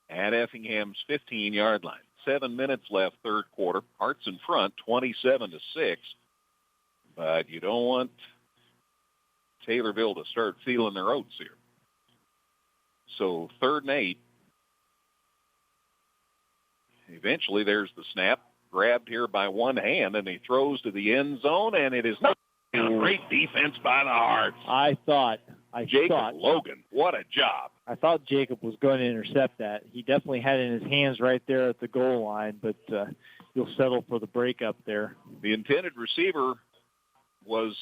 Speaker 4: at Effingham's 15-yard line. 7 minutes left, third quarter. Hearts in front, 27-6. But you don't want Taylorville to start feeling their oats here. So 3rd and 8. Eventually, there's the snap. Grabbed here by one hand, and he throws to the end zone, and it is not great defense by the Hearts. Jacob Logan, what a job.
Speaker 5: I thought Jacob was going to intercept that. He definitely had it in his hands right there at the goal line, but he'll settle for the breakup there.
Speaker 4: The intended receiver was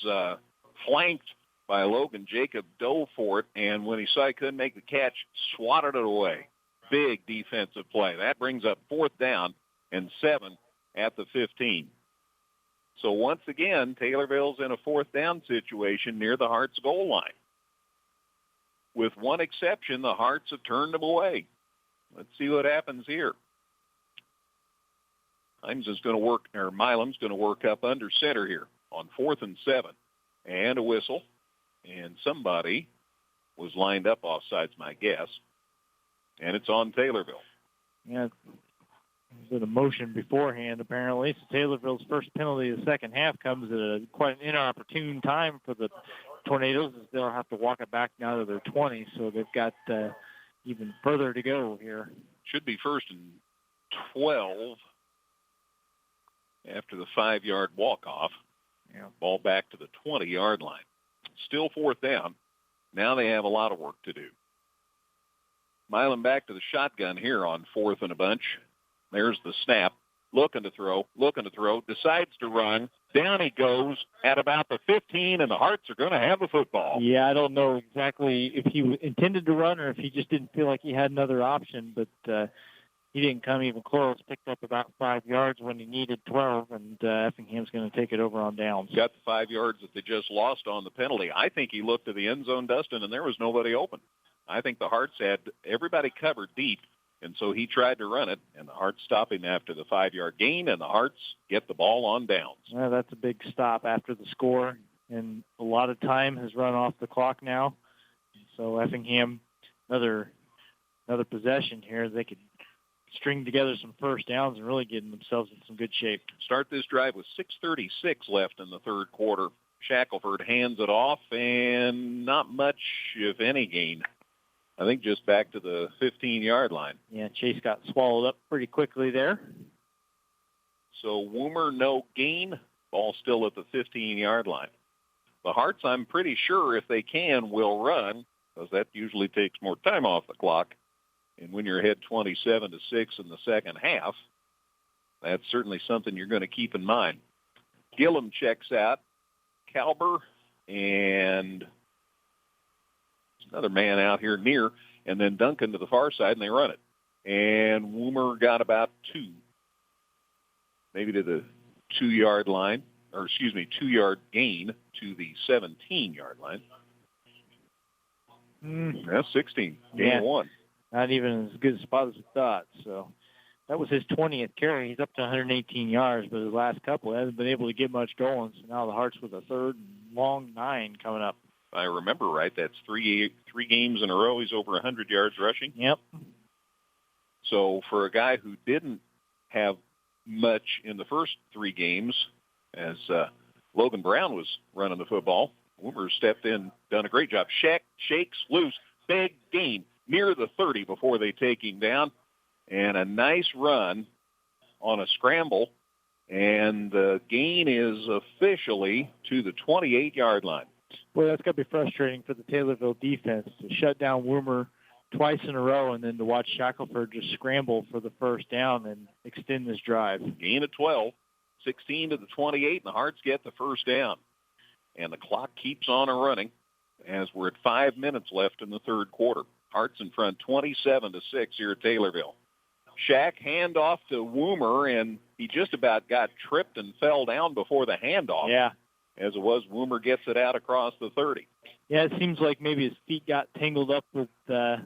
Speaker 4: flanked by Logan. Jacob dove for it, and when he saw he couldn't make the catch, swatted it away. Big defensive play. That brings up 4th down and 7 at the 15. So once again, Taylorville's in a 4th down situation near the Hearts goal line. With one exception, the Hearts have turned them away. Let's see what happens here. Milam's going to work up under center here on 4th and 7. And a whistle. And somebody was lined up offsides, my guess. And it's on Taylorville.
Speaker 5: Yeah, there's a motion beforehand, apparently. So Taylorville's first penalty of the second half comes at quite an inopportune time for the Tornadoes, as they'll have to walk it back now to their 20, so they've got even further to go here.
Speaker 4: Should be 1st and 12 after the 5-yard walk-off.
Speaker 5: Yeah.
Speaker 4: Ball back to the 20-yard line. Still 4th down. Now they have a lot of work to do. Milam back to the shotgun here on 4th and a bunch. There's the snap. Looking to throw, decides to run. Down he goes at about the 15, and the Hearts are going to have the football.
Speaker 5: Yeah, I don't know exactly if he intended to run or if he just didn't feel like he had another option, but he didn't come even close. Picked up about 5 yards when he needed 12, and Effingham's going to take it over on downs.
Speaker 4: Got the 5 yards that they just lost on the penalty. I think he looked to the end zone, Dustin, and there was nobody open. I think the Hearts had everybody covered deep. And so he tried to run it, and the Hearts stop him after the 5-yard gain, and the Hearts get the ball on downs.
Speaker 5: Well, that's a big stop after the score, and a lot of time has run off the clock now. So Effingham, another possession here. They could string together some first downs and really get themselves in some good shape.
Speaker 4: Start this drive with 6:36 left in the third quarter. Shackelford hands it off, and not much, if any, gain. I think just back to the 15-yard line.
Speaker 5: Yeah, Chase got swallowed up pretty quickly there.
Speaker 4: So Woomer, no gain. Ball still at the 15-yard line. The Hearts, I'm pretty sure, if they can, will run, because that usually takes more time off the clock. And when you're ahead 27-6 in the second half, that's certainly something you're going to keep in mind. Gillum checks out. Kalber and another man out here near, and then Duncan to the far side, and they run it. And Woomer got about 2, maybe to the 2-yard line, or 2-yard gain to the 17-yard line. That's 16, gain 1.
Speaker 5: Not even as good a spot as we thought. So that was his 20th carry. He's up to 118 yards, but his last couple hasn't been able to get much going. So now the Hearts with a third and long 9 coming up.
Speaker 4: If I remember right, that's three games in a row. He's over 100 yards rushing.
Speaker 5: Yep.
Speaker 4: So for a guy who didn't have much in the first 3 games, as Logan Brown was running the football, Woomer stepped in, done a great job. Shakes loose, big gain near the 30 before they take him down, and a nice run on a scramble, and the gain is officially to the 28-yard line.
Speaker 5: Boy, that's got to be frustrating for the Taylorville defense to shut down Woomer twice in a row and then to watch Shackelford just scramble for the first down and extend this drive.
Speaker 4: Gain of 12, 16 to the 28, and the Hearts get the first down. And the clock keeps on running as we're at 5 minutes left in the third quarter. Hearts in front 27-6 here at Taylorville. Shack handoff to Woomer, and he just about got tripped and fell down before the handoff.
Speaker 5: Yeah.
Speaker 4: As it was, Woomer gets it out across the 30.
Speaker 5: Yeah, it seems like maybe his feet got tangled up with the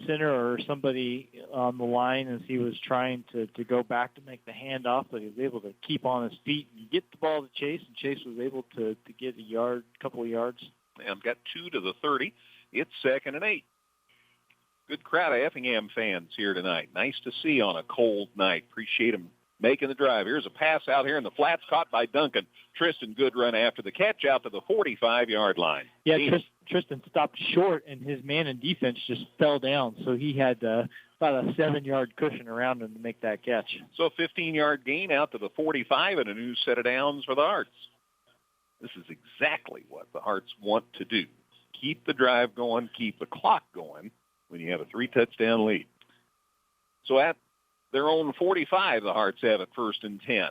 Speaker 5: center or somebody on the line as he was trying to go back to make the handoff, but he was able to keep on his feet and get the ball to Chase, and Chase was able to get a couple of yards.
Speaker 4: And got 2 to the 30. It's 2nd and 8. Good crowd of Effingham fans here tonight. Nice to see on a cold night. Appreciate them making the drive. Here's a pass out here in the flats caught by Duncan. Tristan, good run after the catch out to the 45-yard line.
Speaker 5: Yeah, Tristan stopped short, and his man in defense just fell down, so he had about a 7-yard cushion around him to make that catch.
Speaker 4: So 15-yard gain out to the 45 and a new set of downs for the Hearts. This is exactly what the Hearts want to do. Keep the drive going, keep the clock going when you have a 3-touchdown lead. So at their own 45, the Hearts have it 1st and 10.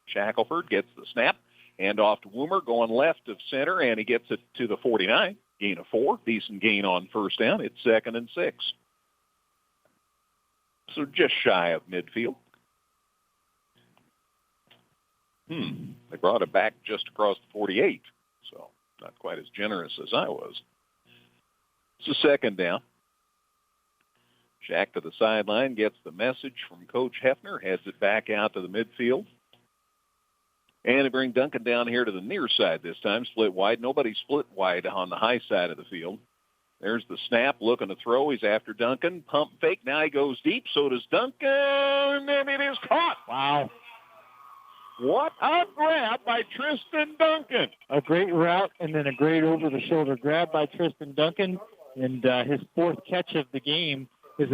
Speaker 4: Shackelford gets the snap. Hand off to Woomer, going left of center, and he gets it to the 49. Gain of 4. Decent gain on first down. It's 2nd and 6. So just shy of midfield. They brought it back just across the 48, so not quite as generous as I was. It's a 2nd down. Shack to the sideline, gets the message from Coach Hefner, heads it back out to the midfield. And they bring Duncan down here to the near side this time, split wide. Nobody split wide on the high side of the field. There's the snap, looking to throw. He's after Duncan. Pump fake. Now he goes deep. So does Duncan. And it is caught.
Speaker 5: Wow.
Speaker 4: What a grab by Tristan Duncan.
Speaker 5: A great route and then a great over-the-shoulder grab by Tristan Duncan. And his 4th catch of the game is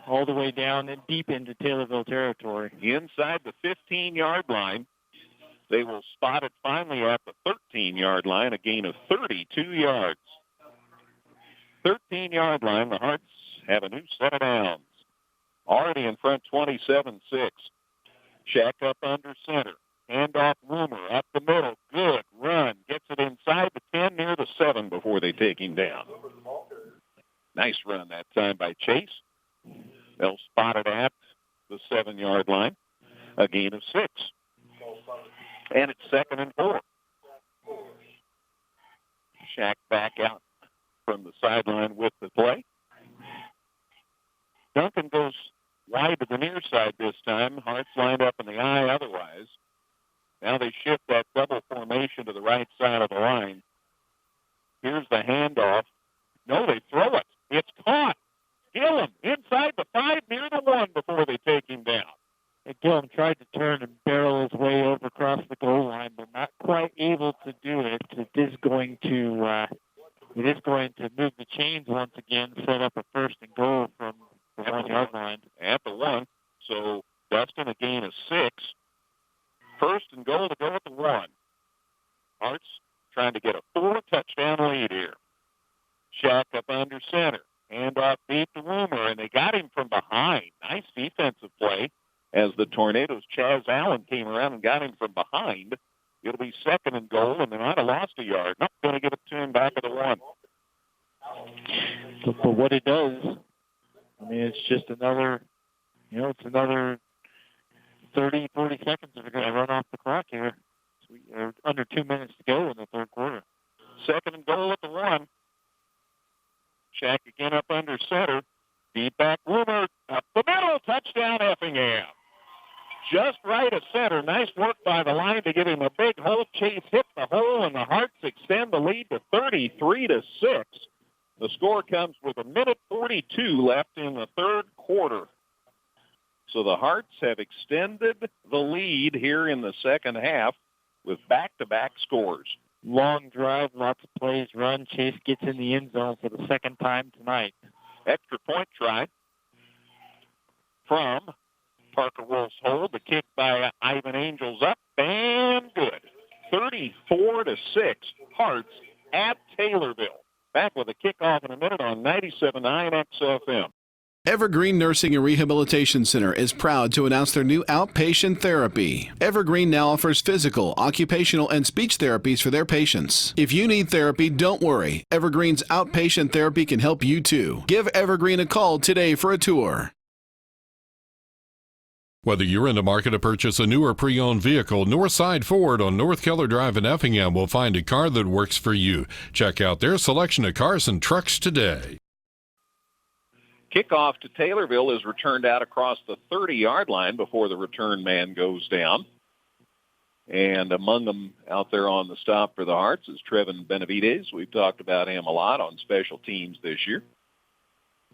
Speaker 5: all the way down and deep into Taylorville territory.
Speaker 4: Inside the 15-yard line. They will spot it finally at the 13-yard line, a gain of 32 yards. 13-yard line, the Hearts have a new set of downs. Already in front, 27-6. Shack up under center. Hand off Woomer up the middle. Good run. Gets it inside the 10 near the 7 before they take him down. Nice run that time by Chase. They'll spot it at the 7-yard line, a gain of 6. And it's 2nd and 4. Shack back out from the sideline with the play. Duncan goes wide to the near side this time. Hearts lined up in the eye otherwise. Now they shift that double formation to the right side of the line. Here's the handoff. No, they throw it. It's caught. Gillum inside the 5 near the 1 before they take him down.
Speaker 5: And Gillum tried to turn and barrel his way over across the goal line, but not quite able to do it. It is going to move the chains once again, set up a 1st and goal from the 1-yard line.
Speaker 4: At the 1, so Dustin a gain of 6. 1st and goal to go at the 1. Hearts trying to get a 4-touchdown lead here. Shack up under center. Hand off deep to Woomer, and they got him from behind. Nice defensive play as the Tornadoes' Chaz Allen came around and got him from behind. It'll be 2nd and goal, and they might have lost a yard. Not going to give it to him back at the 1.
Speaker 5: So for what it does, I mean, it's just another, it's another 30, 40 seconds that are going to run off the clock here. So we are under 2 minutes to go in the third quarter.
Speaker 4: 2nd and goal at the 1. Shack again up under center. Deep back Woomer up the middle. Touchdown Effingham. Just right of center. Nice work by the line to give him a big hole. Chase hit the hole, and the Hearts extend the lead to 33-6. The score comes with 1:42 left in the third quarter. So the Hearts have extended the lead here in the second half with back-to-back scores.
Speaker 5: Long drive, lots of plays run. Chase gets in the end zone for the second time tonight.
Speaker 4: Extra point try from Parker Wolf's hold. The kick by Ivan Angels up and good. 34-6. Hearts at Taylorville. Back with a kickoff in a minute on 97.9 XFM.
Speaker 7: Evergreen Nursing and Rehabilitation Center is proud to announce their new outpatient therapy. Evergreen now offers physical, occupational, and speech therapies for their patients. If you need therapy, don't worry. Evergreen's outpatient therapy can help you too. Give Evergreen a call today for a tour.
Speaker 1: Whether you're in the market to purchase a new or pre-owned vehicle, Northside Ford on North Keller Drive in Effingham will find a car that works for you. Check out their selection of cars and trucks today.
Speaker 4: Kickoff to Taylorville is returned out across the 30-yard line before the return man goes down. And among them out there on the stop for the Hearts is Trevin Benavides. We've talked about him a lot on special teams this year.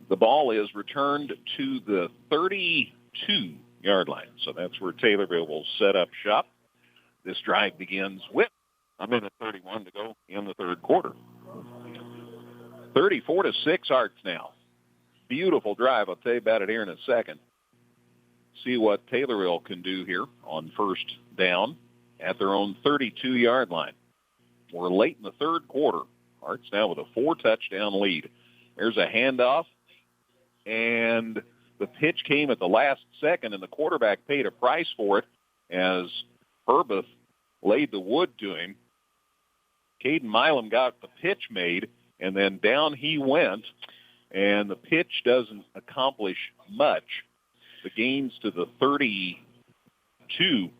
Speaker 4: The ball is returned to the 32-yard line. So that's where Taylorville will set up shop. This drive begins with a minute 31 to go in the third quarter. 34-6 Hearts now. Beautiful drive. I'll tell you about it here in a second. See what Taylorville can do here on first down at their own 32-yard line. We're late in the third quarter. Hearts now with a 4-touchdown lead. There's a handoff, and the pitch came at the last second, and the quarterback paid a price for it as Herbeth laid the wood to him. Caden Milam got the pitch made, and then down he went. And the pitch doesn't accomplish much. The gain's to the 32.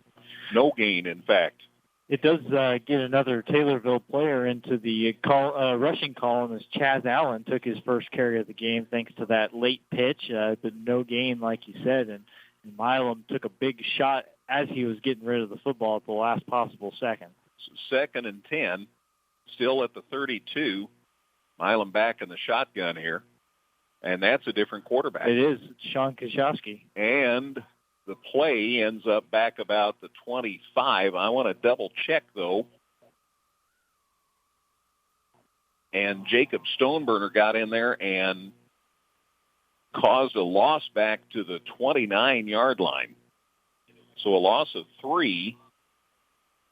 Speaker 4: No gain, in fact.
Speaker 5: It does get another Taylorville player into the rushing column as Chaz Allen took his first carry of the game thanks to that late pitch, but no gain, like you said. And Milam took a big shot as he was getting rid of the football at the last possible second.
Speaker 4: So 2nd and 10, still at the 32. Milam back in the shotgun here. And that's a different quarterback.
Speaker 5: It is. It's Sean Kashowski.
Speaker 4: And the play ends up back about the 25. I want to double-check, though. And Jacob Stoneburner got in there and caused a loss back to the 29-yard line. So a loss of 3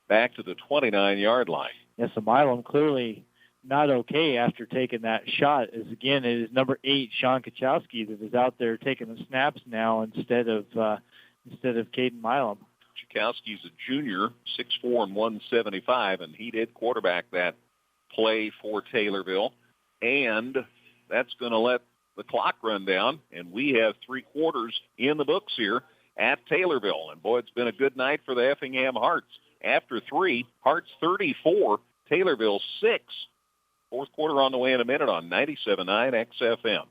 Speaker 4: back to the 29-yard line.
Speaker 5: Yes, so Milam clearly not okay after taking that shot. As again, it is number 8, Sean Kachowski, that is out there taking the snaps now instead of Caden Milam.
Speaker 4: Kachowski's a junior, 6'4" and 175, and he did quarterback that play for Taylorville. And that's going to let the clock run down, and we have 3 quarters in the books here at Taylorville. And, boy, it's been a good night for the Effingham Hearts. After 3, Hearts 34, Taylorville 6. Fourth quarter on the way in a minute on 97.9 XFM.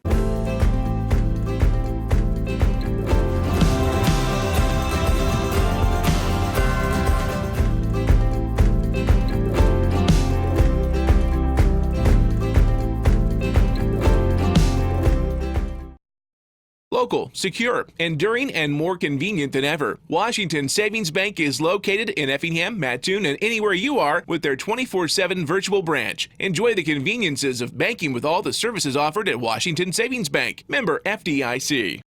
Speaker 2: Local, secure, enduring, and more convenient than ever. Washington Savings Bank is located in Effingham, Mattoon, and anywhere you are with their 24/7 virtual branch. Enjoy the conveniences of banking with all the services offered at Washington Savings Bank. Member FDIC.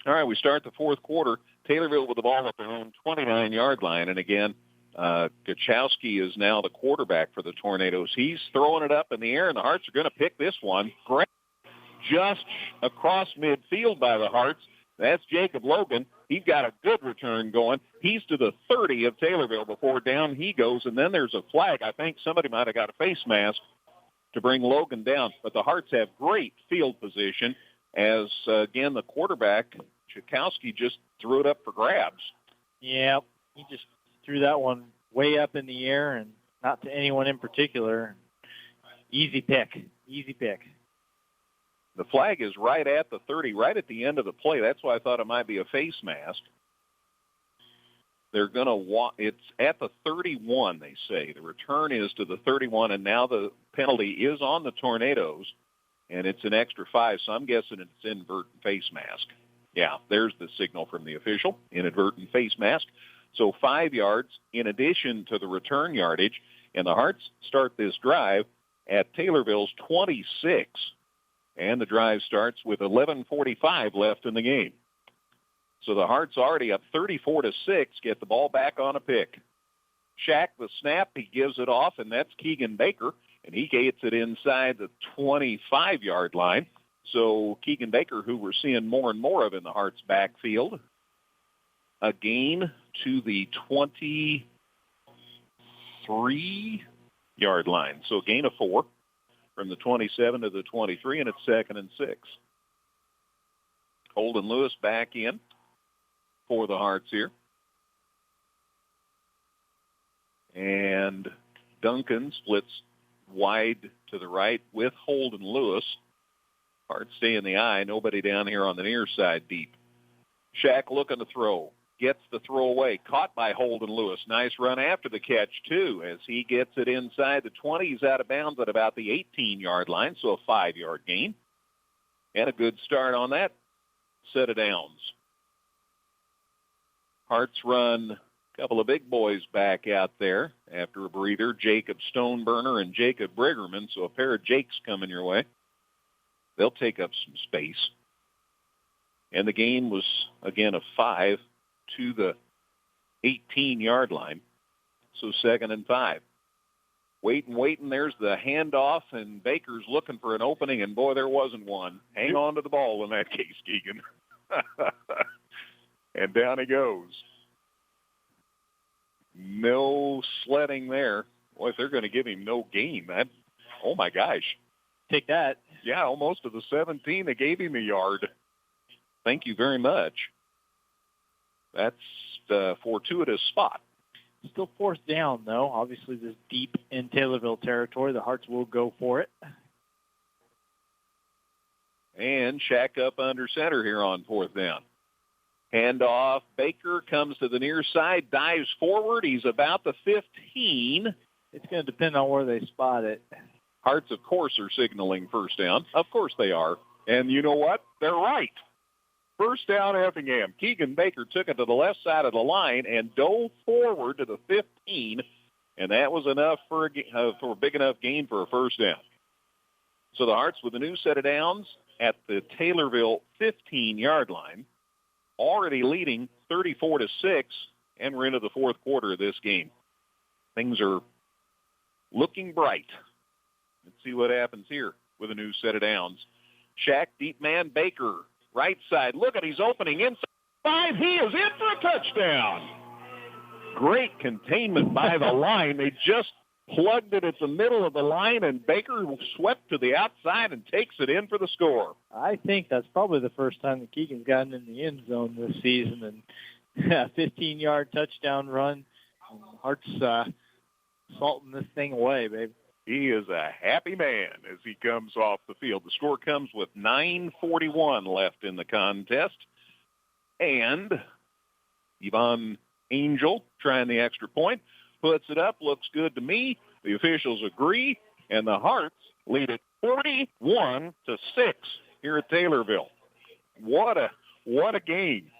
Speaker 4: All right, we start the fourth quarter. Taylorville with the ball at their own 29-yard line. And again, Gachowski is now the quarterback for the Tornadoes. He's throwing it up in the air, and the Hearts are going to pick this one. Great. Just across midfield by the Hearts. That's Jacob Logan. He's got a good return going. He's to the 30 of Taylorville before down he goes, and then there's a flag. I think somebody might have got a face mask to bring Logan down. But the Hearts have great field position as, again, the quarterback, Chakowski, just threw it up for grabs.
Speaker 5: Yeah, he just threw that one way up in the air and not to anyone in particular. Easy pick.
Speaker 4: The flag is right at the 30, right at the end of the play. That's why I thought it might be a face mask. They're going to it's at the 31, they say. The return is to the 31, and now the penalty is on the Tornadoes, and it's an extra 5, so I'm guessing it's inadvertent face mask. Yeah, there's the signal from the official, inadvertent face mask. So 5 yards in addition to the return yardage, and the Hearts start this drive at Taylorville's 26. And the drive starts with 11:45 left in the game. So the Hearts already up 34-6, get the ball back on a pick. Shack the snap, he gives it off, and that's Keegan Baker, and he gets it inside the 25-yard line. So Keegan Baker, who we're seeing more and more of in the Hearts backfield, a gain to the 23-yard line. So a gain of 4. From the 27 to the 23, and it's 2nd and 6. Holden Lewis back in for the Hearts here. And Duncan splits wide to the right with Holden Lewis. Hearts stay in the eye. Nobody down here on the near side deep. Shack looking to throw. Gets the throw away. Caught by Holden Lewis. Nice run after the catch, too, as he gets it inside the 20. He's out of bounds at about the 18-yard line, so a 5-yard gain. And a good start on that set of downs. Hearts run a couple of big boys back out there after a breather. Jacob Stoneburner and Jacob Briggerman, so a pair of Jakes coming your way. They'll take up some space. And the gain was, again, a 5 to the 18-yard line. So 2nd and 5. Waiting. There's the handoff, and Baker's looking for an opening, and boy, there wasn't one. Hang on to the ball in that case, Keegan. And down he goes. No sledding there. Boy, if they're going to give him no gain, oh my gosh.
Speaker 5: Take that.
Speaker 4: Yeah, almost to the 17. They gave him a yard. Thank you very much. That's the fortuitous spot.
Speaker 5: Still 4th down, though. Obviously, this deep in Taylorville territory. The Hearts will go for it.
Speaker 4: And Shack up under center here on 4th down. Handoff. Baker comes to the near side, dives forward. He's about the 15.
Speaker 5: It's going to depend on where they spot it.
Speaker 4: Hearts, of course, are signaling 1st down. Of course they are. And you know what? They're right. 1st down, Effingham. Keegan Baker took it to the left side of the line and dove forward to the 15, and that was enough for a big enough gain for a 1st down. So the Hearts with a new set of downs at the Taylorville 15-yard line, already leading 34-6, and we're into the 4th quarter of this game. Things are looking bright. Let's see what happens here with a new set of downs. Shack, deep man, Baker. Right side. Look at, he's opening inside 5. He is in for a touchdown. Great containment by the line. They just plugged it at the middle of the line, and Baker swept to the outside and takes it in for the score.
Speaker 5: I think that's probably the first time that Keegan's gotten in the end zone this season, and a 15-yard touchdown run. Hearts salting this thing away, baby.
Speaker 4: He is a happy man as he comes off the field. The score comes with 9:41 left in the contest. And Yvonne Angel trying the extra point, puts it up, looks good to me. The officials agree, and the Hearts lead it 41-6 here at Taylorville. What a game.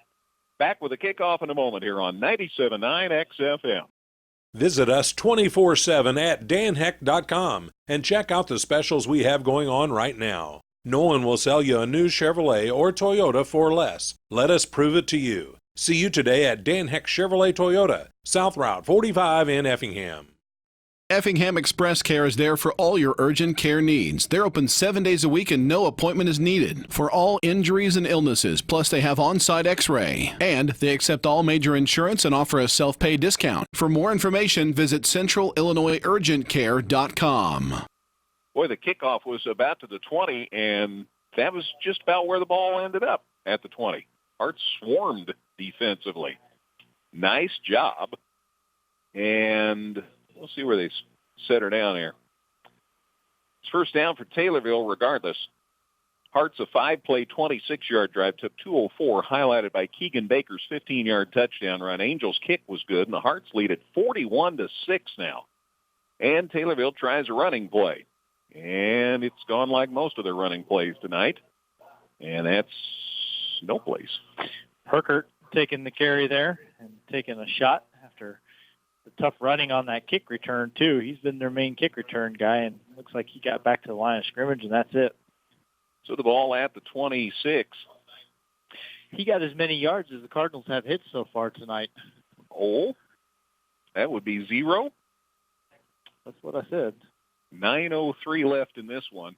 Speaker 4: Back with a kickoff in a moment here on 97.9 XFM.
Speaker 6: Visit us 24/7 at danheck.com and check out the specials we have going on right now. No one will sell you a new Chevrolet or Toyota for less. Let us prove it to you. See you today at Dan Heck Chevrolet Toyota, South Route 45 in Effingham.
Speaker 7: Effingham Express Care is there for all your urgent care needs. They're open 7 days a week and no appointment is needed for all injuries and illnesses. Plus, they have on-site x-ray. And they accept all major insurance and offer a self-pay discount. For more information, visit centralillinoisurgentcare.com.
Speaker 4: Boy, the kickoff was about to the 20, and that was just about where the ball ended up, at the 20. Hearts swarmed defensively. Nice job. And we'll see where they set her down here. It's first down for Taylorville regardless. Hearts a 5-play, 26-yard drive took 2:04, highlighted by Keegan Baker's 15-yard touchdown run. Angels' kick was good, and the Hearts lead at 41-6 now. And Taylorville tries a running play. And it's gone like most of their running plays tonight. And that's no place.
Speaker 5: Herkert taking the carry there and taking a shot after the tough running on that kick return, too. He's been their main kick return guy, and looks like he got back to the line of scrimmage, and that's it.
Speaker 4: So the ball at the 26.
Speaker 5: He got as many yards as the Cardinals have hit so far tonight.
Speaker 4: Oh, that would be 0.
Speaker 5: That's what I said.
Speaker 4: 9:03 left in this one.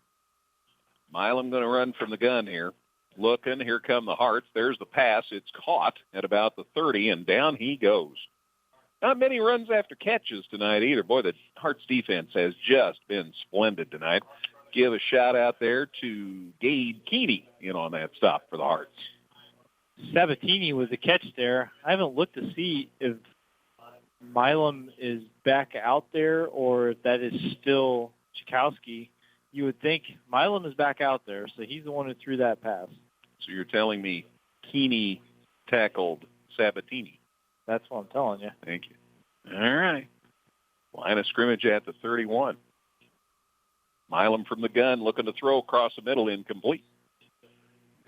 Speaker 4: Milam going to run from the gun here. Looking, here come the Hearts. There's the pass. It's caught at about the 30, and down he goes. Not many runs after catches tonight either. Boy, the Hearts defense has just been splendid tonight. Give a shout out there to Gade Keeney in on that stop for the Hearts.
Speaker 5: Sabatini with the catch there. I haven't looked to see if Milam is back out there or if that is still Chikowski. You would think Milam is back out there, so he's the one who threw that pass.
Speaker 4: So you're telling me Keeney tackled Sabatini?
Speaker 5: That's what I'm telling you.
Speaker 4: Thank you. All right. Line of scrimmage at the 31. Milam from the gun looking to throw across the middle, incomplete.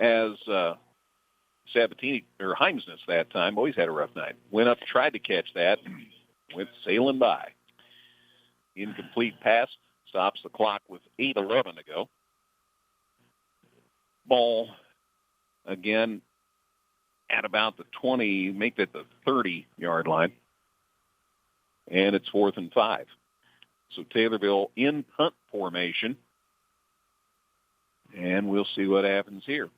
Speaker 4: As Sabatini, or Heimsness that time, always had a rough night. Went up, tried to catch that, went sailing by. Incomplete pass, stops the clock with 8:11 to go. Ball again at about the 20, make that the 30-yard line. And it's 4th and 5. So Taylorville in punt formation. And we'll see what happens here.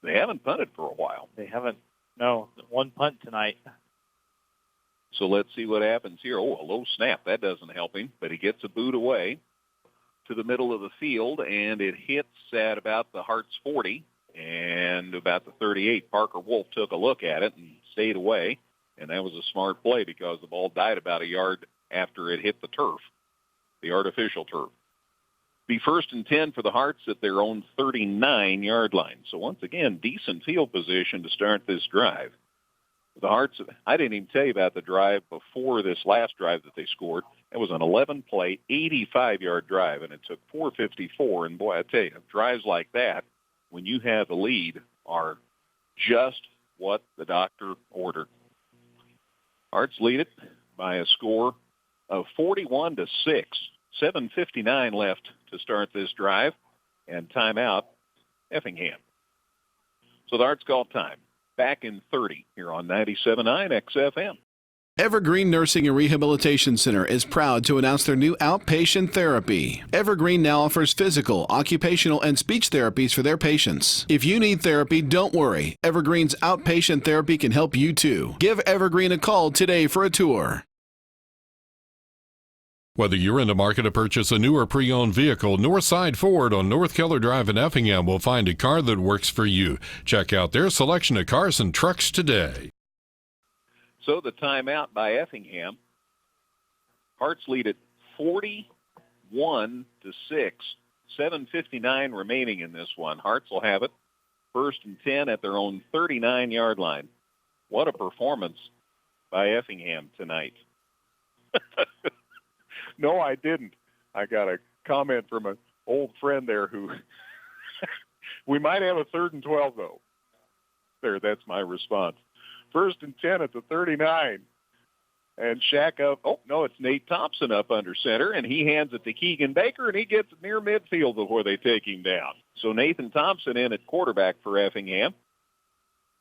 Speaker 4: They haven't punted for a while.
Speaker 5: They haven't. No, one punt tonight.
Speaker 4: So let's see what happens here. Oh, a low snap. That doesn't help him, but he gets a boot away to the middle of the field, and it hits at about the Hearts 40 and about the 38. Parker Wolf took a look at it and stayed away, and that was a smart play because the ball died about a yard after it hit the turf, the artificial turf. Be 1st and 10 for the Hearts at their own 39-yard line. So once again, decent field position to start this drive. The Hearts, I didn't even tell you about the drive before this last drive that they scored. It was an 11-play, 85-yard drive, and it took 4:54. And boy, I tell you, drives like that, when you have the lead, are just what the doctor ordered. Hearts lead it by a score of 41-6. 7:59 left to start this drive, and timeout, Effingham. So the Hearts call time. Back in 30 here on 97.9 XFM.
Speaker 7: Evergreen Nursing and Rehabilitation Center is proud to announce their new outpatient therapy. Evergreen now offers physical, occupational, and speech therapies for their patients. If you need therapy, don't worry. Evergreen's outpatient therapy can help you too. Give Evergreen a call today for a tour.
Speaker 1: Whether you're in the market to purchase a new or pre-owned vehicle, Northside Ford on North Keller Drive in Effingham will find a car that works for you. Check out their selection of cars and trucks today.
Speaker 4: So the timeout by Effingham. Hearts lead at 41-6. 7:59 remaining in this one. Hearts will have it 1st and 10 at their own 39-yard line. What a performance by Effingham tonight. No, I didn't. I got a comment from an old friend there who we might have a 3rd and 12, though. There, that's my response. 1st and 10 at the 39. And Shaq up. Oh, no, it's Nate Thompson up under center, and he hands it to Keegan Baker, and he gets near midfield before they take him down. So Nathan Thompson in at quarterback for Effingham.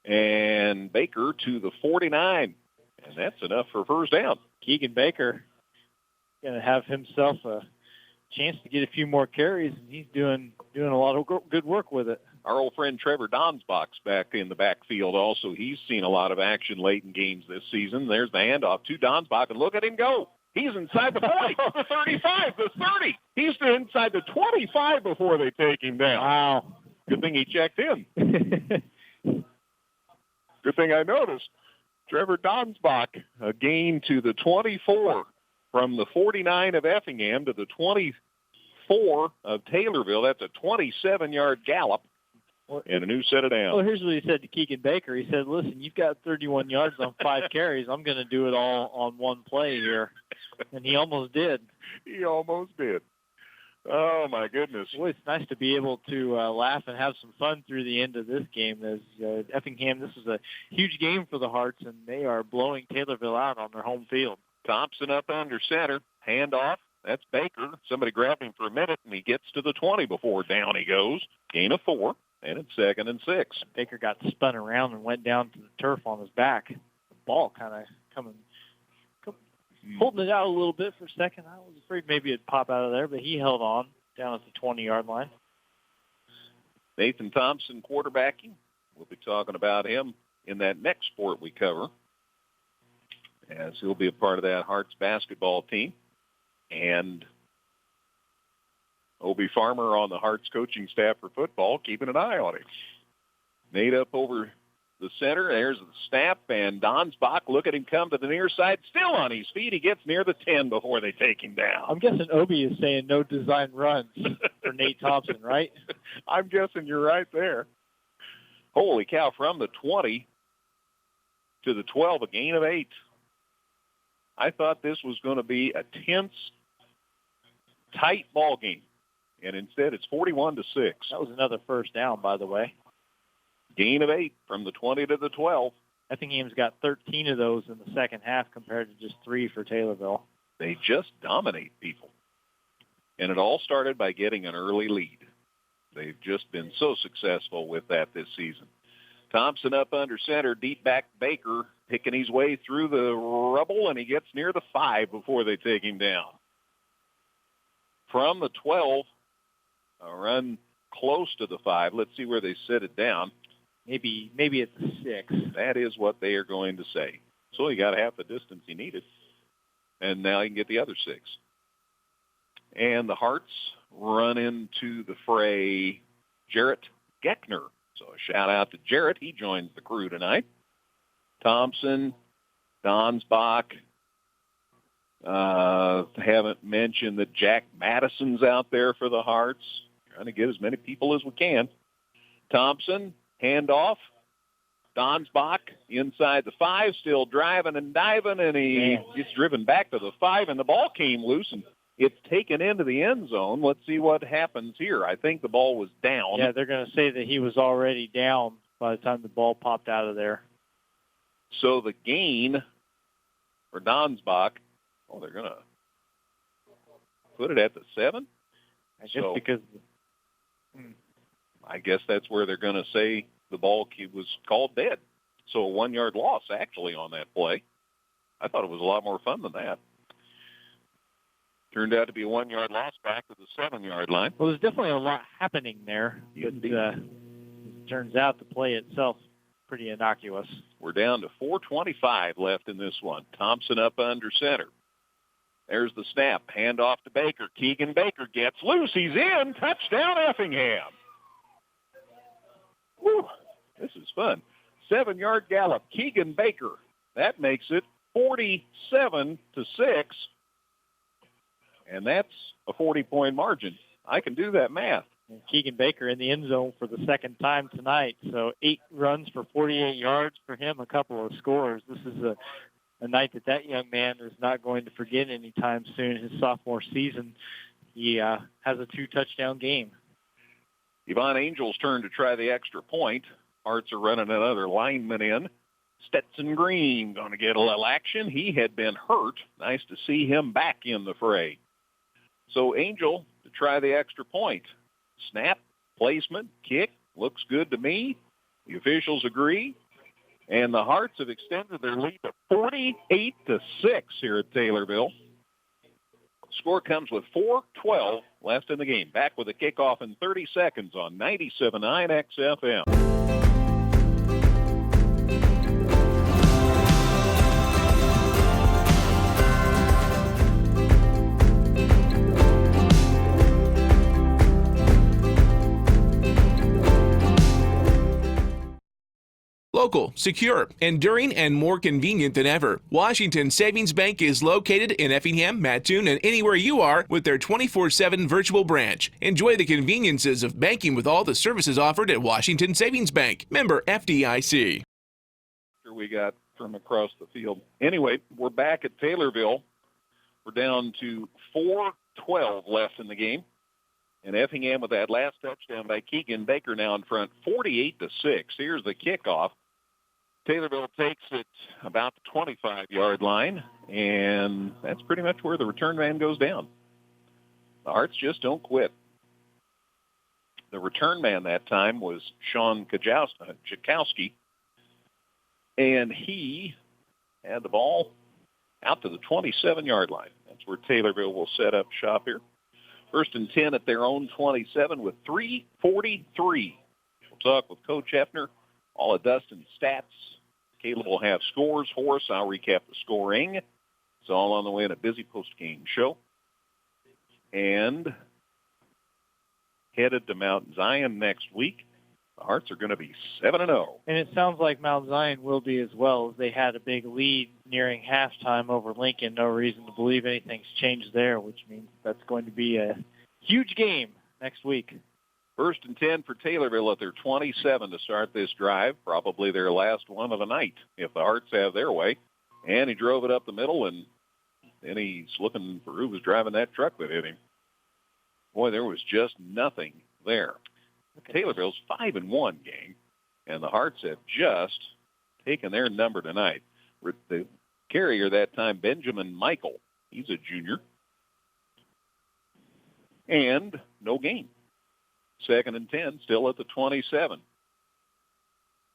Speaker 4: And Baker to the 49. And that's enough for first down.
Speaker 5: Keegan Baker going to have himself a chance to get a few more carries, and he's doing a lot of good work with it.
Speaker 4: Our old friend Trevor Donsbach's back in the backfield also. He's seen a lot of action late in games this season. There's the handoff to Donsbach, and look at him go. He's inside the 40, the 35, the 30. He's inside the 25 before they take him down.
Speaker 5: Wow.
Speaker 4: Good thing he checked in. Good thing I noticed. Trevor Donsbach, a gain to the 24 from the 49 of Effingham to the 24 of Taylorville. That's a 27-yard gallop and a new set of downs.
Speaker 5: Well, here's what he said to Keegan Baker. He said, listen, you've got 31 yards on 5 carries. I'm going to do it all on one play here. And he almost did.
Speaker 4: He almost did. Oh, my goodness.
Speaker 5: Well, it's nice to be able to laugh and have some fun through the end of this game. As Effingham, this is a huge game for the Hearts, and they are blowing Taylorville out on their home field.
Speaker 4: Thompson up under center. Handoff. That's Baker. Somebody grabbed him for a minute, and he gets to the 20 before down he goes. Gain of 4, and it's 2nd and 6.
Speaker 5: Baker got spun around and went down to the turf on his back. The ball kind of holding it out a little bit for a second. I was afraid maybe it'd pop out of there, but he held on down at the 20-yard line.
Speaker 4: Nathan Thompson quarterbacking. We'll be talking about him in that next sport we cover, as he'll be a part of that Hearts basketball team. And Obie Farmer on the Hearts coaching staff for football, keeping an eye on him. Nate up over the center. There's the snap, and Donsbach, look at him come to the near side, still on his feet. He gets near the 10 before they take him down.
Speaker 5: I'm guessing Obie is saying no design runs for Nate Thompson, right?
Speaker 4: I'm guessing you're right there. Holy cow, from the 20 to the 12, a gain of 8. I thought this was going to be a tense, tight ball game, and instead it's 41-6.
Speaker 5: That was another first down, by the way.
Speaker 4: Gain of 8 from the 20 to the 12.
Speaker 5: Effingham's got 13 of those in the second half compared to just 3 for Taylorville.
Speaker 4: They just dominate people. And it all started by getting an early lead. They've just been so successful with that this season. Thompson up under center, deep back Baker, picking his way through the rubble, and he gets near the 5 before they take him down. From the 12, a run close to the 5. Let's see where they set it down.
Speaker 5: Maybe at the 6.
Speaker 4: That is what they are going to say. So he got half the distance he needed, and now he can get the other 6. And the Hearts run into the fray Jarrett Geckner. So a shout-out to Jarrett. He joins the crew tonight. Thompson, Donsbach. Haven't mentioned that Jack Madison's out there for the Hearts. Trying to get as many people as we can. Thompson, handoff. Donsbach inside the 5, still driving and diving, and he gets driven back to the 5, and the ball came loose, and it's taken into the end zone. Let's see what happens here. I think the ball was down.
Speaker 5: Yeah, they're going to say that he was already down by the time the ball popped out of there.
Speaker 4: So the gain for Donsbach, they're going to put it at the 7?
Speaker 5: I guess because...
Speaker 4: I guess that's where they're going to say the ball was called dead. So a 1-yard loss, actually, on that play. I thought it was a lot more fun than that. Turned out to be a 1-yard loss back to the 7-yard line.
Speaker 5: Well, there's definitely a lot happening there. But, it turns out the play itself pretty innocuous.
Speaker 4: We're down to 4:25 left in this one. Thompson up under center. There's the snap. Handoff to Baker. Keegan Baker gets loose. He's in. Touchdown, Effingham. Whew, this is fun. 7-yard gallop. Keegan Baker. That makes it 47-6. And that's a 40-point margin. I can do that math.
Speaker 5: And Keegan Baker in the end zone for the second time tonight. So 8 runs for 48 yards for him, a couple of scores. This is a night that young man is not going to forget anytime soon. His sophomore season, he has a 2-touchdown game.
Speaker 4: Yvonne Angel's turn to try the extra point. Hearts are running another lineman in. Stetson Green going to get a little action. He had been hurt. Nice to see him back in the fray. So Angel to try the extra point. Snap, placement, kick, looks good to me. The officials agree. And the Hearts have extended their lead to 48-6 here at Taylorville. Score comes with 4:12 left in the game. Back with a kickoff in 30 seconds on 97.9 XFM.
Speaker 2: Local, secure, enduring, and more convenient than ever. Washington Savings Bank is located in Effingham, Mattoon, and anywhere you are with their 24/7 virtual branch. Enjoy the conveniences of banking with all the services offered at Washington Savings Bank. Member FDIC.
Speaker 4: We got from across the field. Anyway, we're back at Taylorville. We're down to 4:12 left in the game. And Effingham with that last touchdown by Keegan Baker now in front, 48-6. Here's the kickoff. Taylorville takes it about the 25-yard line, and that's pretty much where the return man goes down. The Hearts just don't quit. The return man that time was Sean Jakowski, and he had the ball out to the 27-yard line. That's where Taylorville will set up shop here. 1st and 10 at their own 27 with 3:43. We'll talk with Coach Hefner, all of Dustin's stats. Caleb will have scores for us. I'll recap the scoring. It's all on the way in a busy post-game show. And headed to Mount Zion next week. The Hearts are going to be 7-0.
Speaker 5: And it sounds like Mount Zion will be as well, as they had a big lead nearing halftime over Lincoln. No reason to believe anything's changed there, which means that's going to be a huge game next week.
Speaker 4: 1st and 10 for Taylorville at their 27 to start this drive, probably their last one of the night if the Hearts have their way. And he drove it up the middle, and then he's looking for who was driving that truck that hit him. Boy, there was just nothing there. Taylorville's 5-1 game, and the Hearts have just taken their number tonight. The carrier that time, Benjamin Michael, he's a junior, and no gain. 2nd and 10, still at the 27.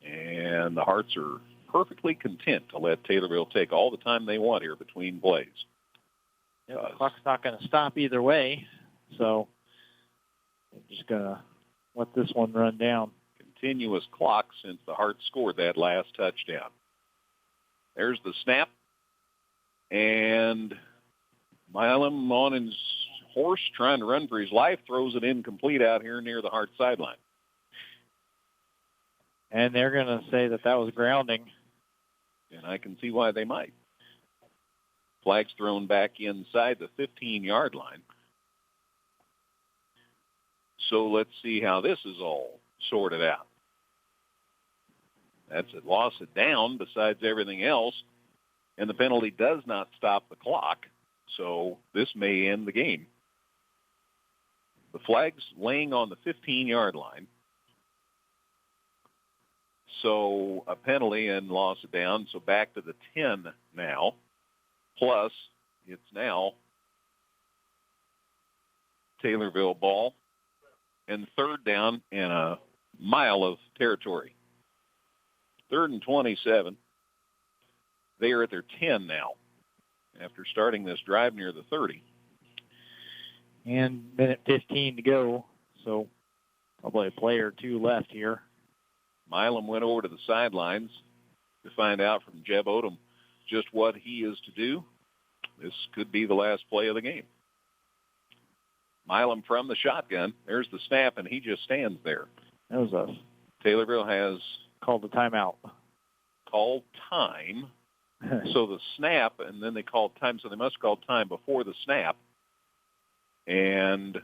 Speaker 4: And the Hearts are perfectly content to let Taylorville take all the time they want here between plays.
Speaker 5: Yeah, the clock's not going to stop either way, so I'm just going to let this one run down.
Speaker 4: Continuous clock since the Hearts scored that last touchdown. There's the snap. And Milam on his horse trying to run for his life, throws it incomplete out here near the Hearts sideline.
Speaker 5: And they're going to say that was grounding.
Speaker 4: And I can see why they might. Flag's thrown back inside the 15-yard line. So let's see how this is all sorted out. That's a loss of down besides everything else. And the penalty does not stop the clock. So this may end the game. The flag's laying on the 15-yard line. So a penalty and loss of down. So back to the 10 now. Plus, it's now Taylorville ball. And 3rd down in a mile of territory. 3rd and 27. They are at their 10 now after starting this drive near the 30.
Speaker 5: And minute 15 to go, so probably a play or two left here.
Speaker 4: Milam went over to the sidelines to find out from Jeb Odom just what he is to do. This could be the last play of the game. Milam from the shotgun. There's the snap, and he just stands there.
Speaker 5: That was us.
Speaker 4: Taylorville has
Speaker 5: called the timeout.
Speaker 4: Called time. So the snap, and then they called time, so they must have called time before the snap. And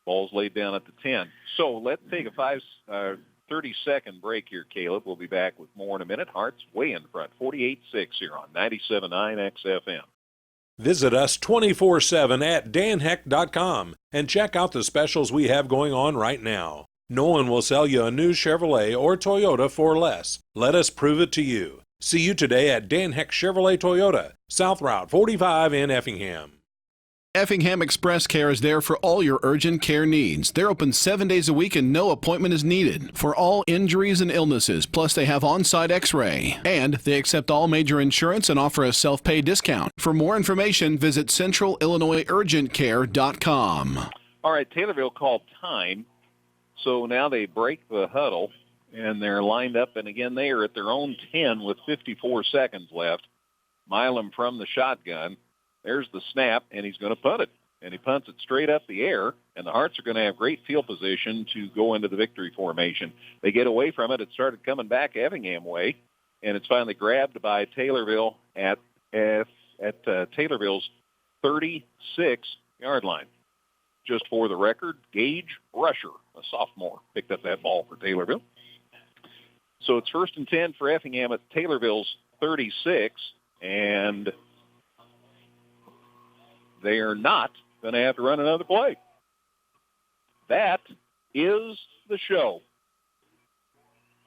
Speaker 4: ball's laid down at the 10. So let's take a 30-second break here, Caleb. We'll be back with more in a minute. Hearts way in front, 48-6 here on 97.9 XFM.
Speaker 6: Visit us 24/7 at danheck.com and check out the specials we have going on right now. No one will sell you a new Chevrolet or Toyota for less. Let us prove it to you. See you today at Dan Heck Chevrolet Toyota, South Route 45 in Effingham.
Speaker 7: Effingham Express Care is there for all your urgent care needs. They're open 7 days a week and no appointment is needed for all injuries and illnesses. Plus, they have on-site x-ray. And they accept all major insurance and offer a self-pay discount. For more information, visit centralillinoisurgentcare.com.
Speaker 4: All right, Taylorville called time. So now they break the huddle, and they're lined up. And again, they are at their own 10 with 54 seconds left. Milam from the shotgun. There's the snap, and he's going to punt it. And he punts it straight up the air, and the Hearts are going to have great field position to go into the victory formation. They get away from it. It started coming back Effingham way, and it's finally grabbed by Taylorville at Taylorville's 36-yard line. Just for the record, Gage Rusher, a sophomore, picked up that ball for Taylorville. So it's 1st and 10 for Effingham at Taylorville's 36, and they are not going to have to run another play. That is the show.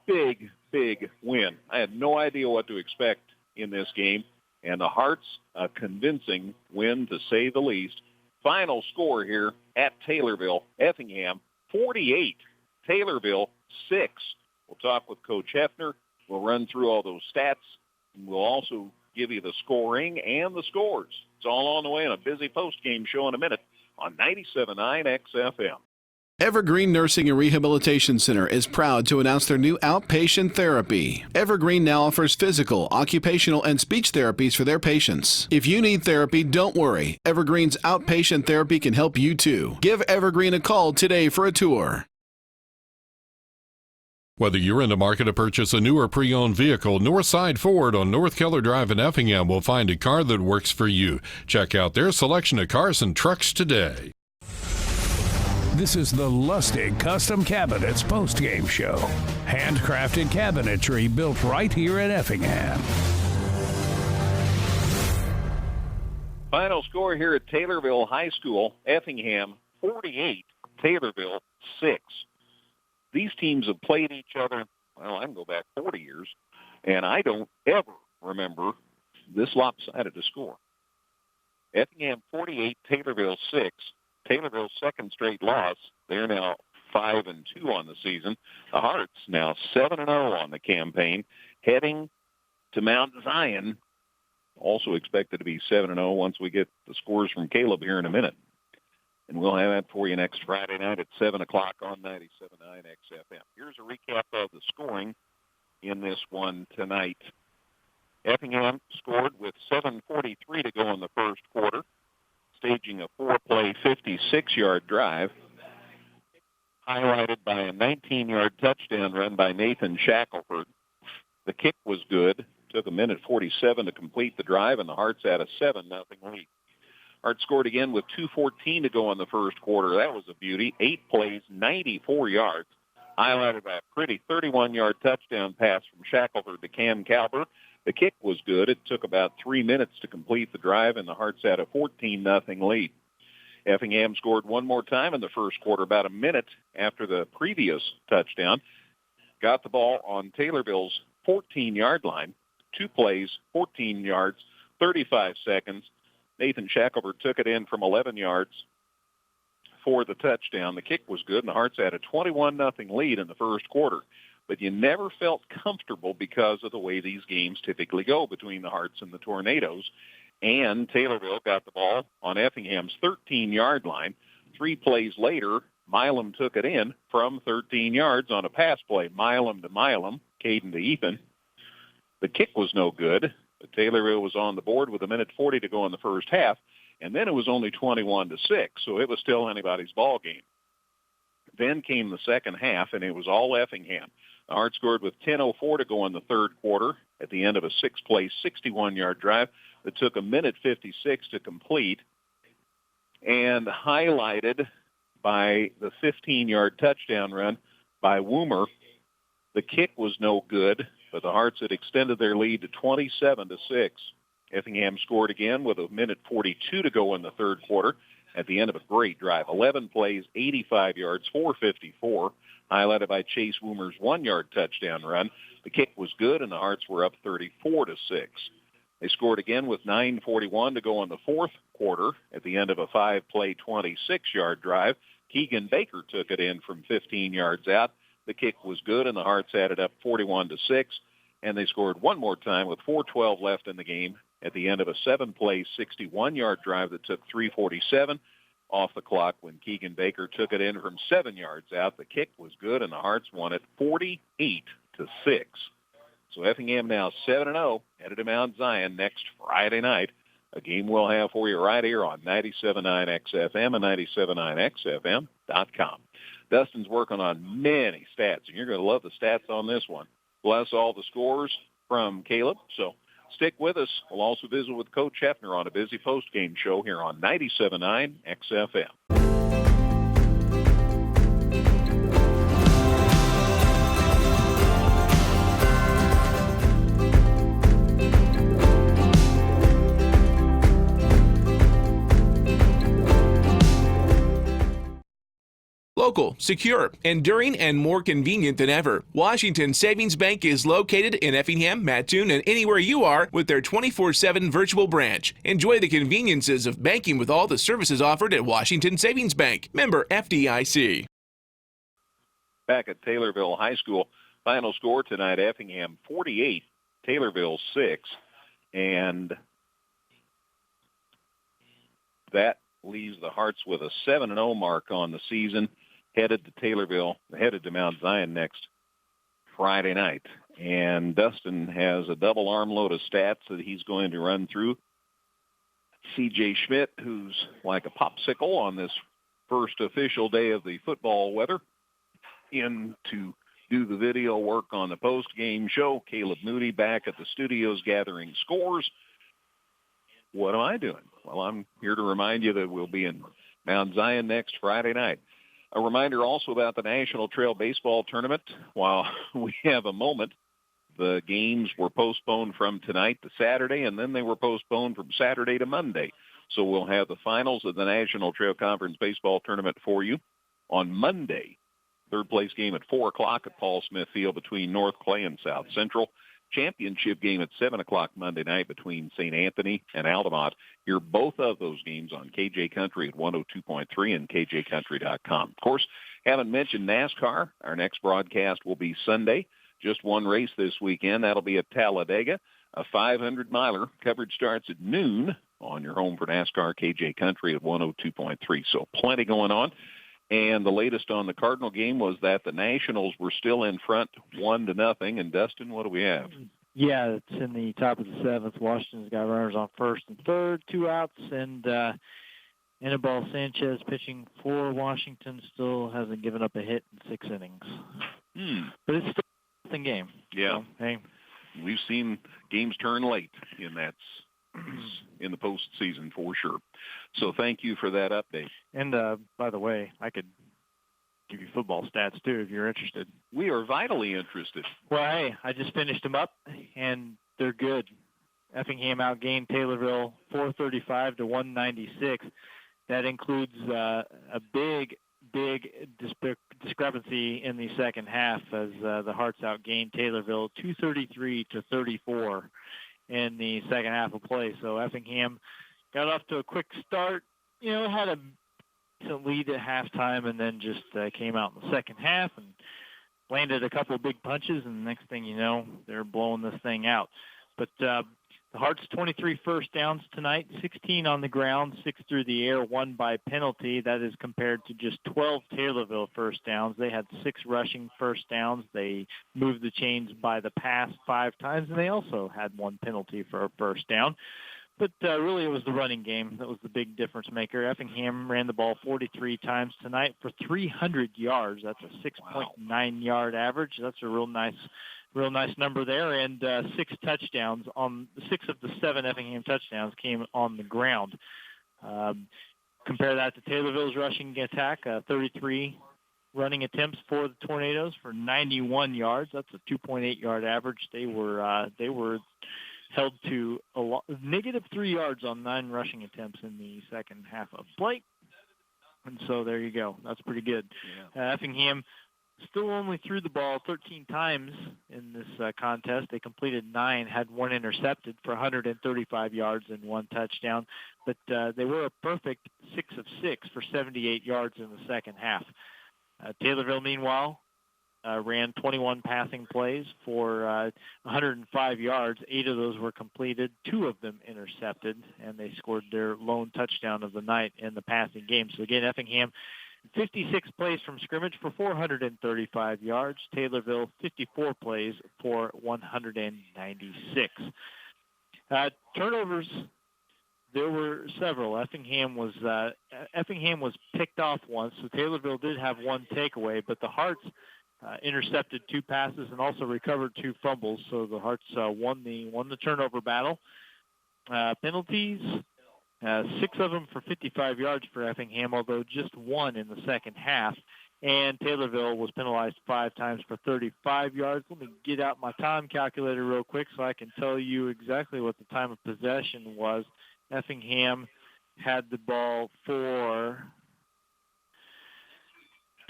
Speaker 4: Big, big win. I had no idea what to expect in this game, and the Hearts a convincing win to say the least. Final score here at Taylorville, Effingham 48, Taylorville 6. We'll talk with Coach Hefner. We'll run through all those stats, and we'll also give you the scoring and the scores. It's all on the way in a busy post-game show in a minute on 97.9 XFM.
Speaker 7: Evergreen Nursing and Rehabilitation Center is proud to announce their new outpatient therapy. Evergreen now offers physical, occupational, and speech therapies for their patients. If you need therapy, don't worry. Evergreen's outpatient therapy can help you too. Give Evergreen a call today for a tour.
Speaker 1: Whether you're in the market to purchase a new or pre-owned vehicle, Northside Ford on North Keller Drive in Effingham will find a car that works for you. Check out their selection of cars and trucks today.
Speaker 3: This is the Lustig Custom Cabinets postgame show. Handcrafted cabinetry built right here in Effingham.
Speaker 4: Final score here at Taylorville High School, Effingham 48, Taylorville 6. These teams have played each other, well, I can go back 40 years, and I don't ever remember this lopsided a score. Effingham 48, Taylorville 6. Taylorville's second straight loss. They're now 5-2 on the season. The Hearts now 7-0 on the campaign, heading to Mount Zion. Also expected to be 7-0 once we get the scores from Caleb here in a minute. And we'll have that for you next Friday night at 7 o'clock on 97.9 XFM. Here's a recap of the scoring in this one tonight. Effingham scored with 7:43 to go in the first quarter, staging a 4-play, 56-yard drive, highlighted by a 19-yard touchdown run by Nathan Shackelford. The kick was good. Took a minute 47 to complete the drive, and the Hearts had a 7-0 lead. Hearts scored again with 2:14 to go in the first quarter. That was a beauty. 8 plays, 94 yards, highlighted by a pretty 31-yard touchdown pass from Shackelford to Cam Calber. The kick was good. It took about 3 minutes to complete the drive, and the Hearts had a 14-0 lead. Effingham scored one more time in the first quarter, about a minute after the previous touchdown. Got the ball on Taylorville's 14-yard line. 2 plays, 14 yards, 35 seconds. Nathan Shackelford took it in from 11 yards for the touchdown. The kick was good, and the Hearts had a 21-0 lead in the first quarter. But you never felt comfortable because of the way these games typically go between the Hearts and the Tornadoes. And Taylorville got the ball on Effingham's 13-yard line. 3 plays later, Milam took it in from 13 yards on a pass play. Milam to Milam, Caden to Ethan. The kick was no good. But Taylorville was on the board with a minute 40 to go in the first half, and then it was only 21-6, so it was still anybody's ball game. Then came the second half, and it was all Effingham. The Hearts scored with 10:04 to go in the third quarter at the end of a 6-play, 61-yard drive that took a minute 56 to complete, and highlighted by the 15-yard touchdown run by Woomer. The kick was no good, but the Hearts had extended their lead to 27-6. Effingham scored again with a minute 42 to go in the third quarter at the end of a great drive. 11 plays, 85 yards, 454, highlighted by Chase Woomer's 1-yard touchdown run. The kick was good, and the Hearts were up 34-6. They scored again with 9:41 to go in the fourth quarter at the end of a 5-play, 26-yard drive. Keegan Baker took it in from 15 yards out. The kick was good, and the Hearts added up 41-6, and they scored one more time with 4:12 left in the game at the end of a 7-play, 61-yard drive that took 3:47 off the clock when Keegan Baker took it in from 7 yards out. The kick was good, and the Hearts won it 48-6. So Effingham now 7-0, headed to Mount Zion next Friday night. A game we'll have for you right here on 97.9 XFM and 97.9XFM.com. Dustin's working on many stats, and you're going to love the stats on this one. Plus all the scores from Caleb. So stick with us. We'll also visit with Coach Hefner on a busy post-game show here on 97.9 XFM.
Speaker 2: Local, secure, enduring, and more convenient than ever. Washington Savings Bank is located in Effingham, Mattoon, and anywhere you are with their 24/7 virtual branch. Enjoy the conveniences of banking with all the services offered at Washington Savings Bank. Member FDIC.
Speaker 4: Back at Taylorville High School, final score tonight, Effingham 48, Taylorville 6, and that leaves the Hearts with a 7-0 mark on the season. Headed to Mount Zion next Friday night. And Dustin has a double armload of stats that he's going to run through. C.J. Schmidt, who's like a popsicle on this first official day of the football weather, in to do the video work on the post-game show. Caleb Moody back at the studios gathering scores. What am I doing? Well, I'm here to remind you that we'll be in Mount Zion next Friday night. A reminder also about the National Trail Baseball Tournament. While we have a moment, the games were postponed from tonight to Saturday, and then they were postponed from Saturday to Monday. So we'll have the finals of the National Trail Conference Baseball Tournament for you on Monday. Third place game at 4 o'clock at Paul Smith Field between North Clay and South Central. Championship game at 7 o'clock Monday night between St. Anthony and Altamont. Hear both of those games on KJ Country at 102.3 and KJCountry.com. Of course, haven't mentioned NASCAR. Our next broadcast will be Sunday. Just one race this weekend. That'll be at Talladega. A 500-miler. Coverage starts at noon on your home for NASCAR, KJ Country at 102.3. So plenty going on. And the latest on the Cardinal game was that the Nationals were still in front 1-0. And Dustin, what do we have?
Speaker 5: Yeah, it's in the top of the seventh. Washington's got runners on first and third, 2 outs, and Anibal Sanchez pitching for Washington still hasn't given up a hit in 6 innings. But it's still a nothing game.
Speaker 4: Yeah.
Speaker 5: So, hey,
Speaker 4: we've seen games turn late in the postseason for sure. So thank you for that update.
Speaker 5: And by the way, I could give you football stats too if you're interested.
Speaker 4: We are vitally interested.
Speaker 5: Well, hey, I just finished them up, and they're good. Effingham outgained Taylorville 435 to 196. That includes a big discrepancy in the second half as the Hearts outgained Taylorville 233 to 34 in the second half of play. So Effingham got off to a quick start, had a decent lead at halftime, and then just came out in the second half and landed a couple of big punches, and the next thing you know, they're blowing this thing out. But the Hearts 23 first downs tonight, 16 on the ground, 6 through the air, 1 by penalty. That is compared to just 12 Taylorville first downs. They had 6 rushing first downs. They moved the chains by the pass 5 times, and they also had 1 penalty for a first down. But really it was the running game that was the big difference maker. Effingham ran the ball 43 times tonight for 300 yards. That's a 6.9 yard average. That's a real nice number there. And 6 touchdowns. 6 of the 7 Effingham touchdowns came on the ground. Compare that to Taylorville's rushing attack, 33 running attempts for the Tornadoes for 91 yards. That's a 2.8 yard average. They were held to -3 yards on 9 rushing attempts in the second half of play. And so there you go. That's pretty good. Yeah. Effingham still only threw the ball 13 times in this contest. They completed 9, had 1 intercepted for 135 yards and 1 touchdown. But they were a perfect 6 of 6 for 78 yards in the second half. Taylorville, meanwhile, ran 21 passing plays for 105 yards. 8 of those were completed, 2 of them intercepted, and they scored their lone touchdown of the night in the passing game. So again, Effingham, 56 plays from scrimmage for 435 yards. Taylorville, 54 plays for 196. Turnovers, there were several. Effingham was picked off once, so Taylorville did have 1 takeaway, but the Hearts intercepted 2 passes and also recovered 2 fumbles. So the Hearts won the turnover battle. Penalties, 6 of them for 55 yards for Effingham, although just 1 in the second half. And Taylorville was penalized 5 times for 35 yards. Let me get out my time calculator real quick so I can tell you exactly what the time of possession was. Effingham had the ball for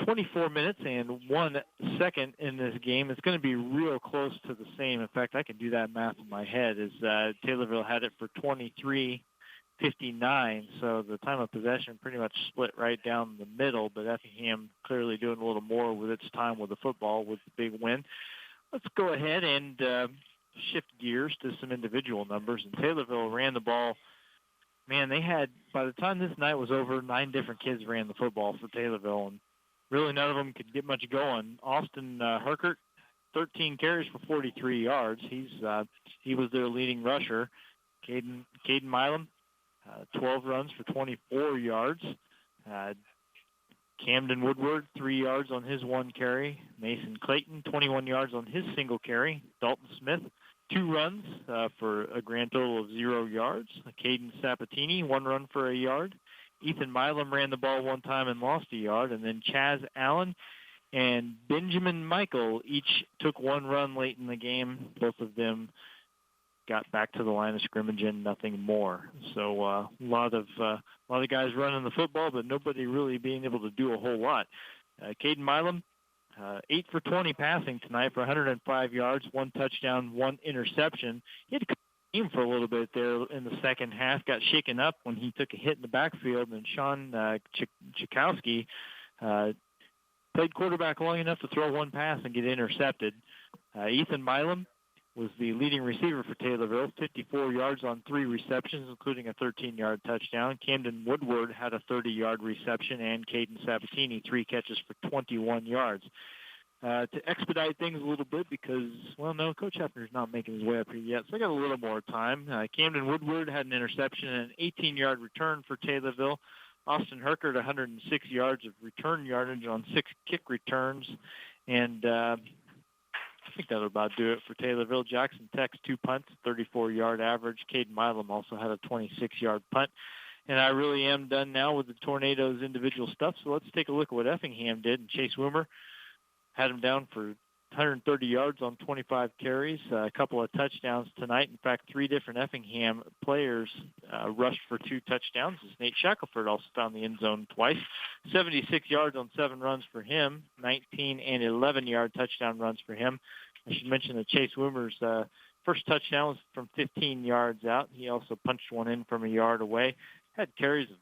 Speaker 5: 24 minutes and 1 second in this game. It's going to be real close to the same. In fact, I can do that math in my head, as Taylorville had it for 23:59. So the time of possession pretty much split right down the middle, but Effingham clearly doing a little more with its time with the football with the big win. Let's go ahead and shift gears to some individual numbers. And Taylorville ran the ball. Man, they had, by the time this night was over, 9 different kids ran the football for Taylorville, and really none of them could get much going. Austin Herkert, 13 carries for 43 yards. He was their leading rusher. Caden Milam, 12 runs for 24 yards. Camden Woodward, 3 yards on his 1 carry. Mason Clayton, 21 yards on his single carry. Dalton Smith, 2 runs for a grand total of 0 yards. Caden Sabatini, 1 run for a yard. Ethan Milam ran the ball 1 time and lost a yard. And then Chaz Allen and Benjamin Michael each took 1 run late in the game. Both of them got back to the line of scrimmage and nothing more. So a lot of guys running the football, but nobody really being able to do a whole lot. Caden Milam, 8 for 20 passing tonight for 105 yards, 1 touchdown, 1 interception. He had to come for a little bit there in the second half, got shaken up when he took a hit in the backfield, and Sean Chikowski played quarterback long enough to throw 1 pass and get intercepted. Ethan Milam was the leading receiver for Taylorville, 54 yards on 3 receptions, including a 13-yard touchdown. Camden Woodward had a 30-yard reception, and Caden Sabatini 3 catches for 21 yards. To expedite things a little bit because, well, no, Coach Hefner's not making his way up here yet, so I got a little more time. Camden Woodward had an interception and an 18-yard return for Taylorville. Austin Herkert, 106 yards of return yardage on 6 kick returns. And I think that'll about do it for Taylorville. Jackson Tech's 2 punts, 34-yard average. Caden Milam also had a 26-yard punt. And I really am done now with the Tornadoes' individual stuff, so let's take a look at what Effingham did. And Chase Wimmer had him down for 130 yards on 25 carries, a couple of touchdowns tonight. In fact, 3 different Effingham players rushed for 2 touchdowns. Nate Shackelford also found the end zone twice. 76 yards on 7 runs for him, 19 and 11-yard touchdown runs for him. I should mention that Chase Wimmer's first touchdown was from 15 yards out. He also punched one in from a yard away. Had carries of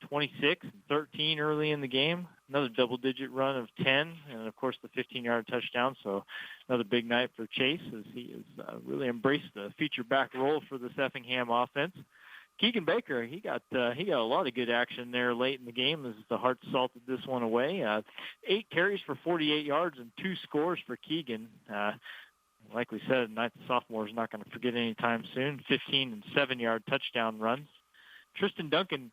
Speaker 5: 26 and 13 early in the game. Another double-digit run of 10, and, of course, the 15-yard touchdown. So another big night for Chase as he has really embraced the feature back role for this Effingham offense. Keegan Baker, he got a lot of good action there late in the game as the Hearts salted this one away. 8 carries for 48 yards and 2 scores for Keegan. Like we said tonight, the sophomore is not going to forget anytime soon. 15 and 7-yard touchdown runs. Tristan Duncan,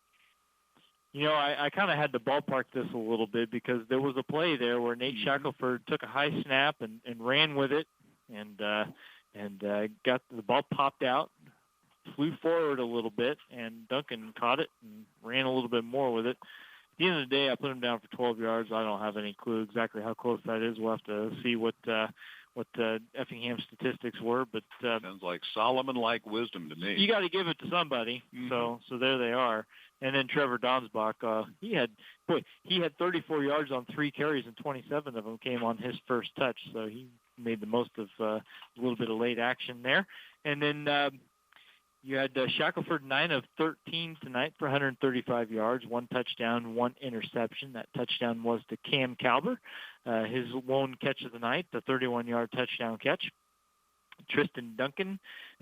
Speaker 5: you know, I kind of had to ballpark this a little bit because there was a play there where Nate Shackelford took a high snap and ran with it and got the ball popped out, flew forward a little bit, and Duncan caught it and ran a little bit more with it. At the end of the day, I put him down for 12 yards. I don't have any clue exactly how close that is. We'll have to see what Effingham statistics were, but
Speaker 4: sounds like Solomon-like wisdom to me.
Speaker 5: You got to give it to somebody. Mm-hmm. So there they are. And then Trevor Donsbach, he had 34 yards on 3 carries, and 27 of them came on his first touch. So he made the most of a little bit of late action there. And then you had Shackelford 9 of 13 tonight for 135 yards, 1 touchdown, 1 interception. That touchdown was to Cam Calber, his lone catch of the night, the 31-yard touchdown catch. Tristan Duncan,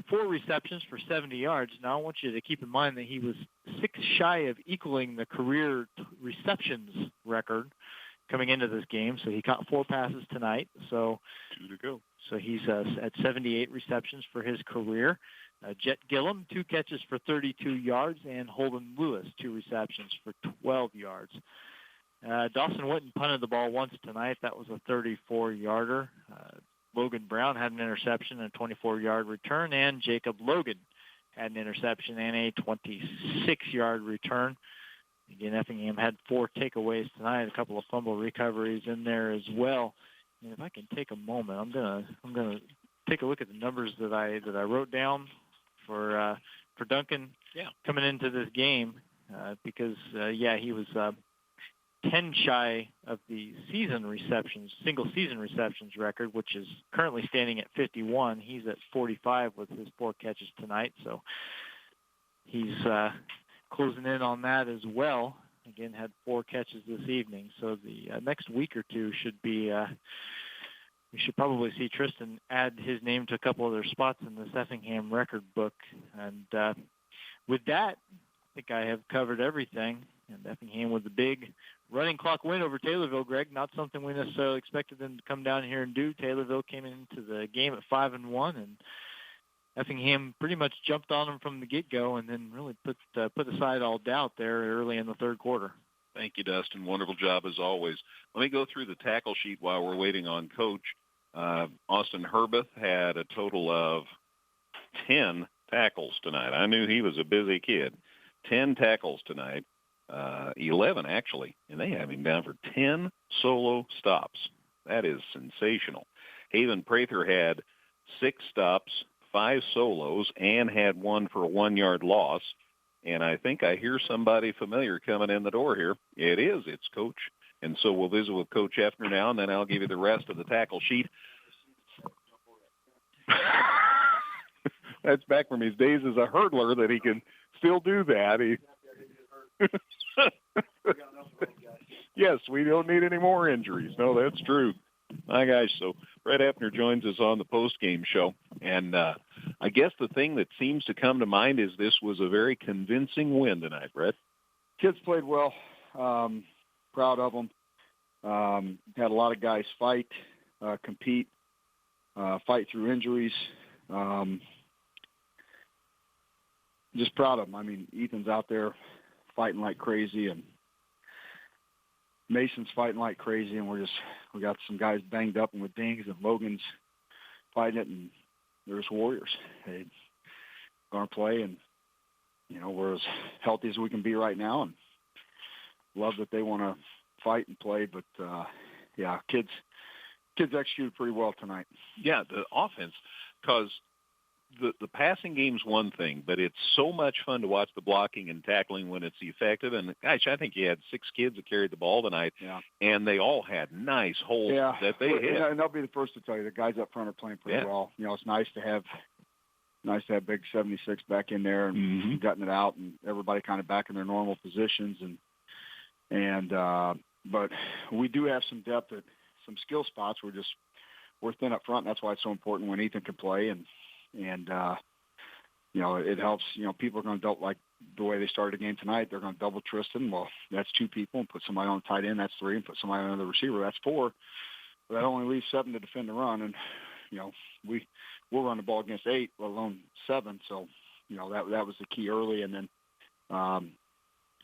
Speaker 5: 4 receptions for 70 yards. Now I want you to keep in mind that he was 6 shy of equaling the career receptions record coming into this game. So he caught 4 passes tonight. So
Speaker 4: 2 to go.
Speaker 5: So he's at 78 receptions for his career. Jet Gillum, 2 catches for 32 yards, and Holden Lewis, 2 receptions for 12 yards. Dawson Witten punted the ball once tonight. That was a 34-yarder. Logan Brown had an interception and a 24-yard return, and Jacob Logan had an interception and a 26-yard return. Again, Effingham had 4 takeaways tonight, a couple of fumble recoveries in there as well. And if I can take a moment, I'm gonna take a look at the numbers that I wrote down for Duncan coming into this game because he was 10 shy of the single season receptions record, which is currently standing at 51. He's at 45 with his 4 catches tonight, so he's closing in on that as well. Again, had 4 catches this evening, so the next week or two should be we should probably see Tristan add his name to a couple other spots in this Effingham record book. And with that, I think I have covered everything. And Effingham with the big running clock win over Taylorville, Greg. Not something we necessarily expected them to come down here and do. Taylorville came into the game at 5-1, and Effingham pretty much jumped on them from the get-go and then really put aside all doubt there early in the third quarter.
Speaker 4: Thank you, Dustin. Wonderful job as always. Let me go through the tackle sheet while we're waiting on Coach. Austin Herbeth had a total of 10 tackles tonight. I knew he was a busy kid. 10 tackles tonight. 11 actually, and they have him down for 10 solo stops. That is sensational. Haven Prather had 6 stops, 5 solos, and had 1 for a 1-yard loss. And I think I hear somebody familiar coming in the door here. It's Coach. And so we'll visit with Coach Effner now, and then I'll give you the rest of the tackle sheet. That's back from his days as a hurdler that he can still do that. Yes, we don't need any more injuries. No, that's true. My gosh, so Brett Effner joins us on the post-game show. And I guess the thing that seems to come to mind is this was a very convincing win tonight, Brett.
Speaker 9: Kids played well. Proud of them. Had a lot of guys fight, compete, fight through injuries. Just proud of them. I mean, Ethan's out there fighting like crazy, and Mason's fighting like crazy, and we got some guys banged up and with dings, and Logan's fighting it, and there's warriors. They're going to play, and we're as healthy as we can be right now, and love that they want to fight and play. But kids executed pretty well tonight.
Speaker 4: Yeah, the offense, because the passing game's one thing, but it's so much fun to watch the blocking and tackling when it's effective. And gosh, I think you had 6 kids that carried the ball tonight, and they all had nice holes that they hit.
Speaker 9: And they'll be the first to tell you the guys up front are playing pretty well. It's nice to have big 76 back in there and gutting it out, and everybody kind of back in their normal positions. But we do have some depth at some skill spots. We're thin up front, and that's why it's so important when Ethan can play. And it helps. People are going to double, like the way they started the game tonight. They're going to double Tristan. Well, that's 2 people, and put somebody on the tight end. That's 3, and put somebody on the receiver. That's 4. But that only leaves 7 to defend the run, and we'll run the ball against 8, let alone 7. So that was the key early, and then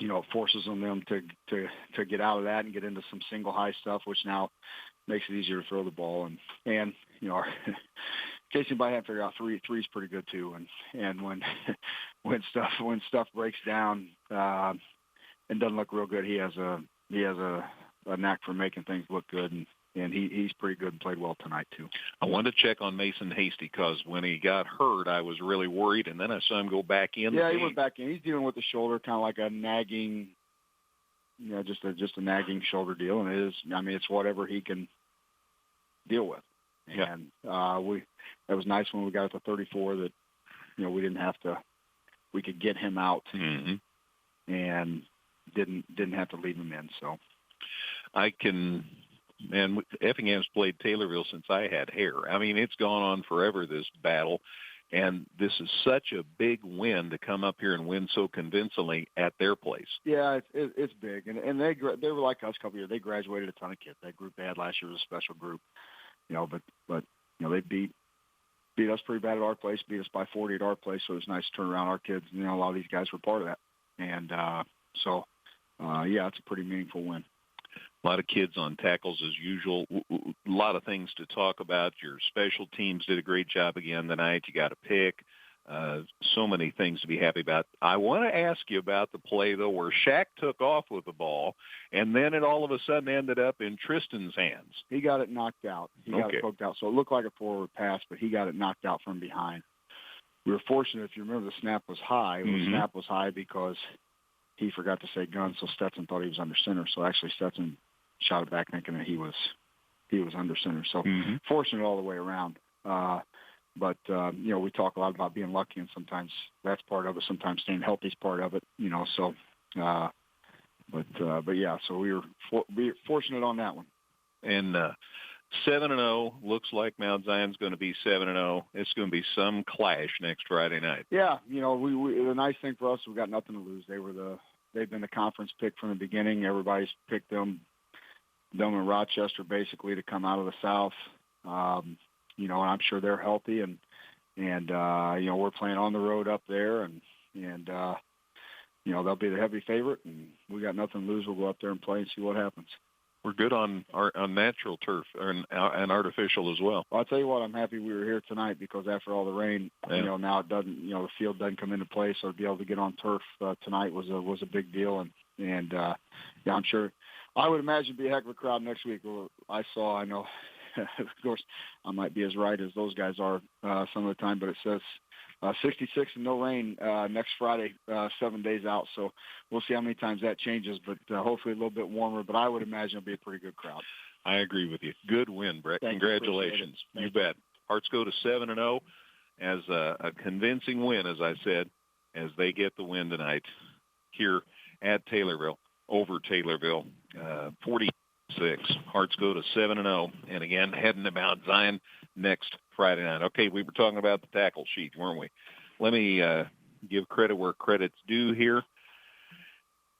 Speaker 9: it forces them to get out of that and get into some single high stuff, which now makes it easier to throw the ball. And in case anybody hadn't figured out, three's pretty good too. And when stuff breaks down and doesn't look real good, he has a knack for making things look good. he's pretty good and played well tonight too.
Speaker 4: I wanted to check on Mason Hasty because when he got hurt, I was really worried, and then I saw him go back in.
Speaker 9: Yeah, he went back in. He's dealing with the shoulder, kind of like a nagging, just a nagging shoulder deal, and it is. I mean, it's whatever he can deal with.
Speaker 4: Yeah.
Speaker 9: And that was nice when we got to 34 that we didn't have to. We could get him out and didn't have to leave him in. So
Speaker 4: I can. And Effingham's played Taylorville since I had hair. I mean, it's gone on forever, this battle. And this is such a big win to come up here and win so convincingly at their place.
Speaker 9: Yeah, it's big. And they were like us a couple of years. They graduated a ton of kids. That group they had last year was a special group. But they beat us pretty bad at our place, beat us by 40 at our place. So it was nice to turn around our kids. A lot of these guys were part of that. And it's a pretty meaningful win.
Speaker 4: A lot of kids on tackles as usual. A lot of things to talk about. Your special teams did a great job again tonight. You got a pick. So many things to be happy about. I want to ask you about the play, though, where Shaq took off with the ball, and then it all of a sudden ended up in Tristan's hands.
Speaker 9: He got it knocked out. He got it poked out. So it looked like a forward pass, but he got it knocked out from behind. We were fortunate, if you remember, the snap was high. The snap was high because he forgot to say gun, so Stetson thought he was under center. So actually Stetson shot it back thinking that he was under center. So fortunate all the way around. But we talk a lot about being lucky, and sometimes that's part of it. Sometimes staying healthy is part of it, So, but yeah, so we were fortunate on that one.
Speaker 4: And 7-0 looks like Mount Zion's going to be 7-0. It's going to be some clash next Friday night.
Speaker 9: Yeah, we the nice thing for us, we've got nothing to lose. They've been the conference pick from the beginning. Everybody's picked them and Rochester basically to come out of the South. And I'm sure they're healthy and we're playing on the road up there and they'll be the heavy favorite and we got nothing to lose. We'll go up there and play and see what happens.
Speaker 4: We're good on natural turf and artificial as well.
Speaker 9: Well, I'll tell you what, I'm happy we were here tonight because after all the rain, now it doesn't, the field doesn't come into play. So to be able to get on turf tonight was a big deal. And I'm sure, I would imagine it'd be a heck of a crowd next week. I know, of course, I might be as right as those guys are some of the time, but it says 66 and no rain next Friday, 7 days out. So we'll see how many times that changes, but hopefully a little bit warmer. But I would imagine it'll be a pretty good crowd.
Speaker 4: I agree with you. Good win, Brett.
Speaker 9: Thanks,
Speaker 4: congratulations. You bet. Hearts go to 7-0 as a convincing win, as I said, as they get the win tonight here at Taylorville, over Taylorville, 46. Hearts go to 7-0, and again, heading to Mount Zion next Friday night. Okay, we were talking about the tackle sheet, weren't we? Let me give credit where credit's due here.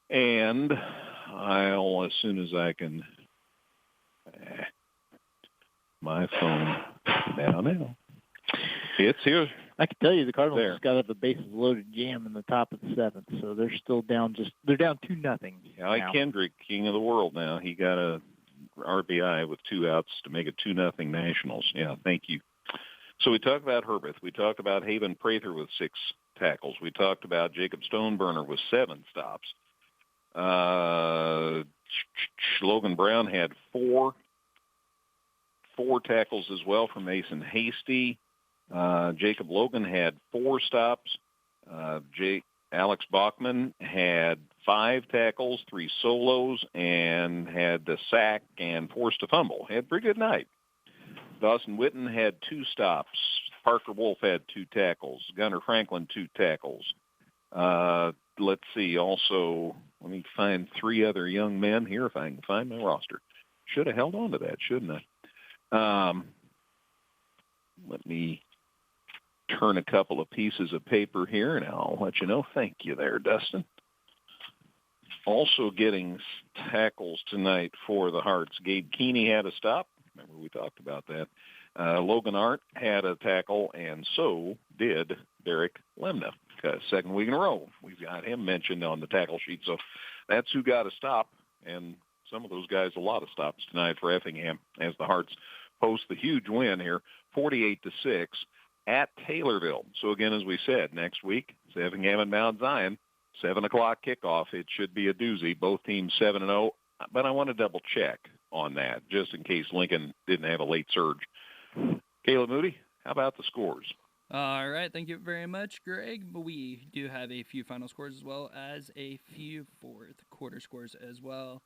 Speaker 4: And I'll, as soon as I can, my phone, now. It's here.
Speaker 10: I can tell you the Cardinals just got up a bases loaded jam in the top of the seventh, so they're still down. They're down 2-0.
Speaker 4: Yeah, Kendrick, king of the world now. He got a RBI with 2 outs to make it 2-0 Nationals. Yeah, thank you. So we talked about Herbeth. We talked about Haven Prather with 6 tackles. We talked about Jacob Stoneburner with 7 stops. Logan Brown had 4 tackles as well from Mason Hasty. Jacob Logan had 4 stops. Alex Bachman had 5 tackles, 3 solos, and had the sack and forced a fumble. Had a pretty good night. Dawson Witten had 2 stops. Parker Wolf had 2 tackles. Gunnar Franklin, 2 tackles. Let's see. Also, let me find 3 other young men here if I can find my roster. Should have held on to that, shouldn't I? Let me turn a couple of pieces of paper here, and I'll let you know. Thank you there, Dustin. Also getting tackles tonight for the Hearts. Gabe Keeney had a stop. Remember, we talked about that. Logan Art had a tackle, and so did Derek Lemna. Second week in a row, we've got him mentioned on the tackle sheet. So that's who got a stop, and some of those guys a lot of stops tonight for Effingham as the Hearts post the huge win here, 48-6 at Taylorville. So again, as we said, next week, it's Effingham and Mount Zion, 7 o'clock kickoff. It should be a doozy. Both teams 7-0, but I want to double check on that, just in case Lincoln didn't have a late surge. Caleb Moody, how about the scores?
Speaker 8: All right, thank you very much, Greg. We do have a few final scores as well as a few fourth quarter scores as well.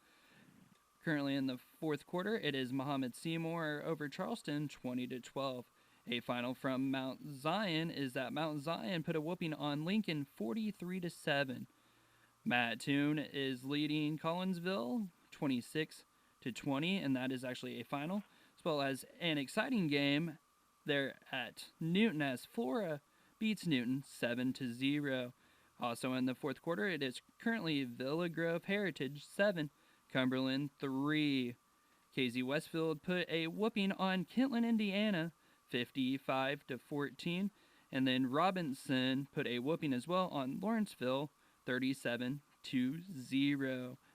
Speaker 8: Currently in the fourth quarter, it is Muhammad Seymour over Charleston, 20-12. A final from Mount Zion is that Mount Zion put a whooping on Lincoln, 43-7. Mattoon is leading Collinsville, 26-20, and that is actually a final, as well as an exciting game there at Newton as Flora beats Newton 7-0. Also in the fourth quarter, it is currently Villa Grove Heritage 7, Cumberland 3. KZ Westfield put a whooping on Kentland, Indiana, 55-14, and then Robinson put a whooping as well on Lawrenceville, 37-0,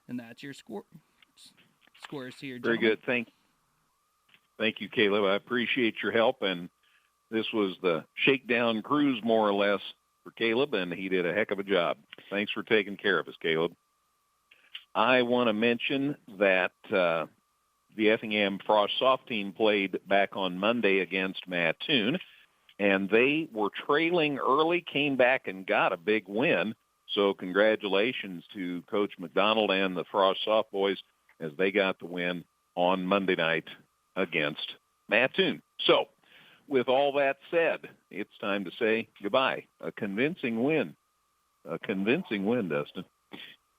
Speaker 8: and that's your scores here, gentlemen.
Speaker 4: Very good. Thank you, Caleb. I appreciate your help, and this was the shakedown cruise, more or less, for Caleb, and he did a heck of a job. Thanks for taking care of us, Caleb. I want to mention that the Effingham Frost Soft team played back on Monday against Mattoon, and they were trailing early, came back and got a big win. So congratulations to Coach McDonald and the Frost Soft boys as they got the win on Monday night against Mattoon. So with all that said, it's time to say goodbye. A convincing win, Dustin.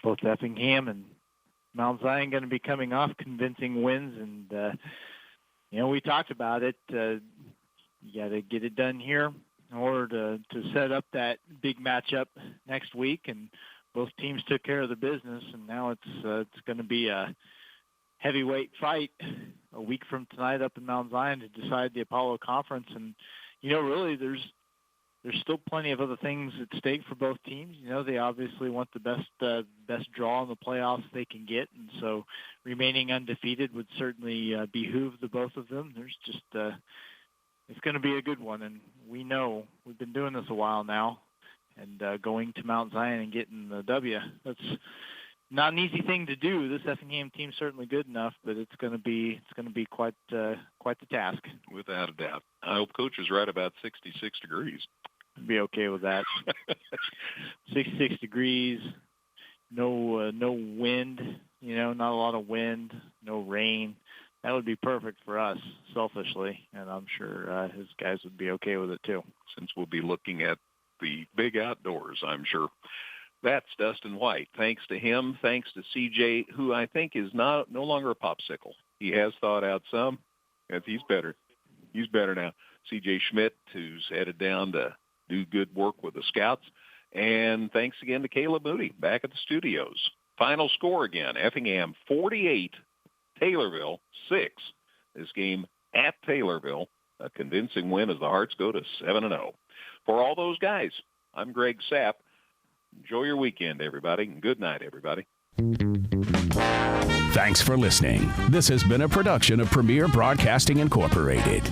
Speaker 5: Both Effingham and Mount Zion going to be coming off convincing wins, and we talked about it. You got to get it done here in order to set up that big matchup next week. And both teams took care of the business, and now it's going to be a heavyweight fight a week from tonight up in Mount Zion to decide the Apollo Conference. And really, there's still plenty of other things at stake for both teams. They obviously want the best draw in the playoffs they can get, and so remaining undefeated would certainly behoove the both of them. There's just it's going to be a good one, and we know we've been doing this a while now, and going to Mount Zion and getting the W, that's not an easy thing to do. This Effingham team's certainly good enough, but it's going to be quite the task.
Speaker 4: Without a doubt. I hope Coach is right about 66 degrees.
Speaker 5: Be okay with that. 66 degrees, no wind, not a lot of wind, no rain. That would be perfect for us, selfishly, and I'm sure his guys would be okay with it too.
Speaker 4: Since we'll be looking at the big outdoors, I'm sure. That's Dustin White. Thanks to him. Thanks to CJ, who I think is no longer a popsicle. He has thawed out some. He's better. He's better now. CJ Schmidt, who's headed down to do good work with the Scouts. And thanks again to Caleb Moody back at the studios. Final score again, Effingham 48, Taylorville 6. This game at Taylorville, a convincing win as the Hearts go to 7-0. For all those guys, I'm Greg Sapp. Enjoy your weekend, everybody, and good night, everybody.
Speaker 3: Thanks for listening. This has been a production of Premier Broadcasting Incorporated.